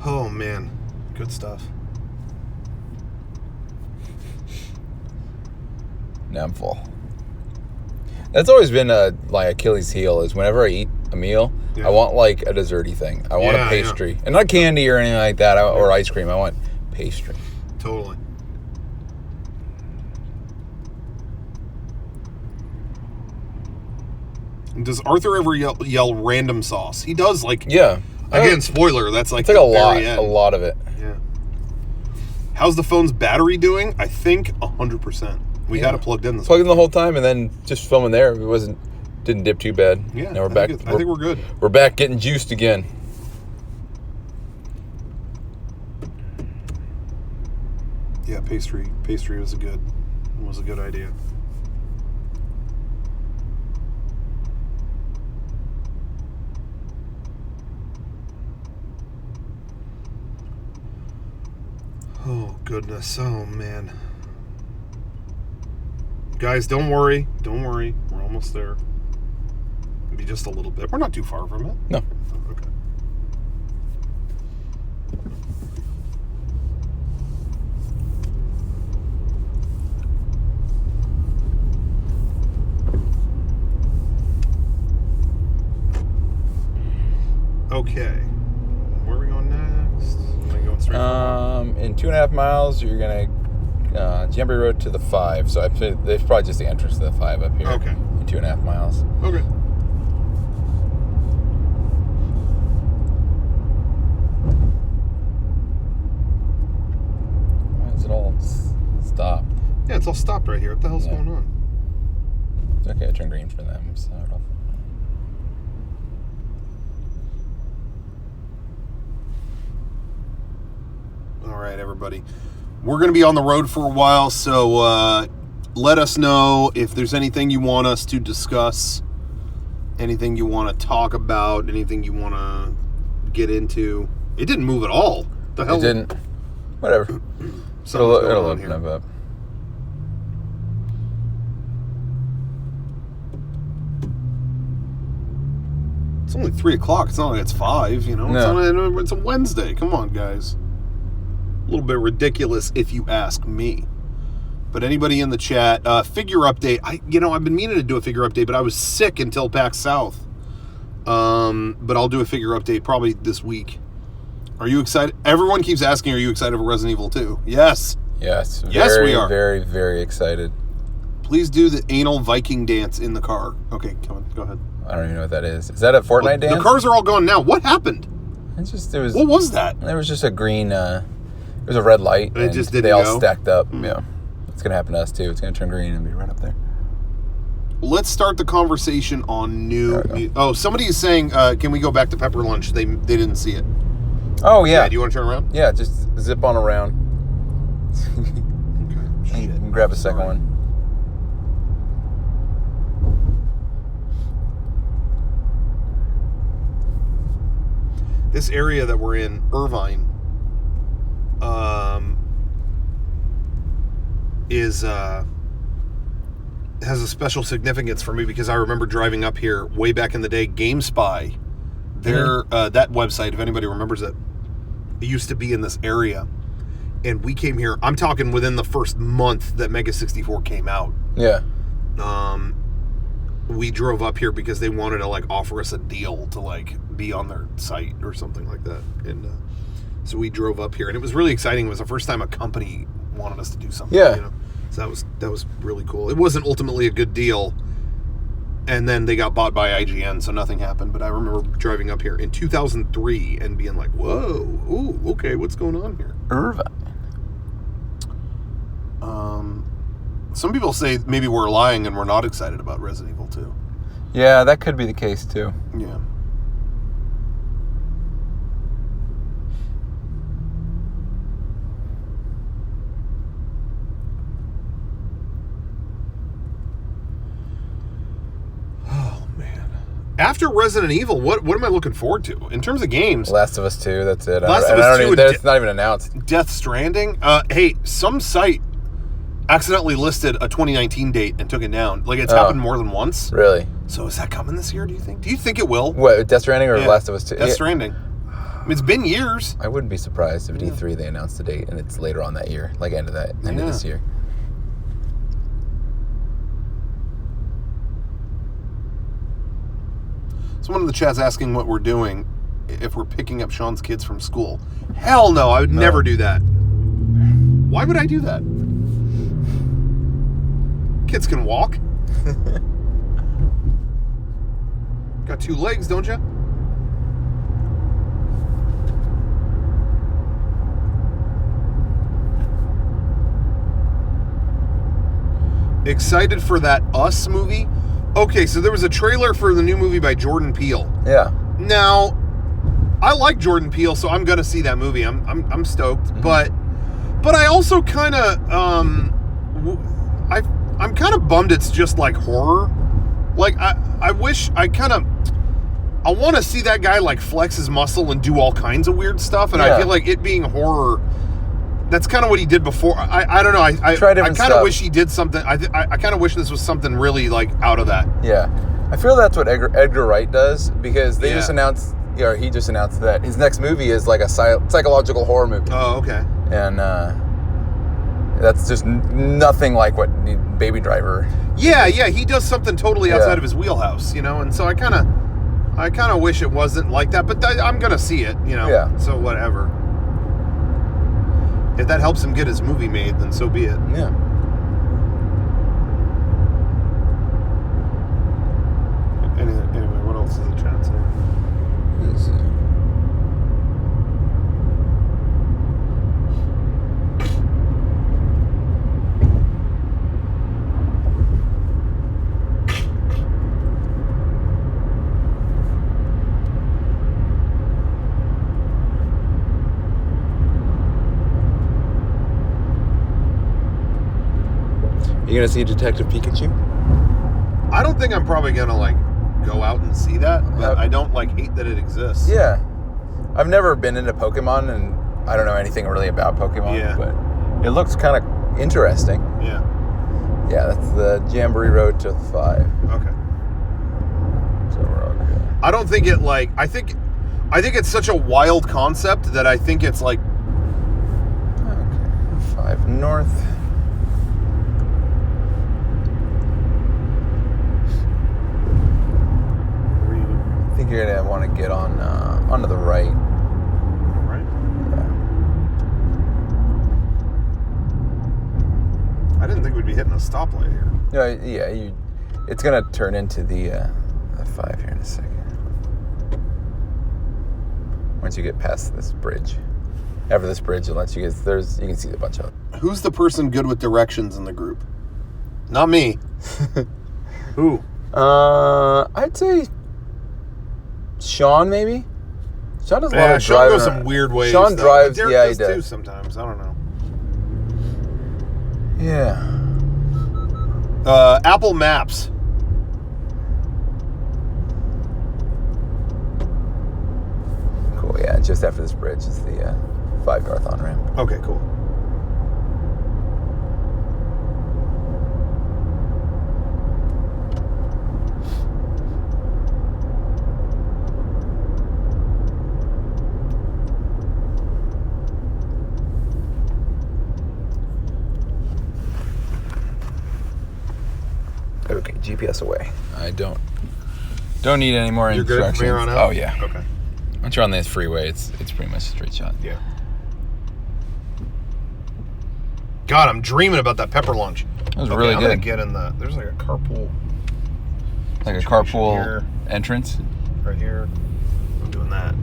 Oh, man. Good stuff. Now I'm full. That's always been like Achilles' heel is whenever I eat a meal, I want like a desserty thing. I want a pastry. And not candy or anything like that or ice cream. I want pastry. Totally. Does Arthur ever yell random sauce? He does, like... Yeah. Again, spoiler, that's like... It's like a lot of it. Yeah. How's the phone's battery doing? I think 100%. We had it plugged in this Plugged in the whole time and then just filming there. It didn't dip too bad. Yeah, now we're back. I think we're good. We're back getting juiced again. Yeah, pastry was a good idea. Oh goodness, oh man. Guys, don't worry. We're almost there. Maybe just a little bit. We're not too far from it. No. Okay. Okay. Where are we going next? Am I going straight forward? In 2.5 miles, you're gonna Jamboree Road to the 5. So there's probably just the entrance to the 5 up here. Okay. In 2.5 miles. Okay. Why is it all stopped? Yeah, it's all stopped right here. What the hell's going on? It's okay, I turned green for them, so it'll... All right, everybody. We're going to be on the road for a while, so let us know if there's anything you want us to discuss, anything you want to talk about, anything you want to get into. It didn't move at all. The hell? It didn't. Whatever. It'll open up. It's only 3 o'clock. It's not like it's 5, you know? No. It's a Wednesday. Come on, guys. A little bit ridiculous if you ask me. But anybody in the chat, figure update. I've been meaning to do a figure update, but I was sick until PAX South. But I'll do a figure update probably this week. Are you excited? Everyone keeps asking, are you excited for Resident Evil 2? Yes. Yes. Yes, we are. Very, very excited. Please do the anal Viking dance in the car. Okay, come on, go ahead. I don't even know what that is. Is that a Fortnite dance? The cars are all gone now. What happened? What was that? There was just a green, there was a red light. It just didn't They all go? stacked up. Yeah. It's going to happen to us too. It's going to turn green and be right up there. Let's start the conversation on new... Oh, somebody is saying, can we go back to Pepper Lunch? They didn't see it. Oh, yeah. Do you want to turn around? Yeah, just zip on around. Okay. You can grab a second one. This area that we're in, Irvine, has a special significance for me because I remember driving up here way back in the day. GameSpy, that website, if anybody remembers it, used to be in this area, and we came here. I'm talking within the first month that Mega 64 came out. Yeah. We drove up here because they wanted to offer us a deal to be on their site or something like that, and so we drove up here, and it was really exciting. It was the first time a company wanted us to do something. Yeah. So that was really cool. It wasn't ultimately a good deal, and then they got bought by IGN, so nothing happened. But I remember driving up here in 2003 and being like, "Whoa, ooh, okay, what's going on here?" Irvine. Some people say maybe we're lying and we're not excited about Resident Evil 2. Yeah, that could be the case too. Yeah. Oh, man. After Resident Evil, what am I looking forward to? In terms of games... Last of Us 2, that's it. Last of Us 2... It's not even announced. Death Stranding? Hey, some site accidentally listed a 2019 date and took it down. It's happened more than once. Really? So is that coming this year, do you think? Do you think it will? What, Death Stranding or Last of Us 2? Death Stranding. I mean, it's been years. I wouldn't be surprised if at E3 they announced the date and it's later on that year, end of this year. Someone in the chat's asking what we're doing, if we're picking up Sean's kids from school. Hell no, I would never do that. Why would I do that? Kids can walk. Got 2 legs, don't you? Excited for that Us movie? Okay, so there was a trailer for the new movie by Jordan Peele. Yeah. Now, I like Jordan Peele, so I'm gonna see that movie. I'm stoked, Mm-hmm. but I also kind of I'm kind of bummed it's just horror. I wish I want to see that guy flex his muscle and do all kinds of weird stuff, and I feel like it being horror, that's kind of what he did before. I don't know. I kind of wish he did something. I kind of wish this was something really out of that. Yeah, I feel that's what Edgar Wright does because they just announced, or he just announced that his next movie is a psychological horror movie. Oh, okay. And that's just nothing like what Baby Driver. Yeah, he does something totally outside of his wheelhouse, and so I kind of I kind of wish it wasn't like that, but I'm gonna see it, you know. Yeah. So whatever. If that helps him get his movie made, then so be it. Yeah. Anyway, what else is the chat saying? You gonna see Detective Pikachu? I don't think I'm probably gonna like go out and see that, but I don't like hate that it exists. Yeah. I've never been into Pokemon, and I don't know anything really about Pokemon, Yeah. but it looks kind of interesting. Yeah. Yeah, that's the Jamboree Road to 5. Okay. So we're okay. I don't think it like I think it's such a wild concept that I think it's like Okay. 5 north. I think you're gonna want to get on onto the right. right. Yeah. I didn't think we'd be hitting a stoplight here. No, yeah, it's gonna turn into the 5 here in a second. Once you get past this bridge. After this bridge, it lets you get you can see a bunch of. Who's the person good with directions in the group? Not me. Who? I'd say Sean, maybe. Sean does a lot of Sean driving. goes some weird ways. Sean though. drives, Derek yeah, he does does. too sometimes. I don't know. Yeah. Apple Maps. Cool. Yeah, just after this bridge is the 5 north on ramp. Okay, cool. Okay, GPS away. I don't need any more You're good instructions. from here on out? Oh yeah. Okay. Once you're on this freeway, it's pretty much a straight shot. Yeah. God, I'm dreaming about that pepper lunch. That was really I'm good. gonna get in the. There's like a carpool. Like a situation carpool here, entrance. right here. I'm doing that.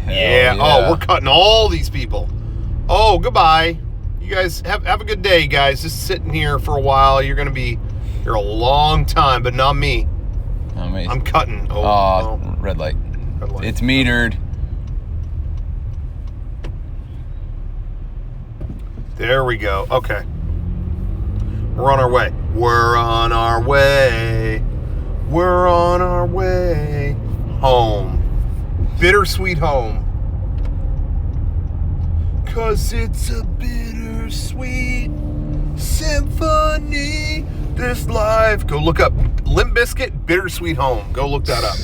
Hell Yeah. Oh, we're cutting all these people. Oh, goodbye. You guys have a good day, guys. Just sitting here for a while. You're gonna be here a long time, but not me. Amazing. I'm cutting. Oh, red light. Red light. It's metered. There we go. Okay. We're on our way. We're on our way. We're on our way home. Bittersweet home. 'Cause it's a bittersweet symphony. This life. Go look up Limp Bizkit, Bittersweet Home. Go look that up.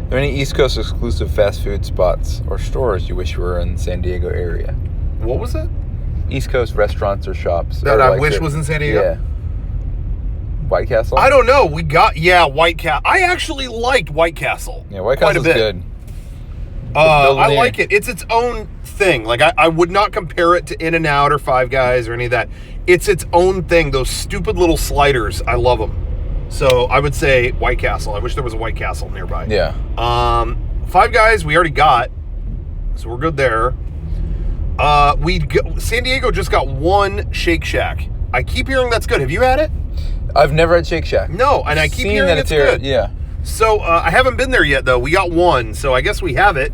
Are there any East Coast exclusive fast food spots or stores you wish you were in the San Diego area? What was that? East Coast restaurants or shops. That or I wish was in San Diego? Yeah. White Castle? I don't know. White Castle. I actually liked White Castle. Yeah, White quite a Castle's bit. good. I like it. It's its own thing. Like, I would not compare it to In-N-Out or Five Guys or any of that. It's its own thing. Those stupid little sliders, I love them. So I would say White Castle. I wish there was a White Castle nearby. Yeah. Five Guys we already got, so we're good there. San Diego just got one Shake Shack. I keep hearing that's good. Have you had it? I've never had Shake Shack. No, and I keep Seen hearing that it's here. good. Yeah. So I haven't been there yet, though. We got one, so I guess we have it.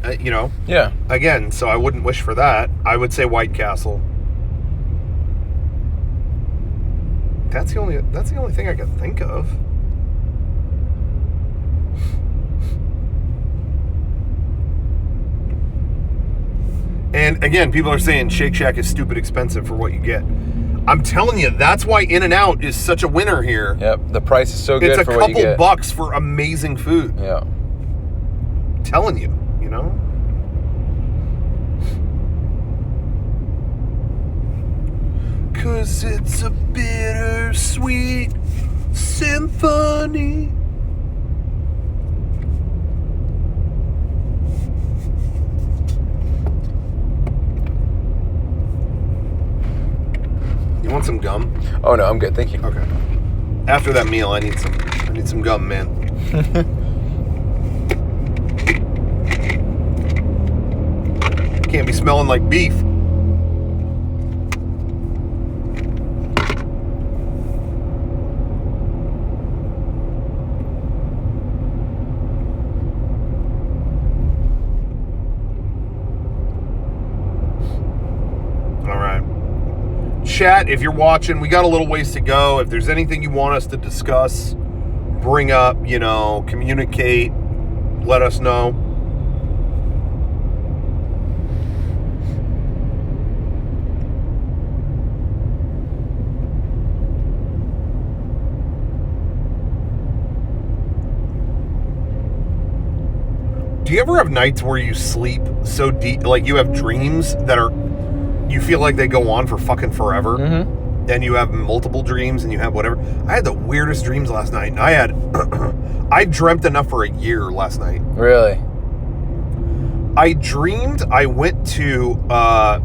Yeah. Again, so I wouldn't wish for that. I would say White Castle. That's the only thing I can think of. And again, people are saying Shake Shack is stupid expensive for what you get. I'm telling you, that's why In-N-Out is such a winner here. Yep, the price is so good. It's a for what you couple get. bucks for amazing food. Yeah. I'm telling you, you know? Cause it's a bittersweet symphony. You want some gum? Oh no, I'm good. Thank you. Okay. After that meal, I need some gum, man. Can't be smelling like beef. Chat, if you're watching, we got a little ways to go. If there's anything you want us to discuss, bring up, you know, communicate, let us know. Do you ever have nights where you sleep so deep, like you have dreams that are, you feel like they go on for fucking forever, and you have multiple dreams and you have whatever. I had the weirdest dreams last night, and I dreamt enough for a year last night. Really? I dreamed I went to, I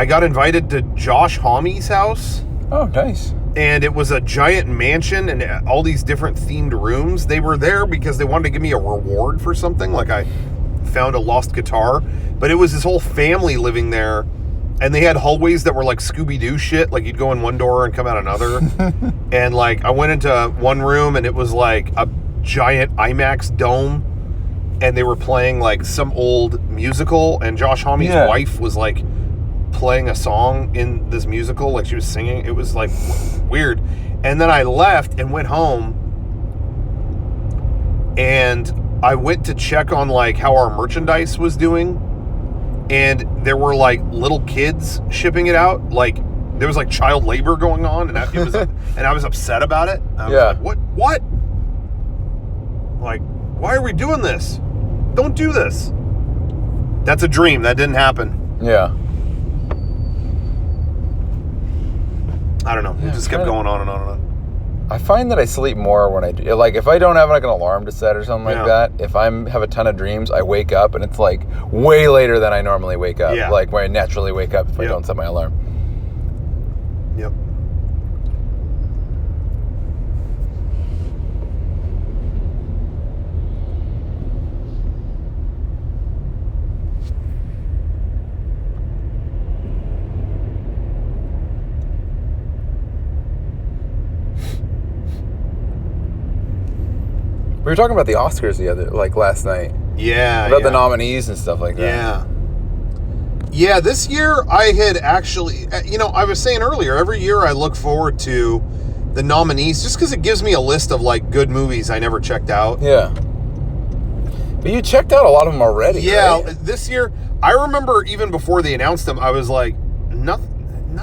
got invited to Josh Homme's house. Oh, nice. And it was a giant mansion and all these different themed rooms. They were there because they wanted to give me a reward for something, like I found a lost guitar, but it was this whole family living there, and they had hallways that were like Scooby-Doo shit, like you'd go in one door and come out another. And like I went into one room and it was like a giant IMAX dome, and they were playing like some old musical, and Josh Homme's wife was like playing a song in this musical, like she was singing. It was like weird. And then I left and went home, and I went to check on like how our merchandise was doing, and there were like little kids shipping it out. Like there was like child labor going on, and and I was upset about it. I was like, what? Like, why are we doing this? Don't do this. That's a dream. That didn't happen. Yeah. I don't know. It just kept going on and on and on. I find that I sleep more when I do. Like, if I don't have like an alarm to set or something like that, if I have a ton of dreams, I wake up and it's like way later than I normally wake up. Yeah. Like, where I naturally wake up if I don't set my alarm. Yep. We were talking about the Oscars last night. Yeah. About the nominees and stuff like that. Yeah. Yeah, this year I had actually, you know, I was saying earlier, every year I look forward to the nominees just because it gives me a list of like good movies I never checked out. Yeah. But you checked out a lot of them already. Yeah, right? This year, I remember even before they announced them, I was like, not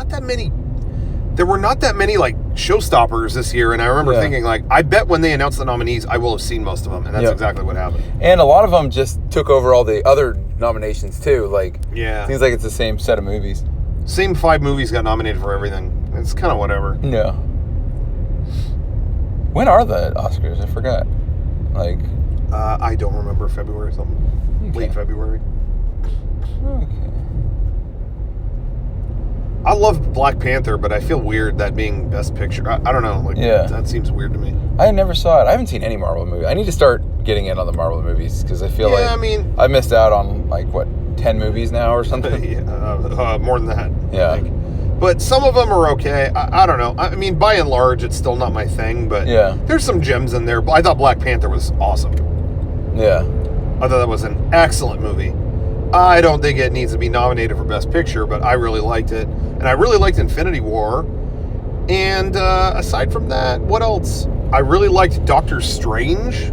that many. There were not that many like showstoppers this year, and I remember thinking like, I bet when they announced the nominees, I will have seen most of them, and that's exactly what happened. And a lot of them just took over all the other nominations too. Like, yeah, seems like it's the same set of movies. Same 5 movies got nominated for everything. It's kind of whatever. Yeah. When are the Oscars? I forgot. Like, I don't remember. February or something. Okay. Late February. Okay. I love Black Panther, but I feel weird that being Best Picture. I don't know. Like, that seems weird to me. I never saw it. I haven't seen any Marvel movie. I need to start getting in on the Marvel movies because I feel like I missed out on like 10 movies now or something. More than that. Yeah. I think. But some of them are okay. I don't know. I mean, by and large, it's still not my thing. But there's some gems in there. I thought Black Panther was awesome. Yeah. I thought that was an excellent movie. I don't think it needs to be nominated for Best Picture, but I really liked it. And I really liked Infinity War. And aside from that, what else? I really liked Doctor Strange.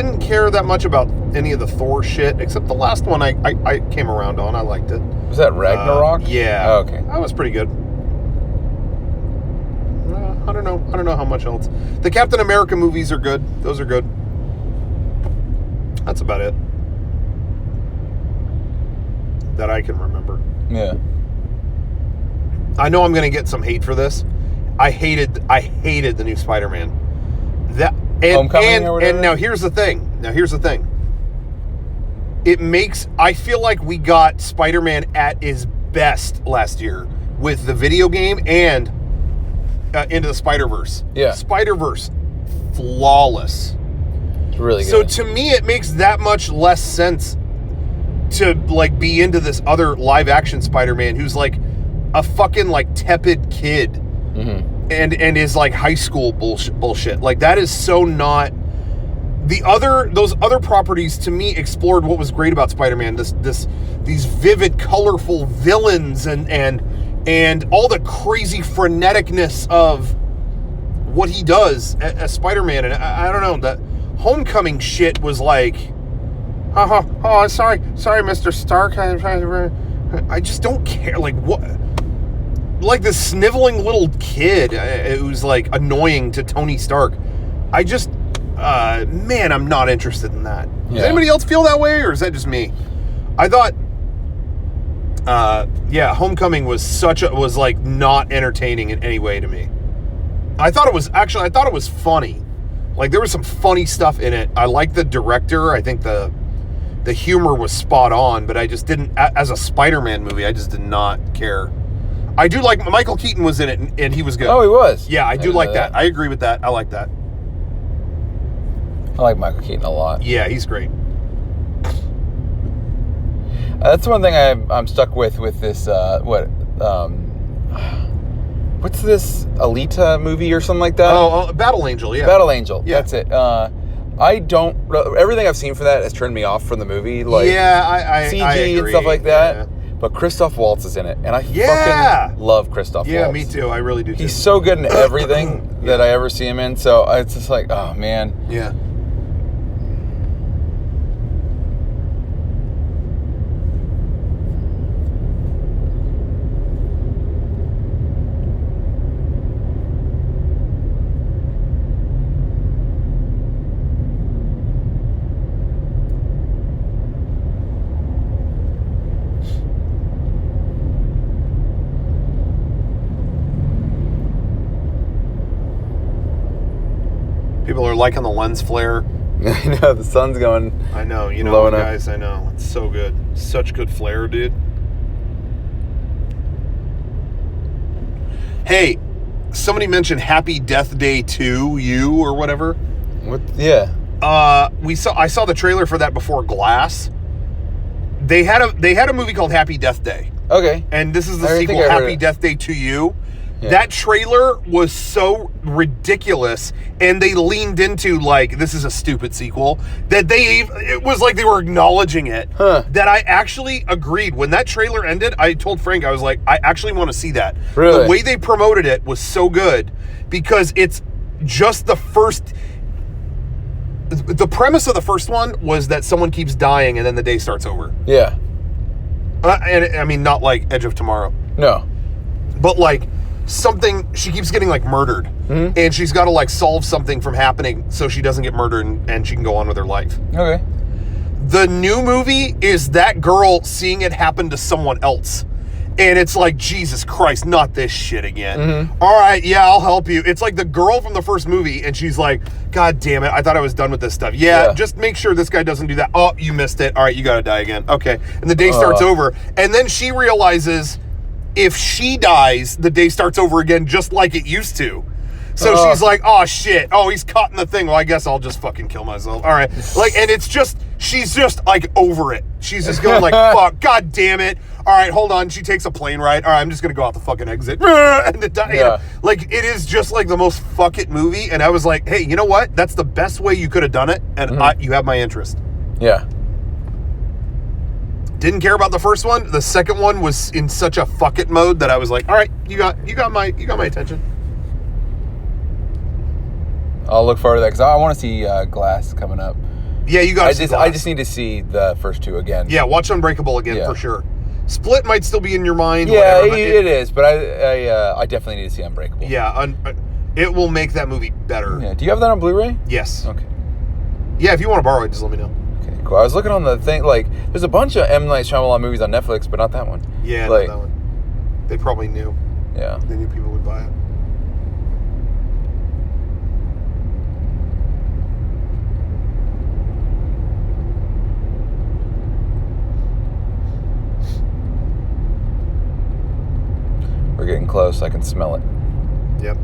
didn't care that much about any of the Thor shit, except the last one I came around on. I liked it. Was that Ragnarok? Yeah. Oh, okay. That was pretty good. I don't know how much else. The Captain America movies are good. Those are good. That's about it that I can remember. Yeah. I know I'm going to get some hate for this. I hated the new Spider-Man. Homecoming or whatever? And now here's the thing. I feel like we got Spider-Man at his best last year with the video game and Into the Spider-Verse. Yeah. Spider-Verse, flawless. It's really good. So to me, it makes that much less sense to like be into this other live action Spider-Man who's like a fucking like tepid kid and is like high school bullshit. Like that is so not those other properties to me explored what was great about Spider-Man. These vivid, colorful villains and all the crazy freneticness of what he does as Spider-Man. And I don't know, that Homecoming shit was like, sorry, Mr. Stark. I just don't care. Like what? Like this sniveling little kid who's like annoying to Tony Stark. I just, man, I'm not interested in that. Yeah. Does anybody else feel that way, or is that just me? I thought, Homecoming was like not entertaining in any way to me. I thought it was funny. Like there was some funny stuff in it. I like the director. I think the humor was spot on, but I just didn't, as a Spider-Man movie, I just did not care. I do like, Michael Keaton was in it, and he was good. Oh, he was? Yeah, I do like that. I agree with that. I like that. I like Michael Keaton a lot. Yeah, he's great. That's one thing I'm stuck with this, what's this, Alita movie or something like that? Oh, Battle Angel, yeah. Battle Angel, yeah. That's it. Everything I've seen for that has turned me off from the movie. Like, I CG agree. and stuff like that. Yeah. But Christoph Waltz is in it, and I fucking love Christoph Waltz. Yeah, me too. I really do too. He's so good in everything that I ever see him in, so it's just like, oh, man. Yeah. People are liking the lens flare. I know, the sun's going. I know, guys, I know. It's so good. Such good flare, dude. Hey, somebody mentioned Happy Death Day to You or whatever. What? Yeah. I saw the trailer for that before Glass. They had a movie called Happy Death Day. Okay. And this is the sequel, Happy Death Day to You. Yeah. That trailer was so ridiculous, and they leaned into, like, this is a stupid sequel, that it was like they were acknowledging it. That I actually agreed. When that trailer ended, I told Frank, I was like, I actually want to see that. Really? The way they promoted it was so good, because it's just the first... The premise of the first one was that someone keeps dying, and then the day starts over. Yeah. And I mean, not like Edge of Tomorrow. No. But, like... she keeps getting like murdered, and she's got to like solve something from happening so she doesn't get murdered and she can go on with her life. Okay. The new movie is that girl seeing it happen to someone else, and it's like, Jesus Christ, not this shit again. All right, yeah, I'll help you. It's like the girl from the first movie, and she's like, God damn it, I thought I was done with this stuff. Yeah, just make sure this guy doesn't do that. Oh, you missed it. All right, you got to die again. Okay, and the day starts over, and then she realizes, if she dies, the day starts over again just like it used to. So she's like, oh, shit. Oh, he's caught in the thing. Well, I guess I'll just fucking kill myself. All right. Like, and she's just like over it. She's just going like, fuck, God damn it. All right, hold on. She takes a plane ride. All right, I'm just going to go out the fucking exit. And like, it is just like the most fuck it movie. And I was like, hey, you know what? That's the best way you could have done it. And you have my interest. Yeah. Didn't care about the first one. The second one was in such a fuck it mode that I was like, all right, you got my attention. I'll look forward to that because I want to see Glass coming up. Yeah, you got to I just need to see the first two again. Yeah, watch Unbreakable again for sure. Split might still be in your mind. Yeah, whatever, it is, but I definitely need to see Unbreakable. Yeah, it will make that movie better. Yeah. Do you have that on Blu-ray? Yes. Okay. Yeah, if you want to borrow it, just let me know. Okay, cool. I was looking on the thing, like, there's a bunch of M. Night Shyamalan movies on Netflix, but not that one. Yeah, like, not that one. They probably knew. Yeah. They knew people would buy it. We're getting close. I can smell it. Yep.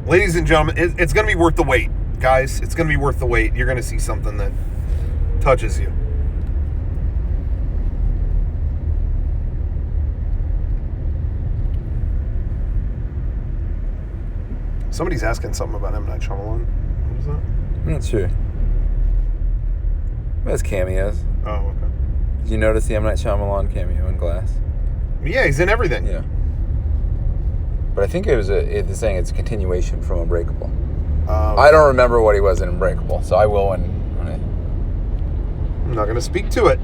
Ladies and gentlemen, it's going to be worth the wait, guys. It's going to be worth the wait. You're going to see something that touches you. Somebody's asking something about M. Night Shyamalan. What is that? I'm not sure. It has cameos. Oh, okay. Did you notice the M. Night Shyamalan cameo in Glass? Yeah, he's in everything. Yeah. But I think it was it's saying it's a continuation from Unbreakable. I don't remember what he was in Unbreakable, so I will when I'm not going to speak to it.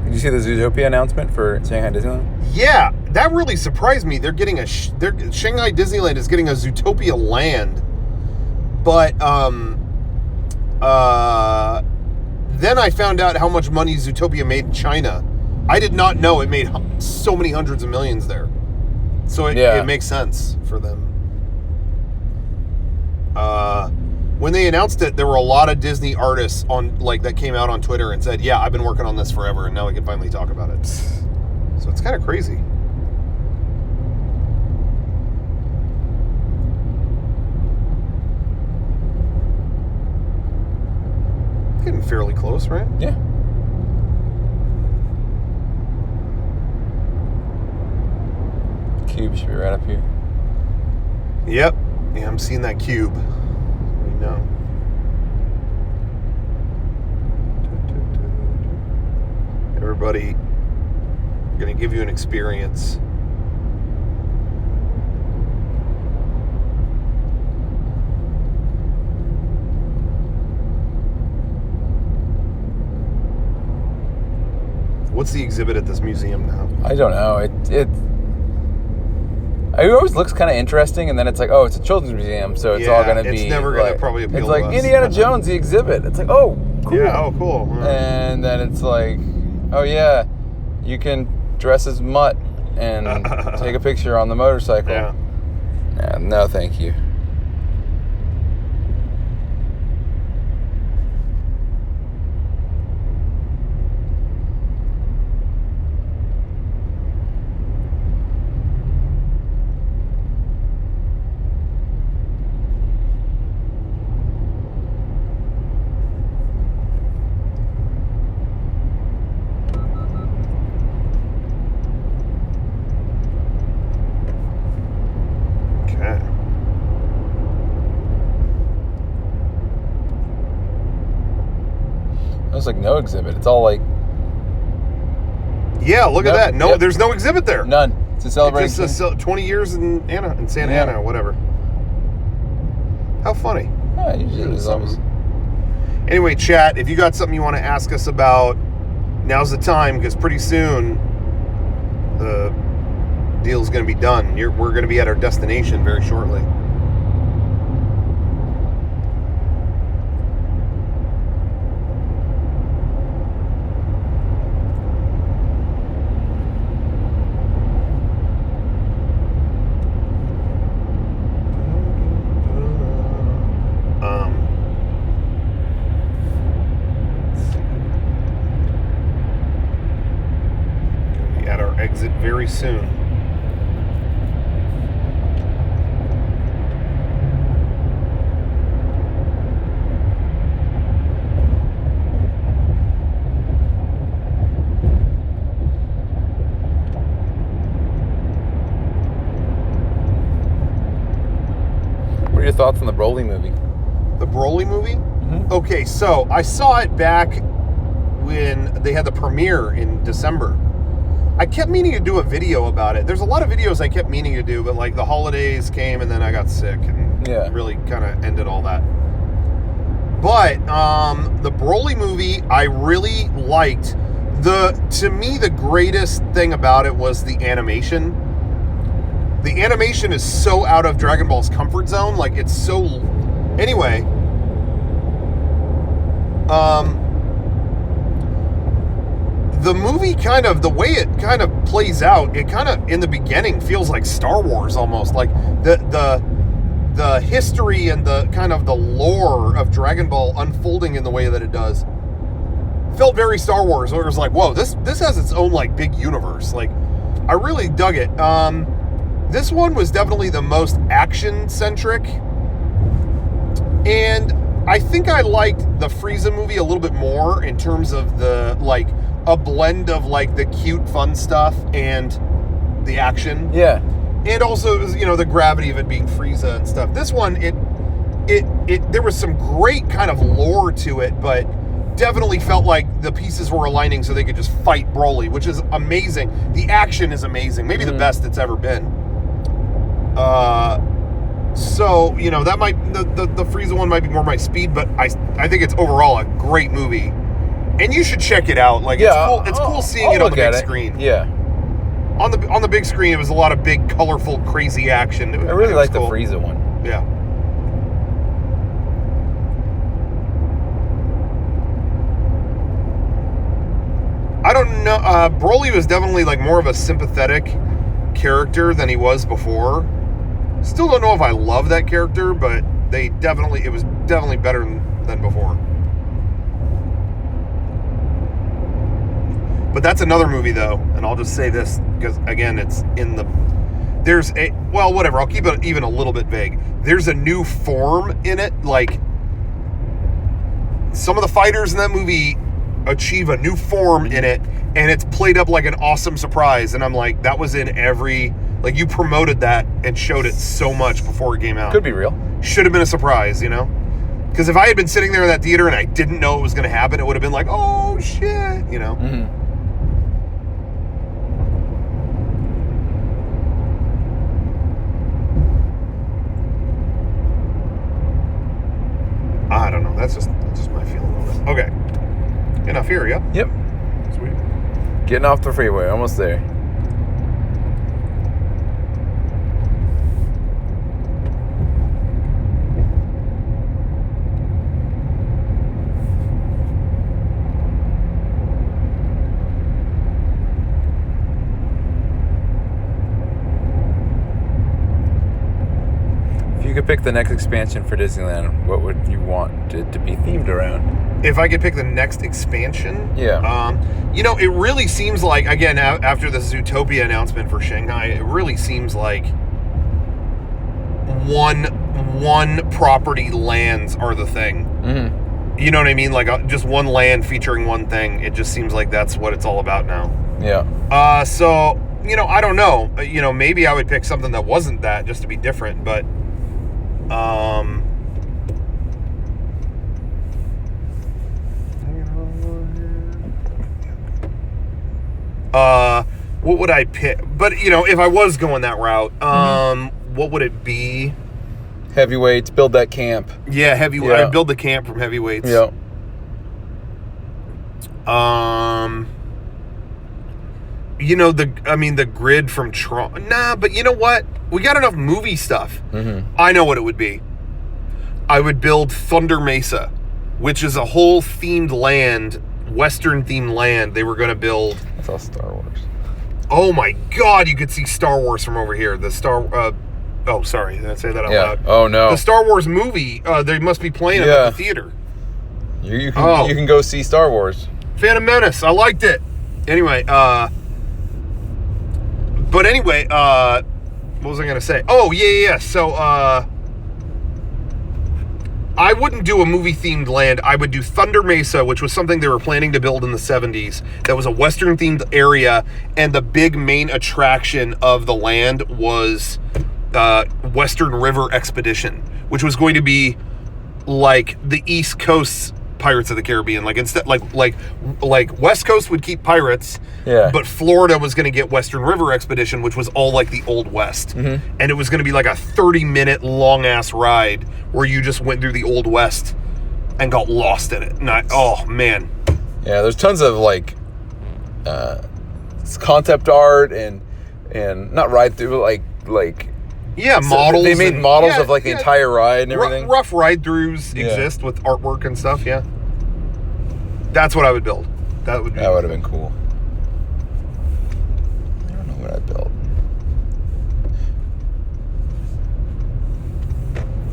Did you see the Zootopia announcement for Shanghai Disneyland? Yeah, that really surprised me. They're getting Shanghai Disneyland is getting a Zootopia land, but then I found out how much money Zootopia made in China. I did not know it made so many hundreds of millions there. So it makes sense for them. When they announced it, there were a lot of Disney artists that came out on Twitter and said, "Yeah, I've been working on this forever, and now we can finally talk about it." So it's kind of crazy. Getting fairly close, right? Yeah. Cube should be right up here. Yep. Yeah, I'm seeing that cube. No. Everybody, I'm going to give you an experience. What's the exhibit at this museum now? I don't know. It always looks kind of interesting, and then it's like, oh, it's a children's museum, so it's all going to be... It's never going to probably appeal to us. It's like Indiana Jones, the exhibit. It's like, oh, cool. Yeah, oh, cool. Yeah. And then it's like, oh, yeah, you can dress as Mutt and take a picture on the motorcycle. Yeah. No, thank you. There's like no exhibit. It's all like... Yeah, look at that. No, there's no exhibit there. None. It's a celebration. It's just 20 years in Santa Ana, whatever. How funny. Yeah, usually it's almost... Anyway, chat, if you got something you want to ask us about, now's the time, because pretty soon the deal's going to be done. We're going to be at our destination very shortly. Exit very soon. thoughts on the Broly movie? The Broly movie? Mm-hmm. Okay, so I saw it back when they had the premiere in December. I kept meaning to do a video about it. There's a lot of videos I kept meaning to do, but like the holidays came and then I got sick and really kind of ended all that. But the Broly movie, I really liked. To me, the greatest thing about it was the animation. The animation is so out of Dragon Ball's comfort zone. Like, it's so... Anyway. The movie kind of, the way it kind of plays out, it kind of, in the beginning, feels like Star Wars almost. Like, the history and the kind of the lore of Dragon Ball unfolding in the way that it does felt very Star Wars, where it was like, whoa, this has its own, like, big universe. Like, I really dug it. This one was definitely the most action-centric, and I think I liked the Frieza movie a little bit more in terms of the, like, a blend of, like, the cute, fun stuff and the action. Yeah. And also, you know, the gravity of it being Frieza and stuff. This one, there was some great kind of lore to it, but definitely felt like the pieces were aligning so they could just fight Broly, which is amazing. The action is amazing. Maybe the best it's ever been. So, you know, that might, the Frieza one might be more my speed, but I think it's overall a great movie. And you should check it out. Like, it's cool seeing it on the big screen. Yeah. On the big screen, it was a lot of big, colorful, crazy action. I really like the Frieza one. Yeah. I don't know. Broly was definitely like more of a sympathetic character than he was before. Still don't know if I love that character, but it was definitely better than before. But that's another movie, though, and I'll just say this, because, again, it's in the... whatever, I'll keep it even a little bit vague. There's a new form in it, like, some of the fighters in that movie achieve a new form in it, and it's played up like an awesome surprise, and I'm like, that was in every... Like, you promoted that and showed it so much before it came out. Could be real. Should have been a surprise, you know? Because if I had been sitting there in that theater and I didn't know it was going to happen, it would have been like, oh, shit, you know? Mm-hmm. I don't know. That's just my feeling of it. Okay. Enough here, yeah? Yep. Sweet. Getting off the freeway. Almost there. If you could pick the next expansion for Disneyland, what would you want it to be themed around? If I could pick the next expansion? Yeah. You know, it really seems like, again, after the Zootopia announcement for Shanghai, it really seems like one property lands are the thing. Mm-hmm. You know what I mean? Like, just one land featuring one thing. It just seems like that's what it's all about now. Yeah. So, you know, I don't know. You know, maybe I would pick something that wasn't that just to be different, but... what would I pick? But, you know, if I was going that route, what would it be? Heavyweights, build that camp. Yeah, heavyweight. Yeah. I'd build the camp from heavyweights. Yeah. You know, the grid from Tron. Nah, but you know what? We got enough movie stuff. Mm-hmm. I know what it would be. I would build Thunder Mesa, which is a whole themed land, Western themed land they were going to build. That's all Star Wars. Oh my God, you could see Star Wars from over here. Oh, sorry, did I say that out loud? Oh no. The Star Wars movie, they must be playing it at the theater. You can go see Star Wars. Phantom Menace, I liked it. Anyway, what was I going to say? Oh, yeah. So, I wouldn't do a movie-themed land. I would do Thunder Mesa, which was something they were planning to build in the 70s. That was a Western-themed area, and the big main attraction of the land was Western River Expedition, which was going to be like the East Coast Pirates of the Caribbean. Like instead, like West Coast would keep pirates, but Florida was going to get Western River Expedition, which was all like the Old West, and it was going to be like a 30-minute long ass ride where you just went through the Old West and got lost in it. And oh man, yeah, there's tons of like concept art and not ride through like. Yeah, models. They made models of like the entire ride and everything. Rough ride-throughs exist with artwork and stuff. Yeah, that's what I would build. That would have been cool. I don't know what I'd build.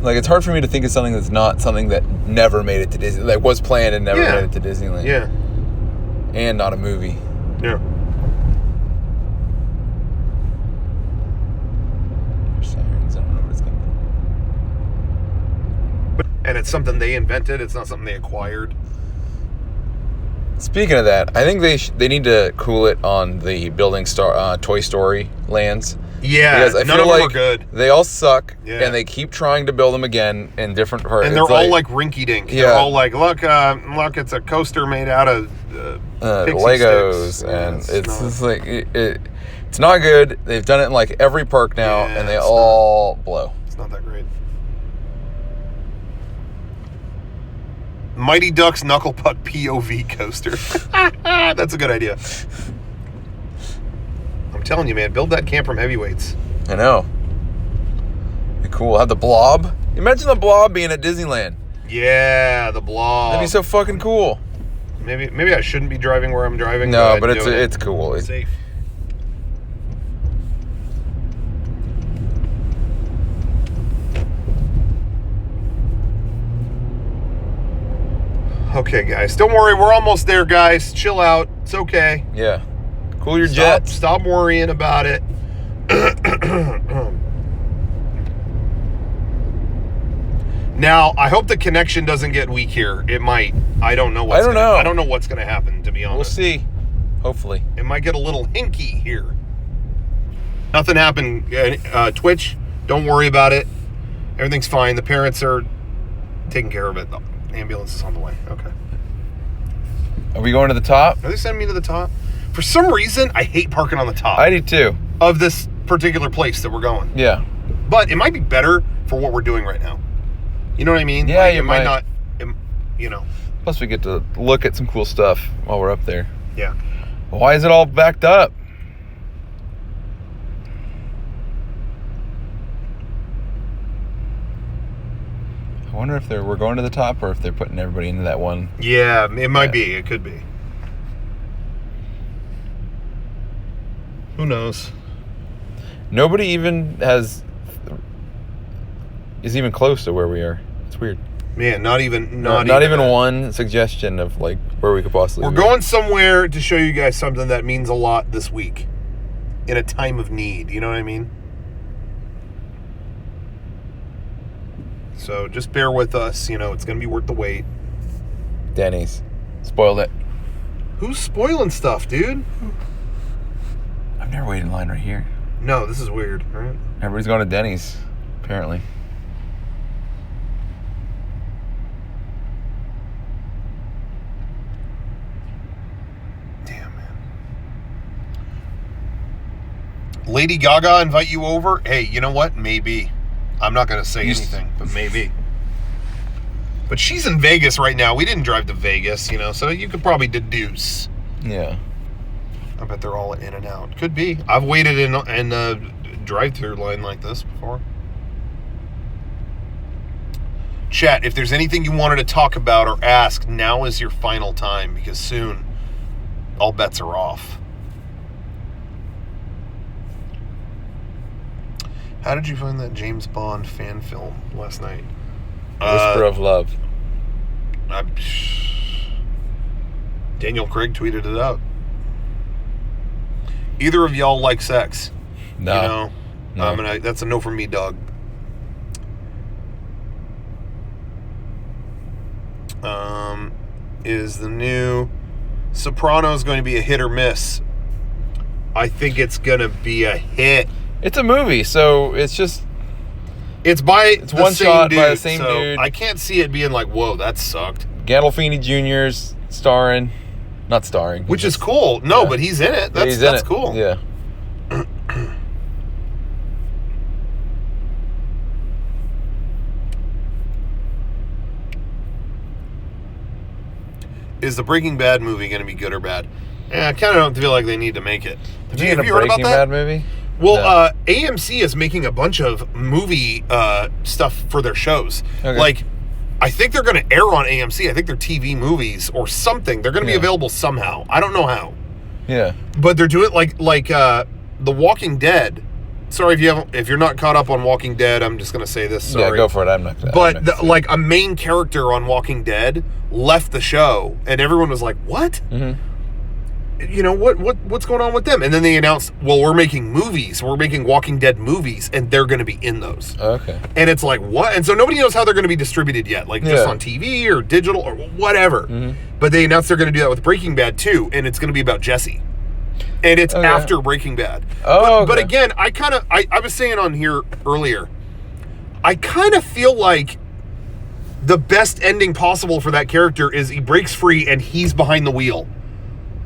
Like, it's hard for me to think of something that's not something that never made it to Disney. Like, was planned and never made it to Disneyland. Yeah, and not a movie. Yeah. And it's something they invented. It's not something they acquired. Speaking of that, I think they need to cool it on the Toy Story lands. Yeah, because I none feel of them like are good. They all suck, Yeah. and they keep trying to build them again in different parts. And they're all like rinky-dink. Yeah. They're all like, look, it's a coaster made out of Legos, sticks. and it's just like it's not good. They've done it in like every park now, and they all blow. It's not that great. Mighty Ducks Knuckle Puck POV coaster. That's a good idea. I'm telling you, man, build that camp from Heavyweights. I know. Be cool. Have the Blob. Imagine the Blob being at Disneyland. Yeah, the Blob. That'd be so fucking cool. Maybe I shouldn't be driving where I'm driving. No, but it's cool. It's safe. Okay, guys. Don't worry. We're almost there, guys. Chill out. It's okay. Yeah. Cool your jets. Stop worrying about it. Now, I hope the connection doesn't get weak here. It might. I don't know I don't know what's going to happen, to be honest. We'll see. Hopefully. It might get a little hinky here. Nothing happened. Twitch, don't worry about it. Everything's fine. The parents are taking care of it. The ambulance is on the way. Okay. Are we going to the top? Are they sending me to the top? For some reason, I hate parking on the top. I do too. Of this particular place that we're going. Yeah. But it might be better for what we're doing right now. You know what I mean? Yeah, like, it might not, you know. Plus, we get to look at some cool stuff while we're up there. Yeah. Why is it all backed up? I wonder if we're going to the top or if they're putting everybody into that one. Yeah, it might be. It could be. Who knows? Nobody even is even close to where we are. It's weird. Man, not even one suggestion of like where we could possibly be. We're going somewhere to show you guys something that means a lot this week. In a time of need, you know what I mean? So just bear with us, it's going to be worth the wait. Denny's. Spoiled it. Who's spoiling stuff, dude? I've never waited in line right here. No, this is weird, right? Everybody's going to Denny's, apparently. Damn, man. Lady Gaga invite you over? Hey, you know what? Maybe. I'm not going to say anything, but maybe. But she's in Vegas right now. We didn't drive to Vegas, so you could probably deduce. Yeah. I bet they're all in and out. Could be. I've waited in a drive-thru line like this before. Chat, if there's anything you wanted to talk about or ask, now is your final time, because soon all bets are off. How did you find that James Bond fan film last night? Whisper of Love. Daniel Craig tweeted it out. Either of y'all like sex? No. No. That's a no from me, dog. Is the new Sopranos going to be a hit or miss? I think it's going to be a hit. It's a movie, so it's just It's the one same shot dude, by the same so dude. I can't see it being like, whoa, that sucked. Gandolfini Jr.'s starring. Not starring. Which is cool. No, yeah. but he's in it. That's cool. Yeah. Is the Breaking Bad movie going to be good or bad? I kind of don't feel like they need to make it. Have you heard about that? Bad movie? Well, no. AMC is making a bunch of movie stuff for their shows. Okay. Like, I think they're going to air on AMC. I think they're TV movies or something. They're going to be available somehow. I don't know how. Yeah. But they're doing like The Walking Dead. Sorry if you're not caught up on Walking Dead. I'm just going to say this. Sorry. Yeah, go for it. I'm not. But like a main character on Walking Dead left the show, and everyone was like, "What? Mm-hmm. You know what's going on with them?" And then they announced, "Well, we're making movies. We're making Walking Dead movies, and they're going to be in those." Okay. And it's like, what? And so nobody knows how they're going to be distributed yet, like just on TV or digital or whatever. Mm-hmm. But they announced they're going to do that with Breaking Bad too, and it's going to be about Jesse. And it's after Breaking Bad. But again, I was saying on here earlier, I kind of feel like the best ending possible for that character is he breaks free and he's behind the wheel.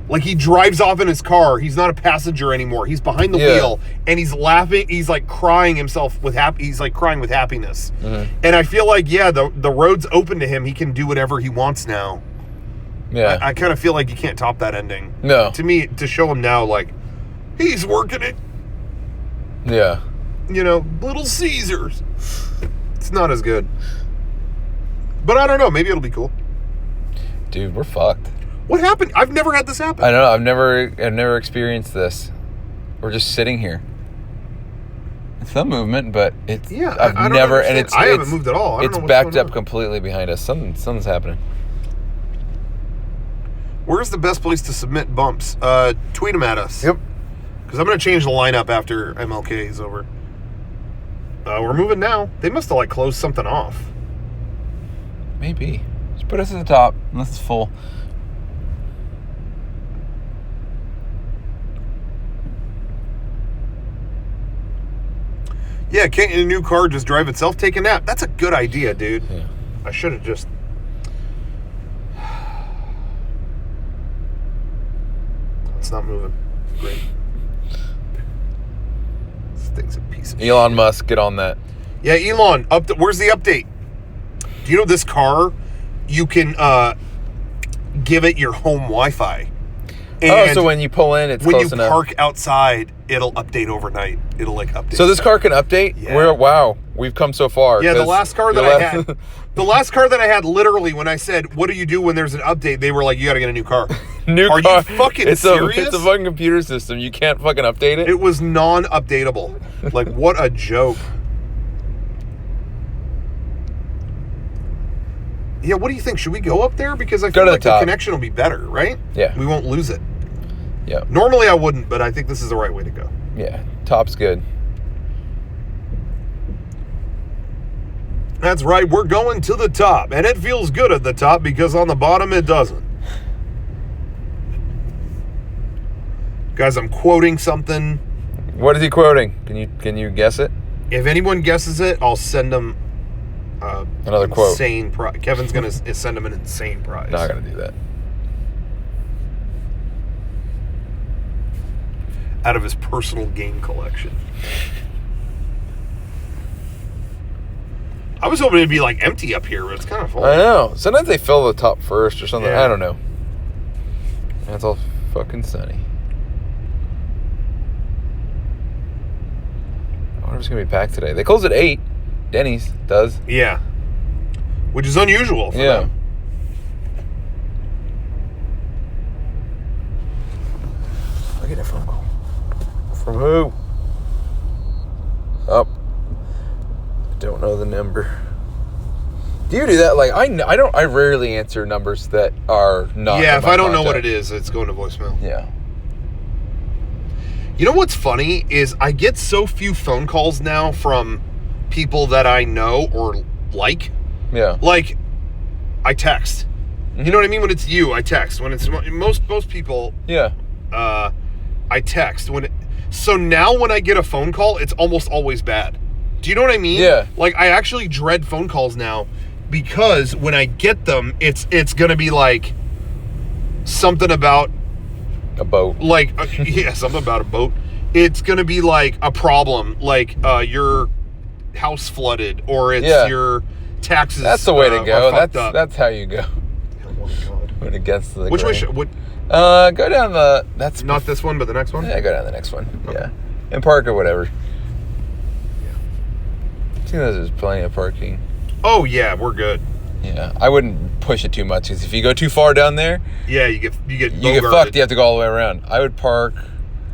Like he drives off in his car. He's not a passenger anymore. He's behind the wheel and he's laughing. He's like crying himself with he's like crying with happiness. Mm-hmm. And I feel like, the road's open to him. He can do whatever he wants now. Yeah. I kind of feel like you can't top that ending. No. To me, to show him now, like, he's working it. Yeah. You know, Little Caesars. It's not as good. But I don't know. Maybe it'll be cool. Dude, we're fucked. What happened? I've never had this happen. I don't know. I've never experienced this. We're just sitting here. It's some movement, but it's I've never understand. And I haven't moved at all. I don't know what's backed going up on. Completely behind us. Something's happening. Where's the best place to submit bumps? Tweet them at us. Yep. Because I'm going to change the lineup after MLK is over. We're moving now. They must have like closed something off. Maybe. Just put us at the top unless it's full. Yeah, can't a new car just drive itself? Take a nap. That's a good idea, dude. Yeah. I should have just... It's not moving. Great. This thing's a piece of Elon shit. Musk, get on that. Yeah, Elon, where's the update? Do you know this car, you can give it your home Wi-Fi. And so when you pull in, it's close enough. When you park outside, it'll update overnight. It'll like update. So this car can update? Yeah. Wow, we've come so far. Yeah, the last car that I had, literally, when I said, "What do you do when there's an update?" They were like, "You got to get a new car." Are you fucking serious? It's a fucking computer system. You can't fucking update it. It was non-updatable. Like, what a joke. Yeah, what do you think? Should we go up there? Because I feel like the connection will be better, right? Yeah. We won't lose it. Yeah. Normally I wouldn't, but I think this is the right way to go. Yeah, top's good. That's right, we're going to the top. And it feels good at the top because on the bottom it doesn't. Guys, I'm quoting something. What is he quoting? Can you guess it? If anyone guesses it, I'll send them another quote. Insane prize. Kevin's going to send him an insane prize. Not going to do that. Out of his personal game collection. I was hoping it'd be like empty up here, but it's kind of full. I know. Sometimes they fill the top first or something. Yeah. I don't know. And it's all fucking sunny. I wonder if it's going to be packed today. They close at 8. Denny's does. Yeah. Which is unusual for them. I get a phone call. From who? Oh. Don't know the number. Do you do that? Like I rarely answer numbers that are not. Yeah, if I don't know what it is, it's going to voicemail. Yeah. You know what's funny is I get so few phone calls now from people that I know or like. Yeah. Like, I text. Mm-hmm. You know what I mean? When it's you, I text. When it's most people. Yeah. I text. So now when I get a phone call, it's almost always bad. Do you know what I mean? Yeah. Like, I actually dread phone calls now because when I get them, it's gonna be like something about a boat. Like, yeah, something about a boat. It's gonna be like a problem, like your house flooded, or it's your taxes. That's the way to go. Up. That's how you go. Oh my God. When it gets to the Which way grain. should? Go down the. That's not this one, but the next one. Yeah, go down the next one. Okay. Yeah, and park or whatever. Yeah. I think there's plenty of parking. Oh yeah, we're good. Yeah, I wouldn't push it too much because if you go too far down there, yeah, you get fucked. You have to go all the way around. I would park.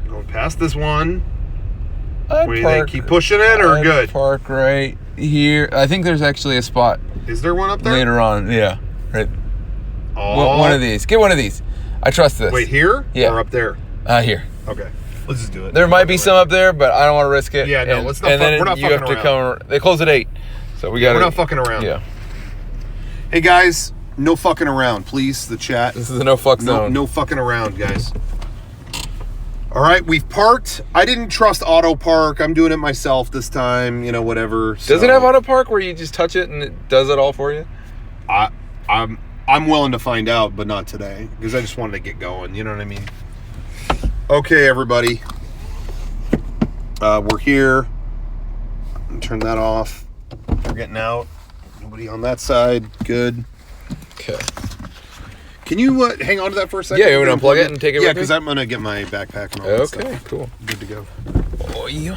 Going past this one. I'd what do you think? Keep pushing it or good? Park right here. I think there's actually a spot. Is there one up there? Later on, yeah. Right. Oh. One of these. Get one of these. I trust this. Wait, here? Yeah. Or up there? Here. Okay. Let's just do it. There might be some up there, but I don't want to risk it. Yeah, no, let's not. And then we're not you fucking have to around. come. They close at 8, so we got. We're not fucking around. Yeah. Hey guys, no fucking around, please. The chat. This is a no fuck zone. No fucking around, guys. All right, we've parked. I didn't trust auto park. I'm doing it myself this time. You know, whatever. Does it have auto park where you just touch it and it does it all for you? I'm willing to find out, but not today because I just wanted to get going. You know what I mean? Okay, everybody. We're here. Turn that off. We're getting out. Nobody on that side. Good. Okay. Can you hang on to that for a second? Yeah, you want to unplug it and take it with Yeah, me? because I'm going to get my backpack and all that stuff. Okay, cool. Good to go. Oh, yeah.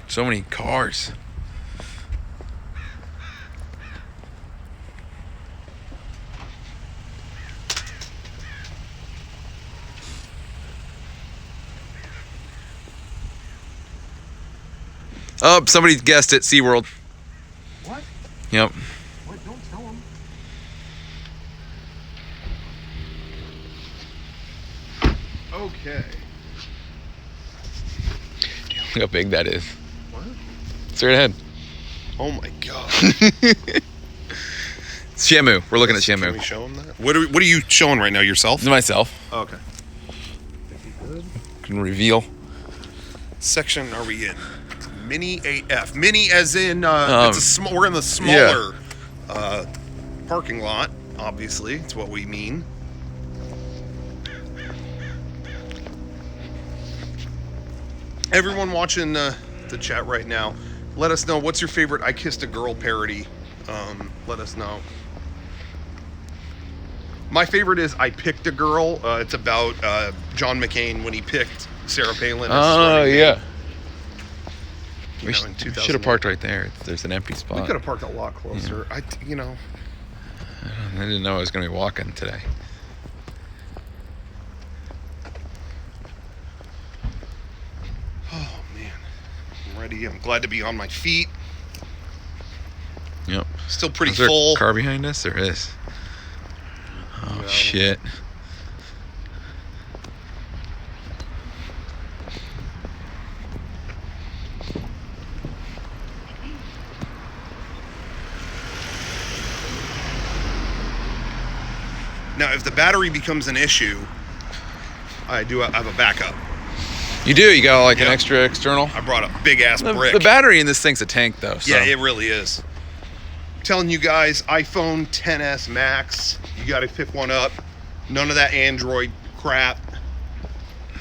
So many cars. Oh, somebody guessed it. SeaWorld. What? Yep. What? Don't tell them. Okay. Look how big that is. What? Straight ahead. Oh my God. It's Shamu. We're looking at Shamu. Can we show them that? What are you showing right now? Yourself? Myself. Oh, okay. Good. Can reveal. Section are we in? Mini AF. Mini as in it's a small. We're in the smaller parking lot. Obviously, it's what we mean. Everyone watching the chat right now, let us know what's your favorite "I Kissed a Girl" parody. Let us know. My favorite is "I Picked a Girl." It's about John McCain when he picked Sarah Palin. Oh yeah. We should have parked right there. There's an empty spot. We could have parked a lot closer. Yeah. I didn't know I was going to be walking today. Oh man, I'm ready. I'm glad to be on my feet. Yep. Still pretty is there full. A car behind us? There is. Oh yeah, shit. Now, if the battery becomes an issue, I have a backup. You do? You got like an extra external? I brought a big ass brick. The battery in this thing's a tank though. So. Yeah, it really is. I'm telling you guys, iPhone XS Max, you got to pick one up. None of that Android crap.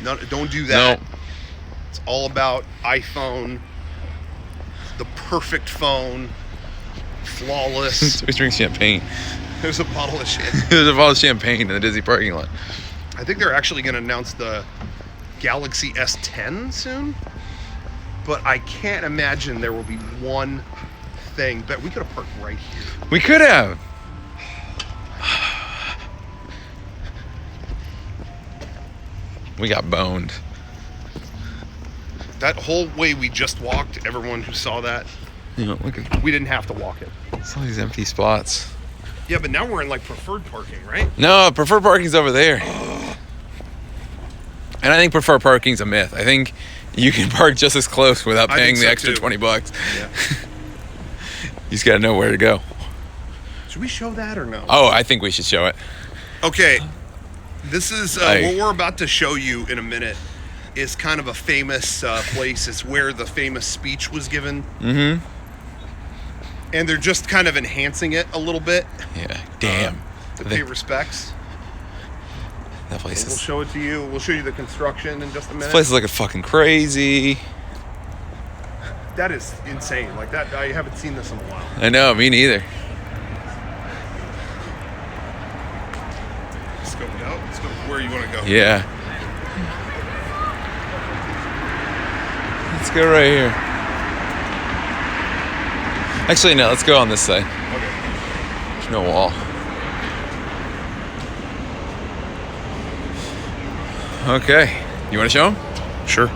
Don't do that. No. It's all about iPhone, the perfect phone, flawless. We drink champagne. There's a bottle of shit. There's a bottle of champagne in the Disney parking lot. I think they're actually going to announce the Galaxy S10 soon, but I can't imagine there will be one thing. But we could have parked right here. We could have. We got boned. That whole way we just walked, everyone who saw that, Look at we didn't have to walk it. all these empty spots. Yeah, but now we're in like preferred parking, right? No, preferred parking's over there. And I think preferred parking's a myth. I think you can park just as close without paying the extra $20. Yeah. You just gotta know where to go. Should we show that or no? Oh, I think we should show it. Okay. This is what we're about to show you in a minute. Is kind of a famous place. It's where the famous speech was given. Mm-hmm. And they're just kind of enhancing it a little bit. Yeah. Damn. To pay respects. That place is... We'll show it to you. We'll show you the construction in just a minute. This place is looking fucking crazy. That is insane. Like that, I haven't seen this in a while. I know, me neither. Scope it out. Let's go where you want to go. Yeah. Let's go right here. Actually, no, let's go on this side. Okay. There's no wall. Okay. You want to show them? Sure.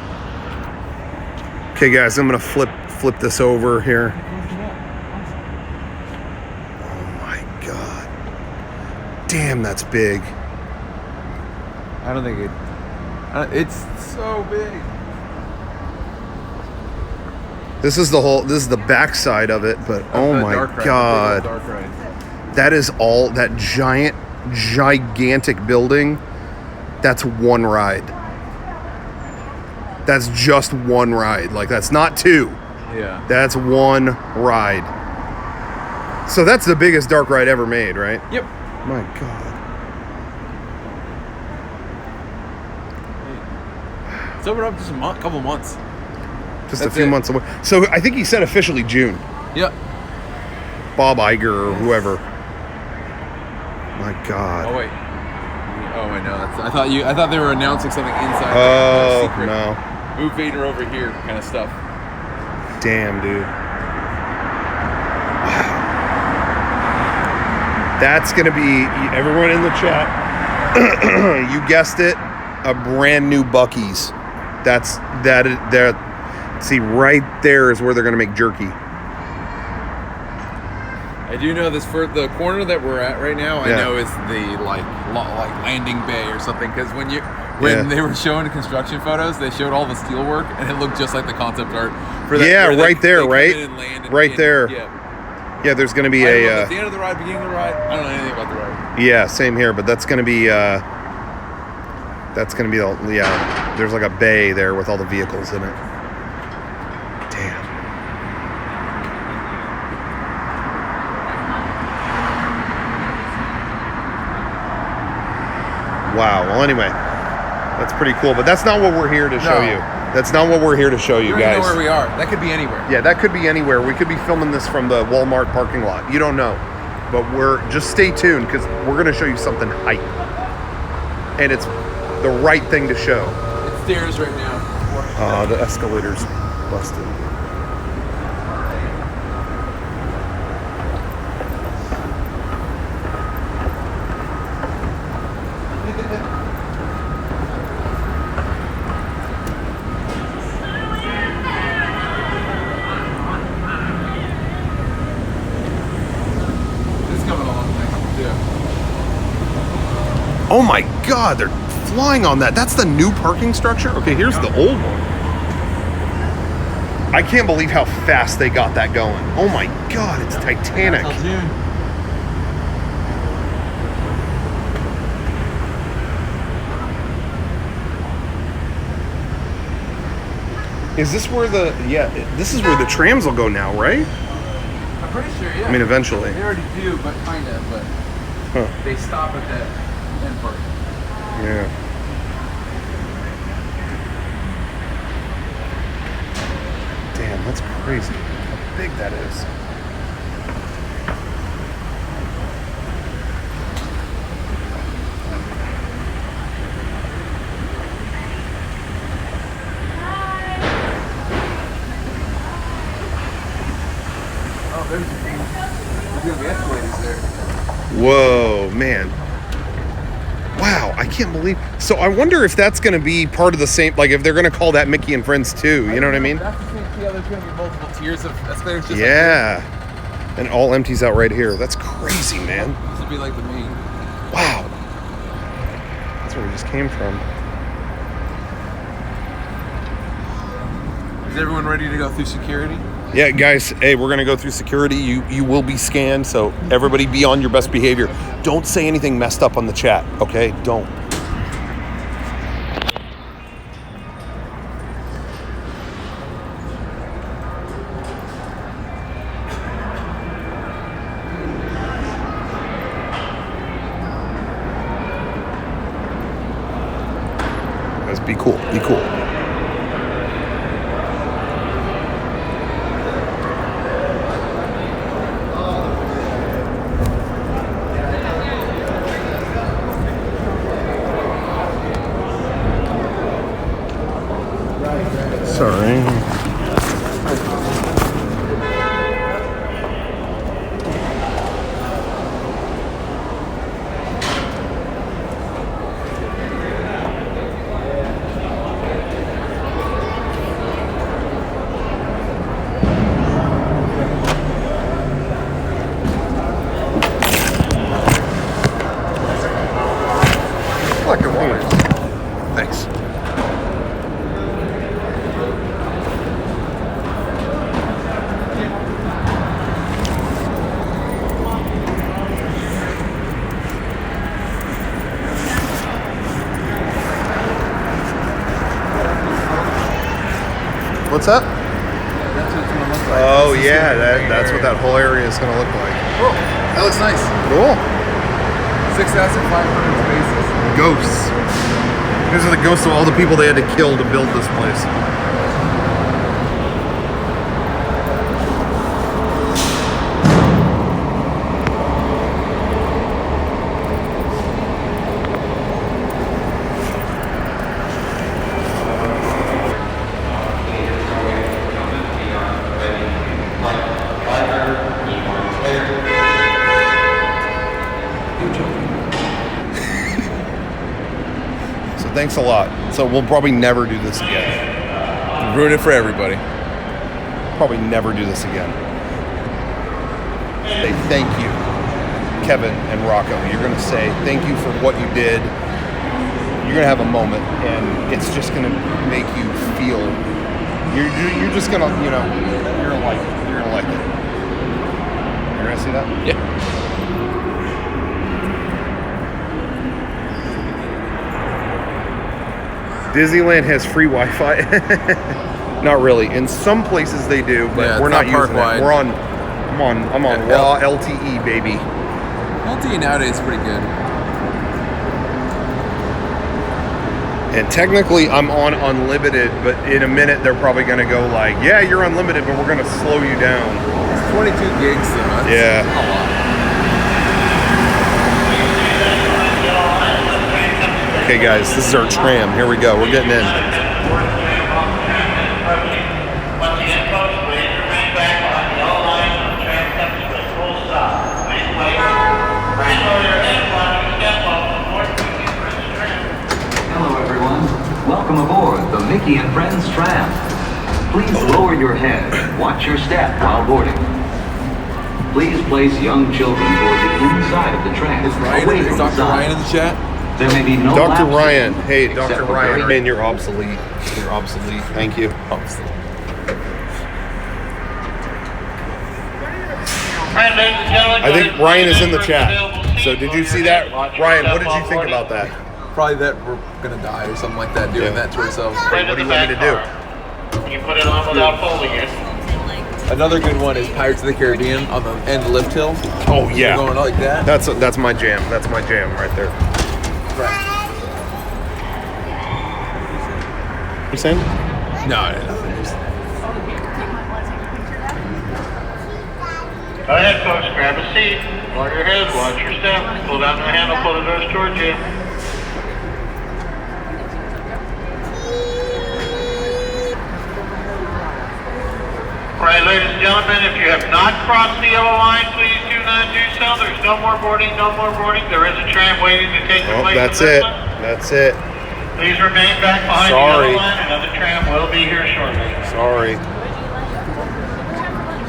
Okay, guys, I'm gonna flip this over here. Oh my god! Damn, that's big. I don't think it... it's so big. This is the backside of it, but oh my god. That is all, that gigantic building, that's one ride. That's just one ride. Like, that's not two. Yeah. That's one ride. So that's the biggest dark ride ever made, right? Yep. My god. It's over up just a couple months. Just a few months away. So I think he said officially June. Yep. Bob Iger or whoever. My god. Oh wait. Oh wait, no. I thought they were announcing something inside. Oh secret. no. Move Vader over here, kind of stuff. Damn, dude. Wow. That's gonna be, everyone in the chat. You guessed it, a brand new Buc-ee's. See, right there is where they're gonna make jerky. I do know this for the corner that we're at right now. Yeah. I know is the like landing bay or something, because when they were showing construction photos, they showed all the steel work and it looked just like the concept art for that. Yeah, right there, they right? come in and land right there. Yeah. Yeah, there's gonna be I don't know a. if it's the end of the ride, beginning of the ride. I don't know anything about the ride. Yeah, same here, but that's gonna be. That's gonna be yeah. There's like a bay there with all the vehicles in it. Damn. Wow. Well, anyway, that's pretty cool. But that's not what we're here to show you. That's not what we're here to show you, We guys. don't know where we are. That could be anywhere. Yeah, that could be anywhere. We could be filming this from the Walmart parking lot. You don't know. But just stay tuned, because we're going to show you something hype. And it's the right thing to show. It's stairs right now. The escalator's busted. Oh my god, they're flying on that. That's the new parking structure? Okay, here's the old one. I can't believe how fast they got that going. Oh my god, it's Titanic. Is this where this is where the trams will go now, right? I'm pretty sure, yeah. I mean, eventually. They already do, but kind of, but they stop at that end part. Yeah. Damn, that's crazy. How big that is. Oh, there's gonna be escalators there. Whoa, man. Wow, I can't believe. So I wonder if that's going to be part of the same, like if they're going to call that Mickey and Friends too. You know what I mean? That's the same. Yeah, there's going to be multiple tiers of escalators. Just Yeah. And all empties out right here. That's crazy, man. This would be like the main. Wow. That's where we just came from. Is everyone ready to go through security? Yeah, guys, hey, we're going to go through security. You will be scanned, so everybody be on your best behavior. Don't say anything messed up on the chat, okay? Don't. guys. Be cool. Be cool. Sorry. Thanks. What's that? That's what it's gonna look like. Oh yeah, that's what that whole area is going to look like. Oh, that looks nice. Cool. 6,500 spaces. Ghosts. These are the ghosts of all the people they had to kill to build this place. Thanks a lot. So we'll probably never do this again. Ruin it for everybody. Probably never do this again. Say thank you, Kevin and Rocco. You're going to say thank you for what you did. You're going to have a moment, and it's just going to make you feel. You're just going to, you know, you're going to like it. You're going to like it. You're going to see that? Yeah. Disneyland has free Wi-Fi. Not really. In some places they do, but Yeah, we're it's not not using it. park-wide. I'm on raw LTE, baby. LTE nowadays is pretty good. And technically I'm on unlimited, but in a minute they're probably going to go like, yeah, you're unlimited, but we're going to slow you down. It's 22 gigs though. That's Yeah. a lot. Okay, guys, this is our tram. Here we go. We're getting in. Hello, everyone. Welcome aboard the Mickey and Friends tram. Please lower your head and watch your step while boarding. Please place young children toward the inside of the tram. Is away from the Dr. Ryan in sides. the chat? There may be no Dr. lapses, Ryan. Hey, except Dr. for Ryan. very- Man, you're obsolete. You're obsolete. Thank you. Obviously. I think Ryan is in the chat. So did you see that? Ryan, what did you think about that? Probably that we're gonna die or something like that doing that to ourselves. What do you want me to do? You put it on without folding it. Another good one is Pirates of the Caribbean on the end lift hill. Oh yeah. Going like that. That's my jam. That's my jam right there. You saying? No, nothing. Go ahead, folks. Grab a seat. Lower your head. Watch your step. Pull down the handle. Pull the doors towards you. All right, ladies and gentlemen, if you have not crossed the yellow line, please do not do so. There's no more boarding, no more boarding. There is a tram waiting to take your Oh, place. that's on this it. one. That's it. Please remain back behind Sorry. the yellow line. Another tram will be here shortly. Sorry.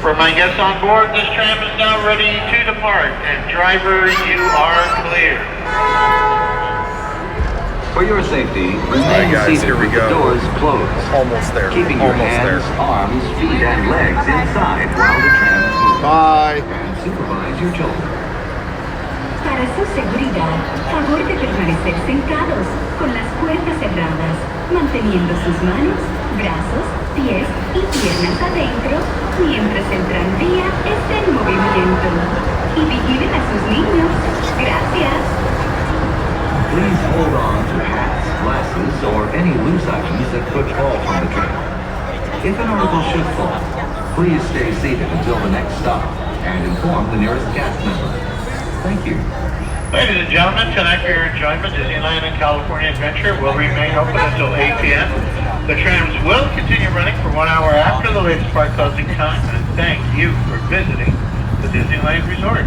For my guests on board, this tram is now ready to depart. And driver, you are clear. For your safety, Alright, remain guys, seated here we with go. the doors closed. Almost there. Keeping your Almost hands, there. arms, feet, and legs inside while the tram is moving. Bye. And supervise your children. Para su seguridad, favor de permanecer sentados, con las puertas cerradas, manteniendo sus manos, brazos, pies y piernas adentro, mientras el tranvía esté en movimiento. Y vigilen a sus niños. Gracias. Please hold on to hats, glasses, boxes or any loose items that could fall from the train. If an article should fall, please stay seated until the next stop and inform the nearest cast member. Thank you. Ladies and gentlemen, tonight for your enjoyment, Disneyland and California Adventure will remain open until 8 p.m. The trams will continue running for 1 hour after the latest park closing time, and thank you for visiting the Disneyland Resort.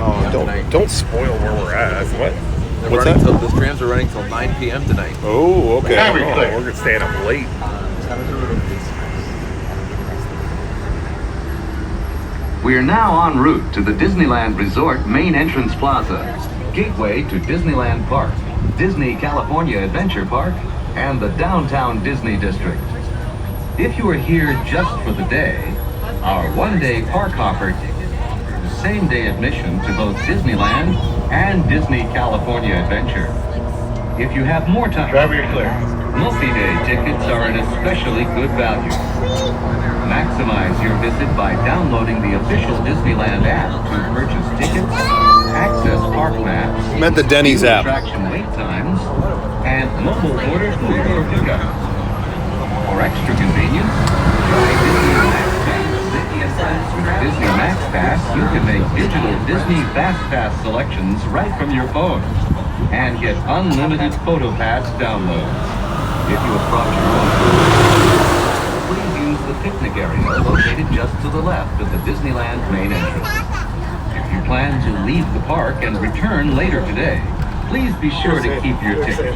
Oh, don't spoil where we're at. What? What's that? The trams are running till 9 p.m. tonight. Oh, okay. We're gonna stay up late. We are now en route to the Disneyland Resort Main Entrance Plaza, gateway to Disneyland Park, Disney California Adventure Park, and the Downtown Disney District. If you are here just for the day, our one-day park hopper offers same-day admission to both Disneyland and Disney California Adventure. If you have more time, Driver, you're clear. multi-day tickets are an especially good value. Maximize your visit by downloading the official Disneyland app to purchase tickets, access park maps, I'm at the Denny's view app. attraction wait times, and mobile order food for pickup. For extra convenience, try Disney Max Pass. With Disney Max Pass, you can make digital Disney Fast Pass selections right from your phone and get unlimited PhotoPass downloads. If you have brought your own food, please use the picnic area located just to the left of the Disneyland main entrance. If you plan to leave the park and return later today, please be sure to keep your ticket.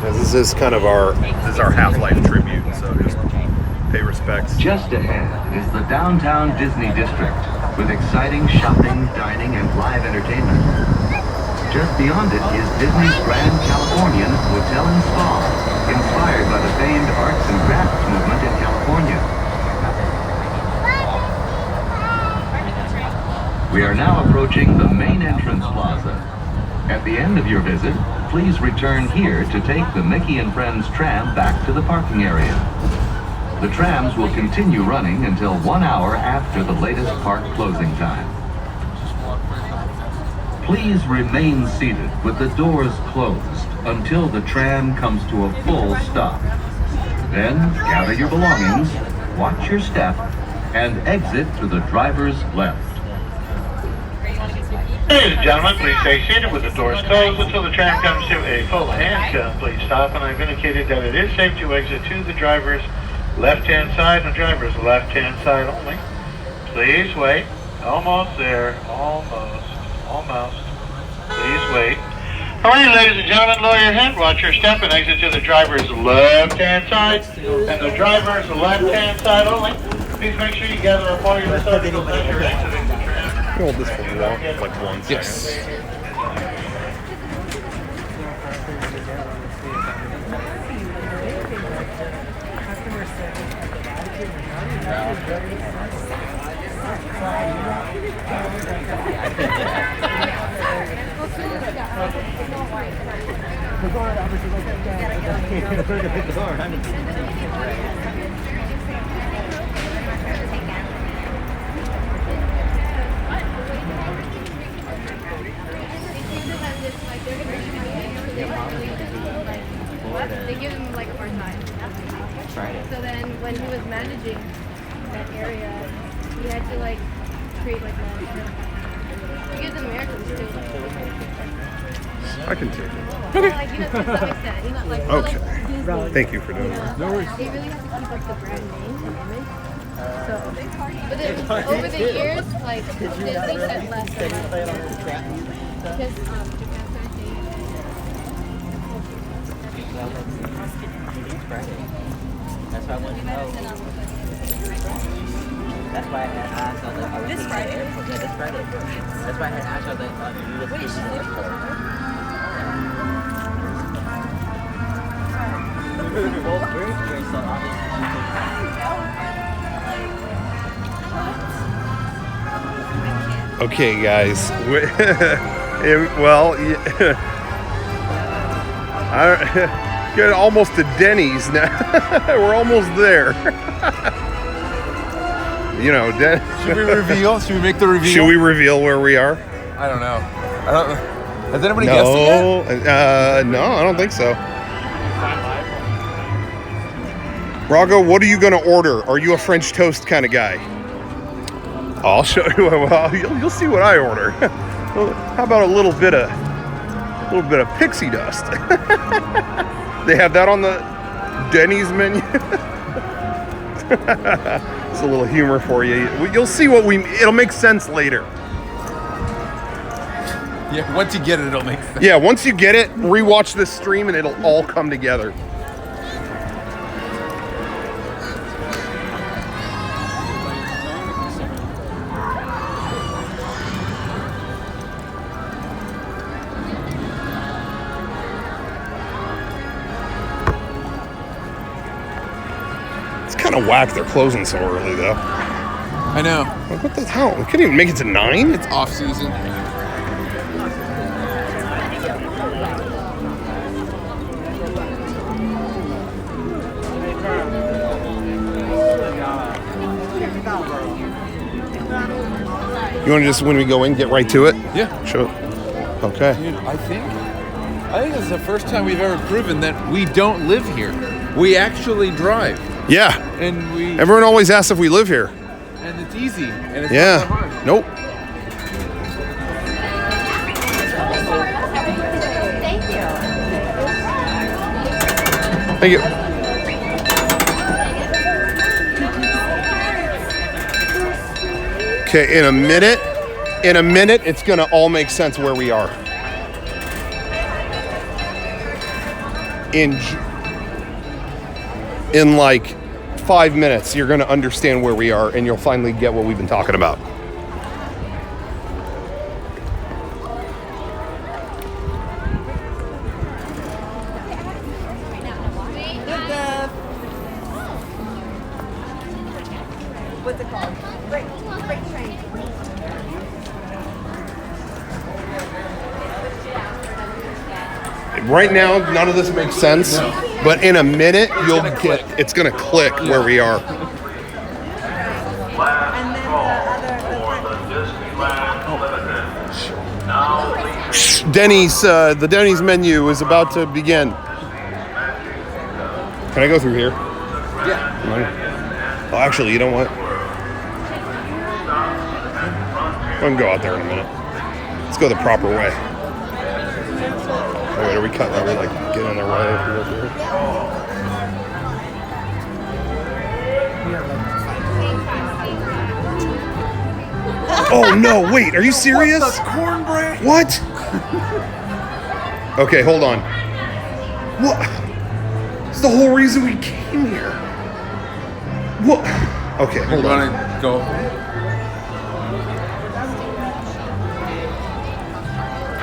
This is kind of our Half-Life tribute, so just pay respects. Just ahead is the Downtown Disney District with exciting shopping, dining, and live entertainment. Just beyond it is Disney's Grand Californian Hotel and Spa, inspired by the famed arts and crafts movement in California. We are now approaching the main entrance plaza. At the end of your visit, please return here to take the Mickey and Friends tram back to the parking area. The trams will continue running until 1 hour after the latest park closing time. Please remain seated with the doors closed until the tram comes to a full stop. Then gather your belongings, watch your step, and exit to the driver's left. Ladies and gentlemen, please stay seated with the doors closed until the tram comes to a full hand. Please stop, and I've indicated that it is safe to exit to the driver's left-hand side, and the driver's left-hand side only. Please wait. Almost there. Almost. Please wait. All right, ladies and gentlemen, lower your head, watch your step, and exit to the driver's left-hand side, and the driver's left-hand side only. Please make sure you gather up all your articles as you're exiting the tram. Hold this for like 1 second. Yes. They give him like a hard time. So then when he was managing that area, he had to like create like a he gives Americans too. I can take it. Like, to some extent. Not like, Okay. Like, Thank you for doing that. no worries. They really have to keep up the brand name and image. So, but then over the years, like they said less and less. Because That's why I wanted to know. That's why I had asked. I was like, this Friday? Yeah, this Friday. That's why I had asked. I was like, wait, she's leaving for both birds here, so obviously. Okay, guys. Well, get almost to Denny's now. We're almost there. You know, Should we reveal? Should we make the reveal? Should we reveal where we are? I don't know. Has anybody guessed it yet? No, I don't think so. Rocco, what are you going to order? Are you a French toast kind of guy? I'll show you. Well, you'll see what I order. How about a little bit of pixie dust? They have that on the Denny's menu. It's a little humor for you. You'll see it'll make sense later. Yeah, once you get it, it'll make sense. Yeah, once you get it, rewatch this stream and it'll all come together. It's kind of whack they're closing so early, though. I know. Like, what the hell? We couldn't even make it to 9? It's off season. You want to just, when we go in, get right to it? Yeah. Sure. Okay. Dude, I think it's the first time we've ever proven that we don't live here. We actually drive. Yeah. And everyone always asks if we live here. And it's easy. And it's yeah. not that hard. Nope. Thank you. Okay, in a minute, it's gonna all make sense where we are. In like 5 minutes, you're gonna understand where we are, and you'll finally get what we've been talking about. What's it called? Freight train. Right now, none of this makes sense, but in a minute, it's gonna click where we are. Denny's, the Denny's menu is about to begin. Can I go through here? Yeah. Oh, actually, you know what? I can go out there in a minute. Let's go the proper way. Oh, wait, are we cutting? Are we like getting in their way if we go through here? Oh no! Wait, are you serious? What, the cornbread? What? Okay, hold on. What? It's the whole reason we came here. What? Okay, hold on. You wanna go?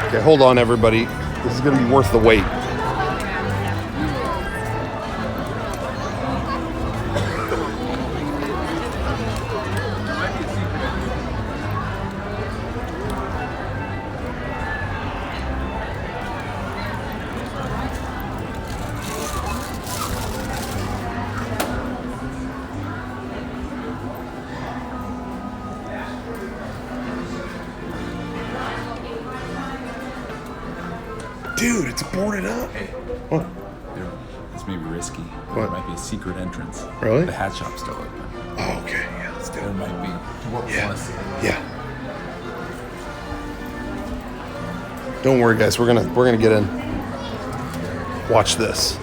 Okay, hold on, everybody. This is gonna be worth the wait. Dude, it's boarded up. Hey. What? This may be risky. What? There might be a secret entrance. Really? The hat shop's still open. Oh, okay. Yeah, let's do There it. might be. Yeah. Don't worry, guys. We're gonna get in. Watch this.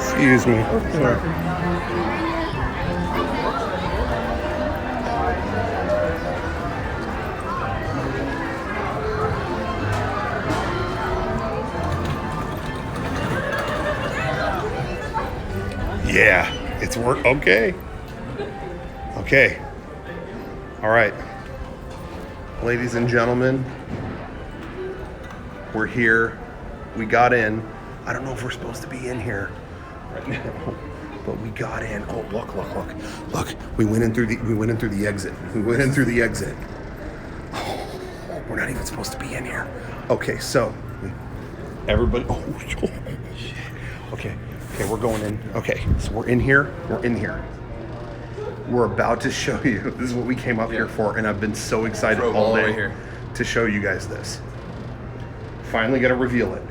Excuse me. Sorry. Yeah, it's work. Okay. Okay. All right. Ladies and gentlemen, we're here. We got in. I don't know if we're supposed to be in here right now, but we got in. Oh, look. We went in through the exit. Oh We're not even supposed to be in here. Okay, so everybody. Oh shit. Okay, we're going in. Okay, so we're in here. We're about to show you. This is what we came up here for, and I've been so excited all day here to show you guys this. Finally, gonna reveal it.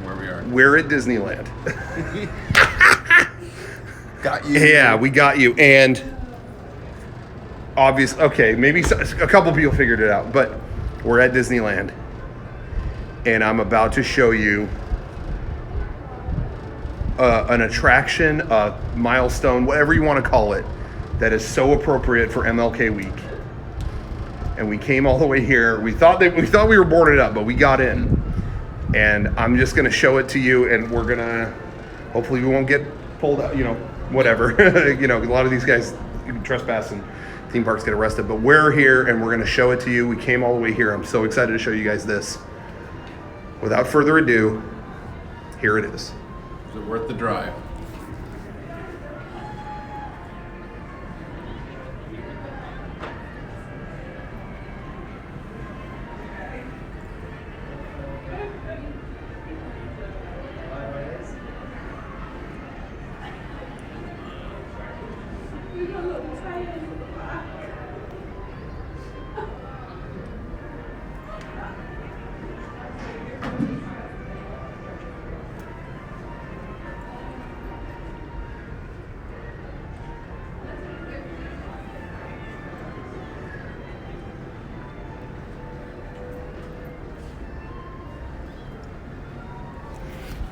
Where we are. We're at Disneyland. Got you. Yeah, we got you, and obviously, okay, maybe a couple people figured it out, but we're at Disneyland, and I'm about to show you an attraction, a milestone, whatever you want to call it, that is so appropriate for MLK week. And we came all the way here. We thought we were boarded up, but we got in. And I'm just gonna show it to you, and we're gonna hopefully we won't get pulled out, whatever. A lot of these guys trespass and theme parks get arrested, but we're here and we're gonna show it to you. We came all the way here. I'm so excited to show you guys this. Without further ado, here it is. Is it worth the drive?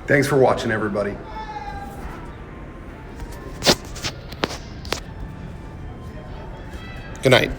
Thanks for watching, everybody. Good night.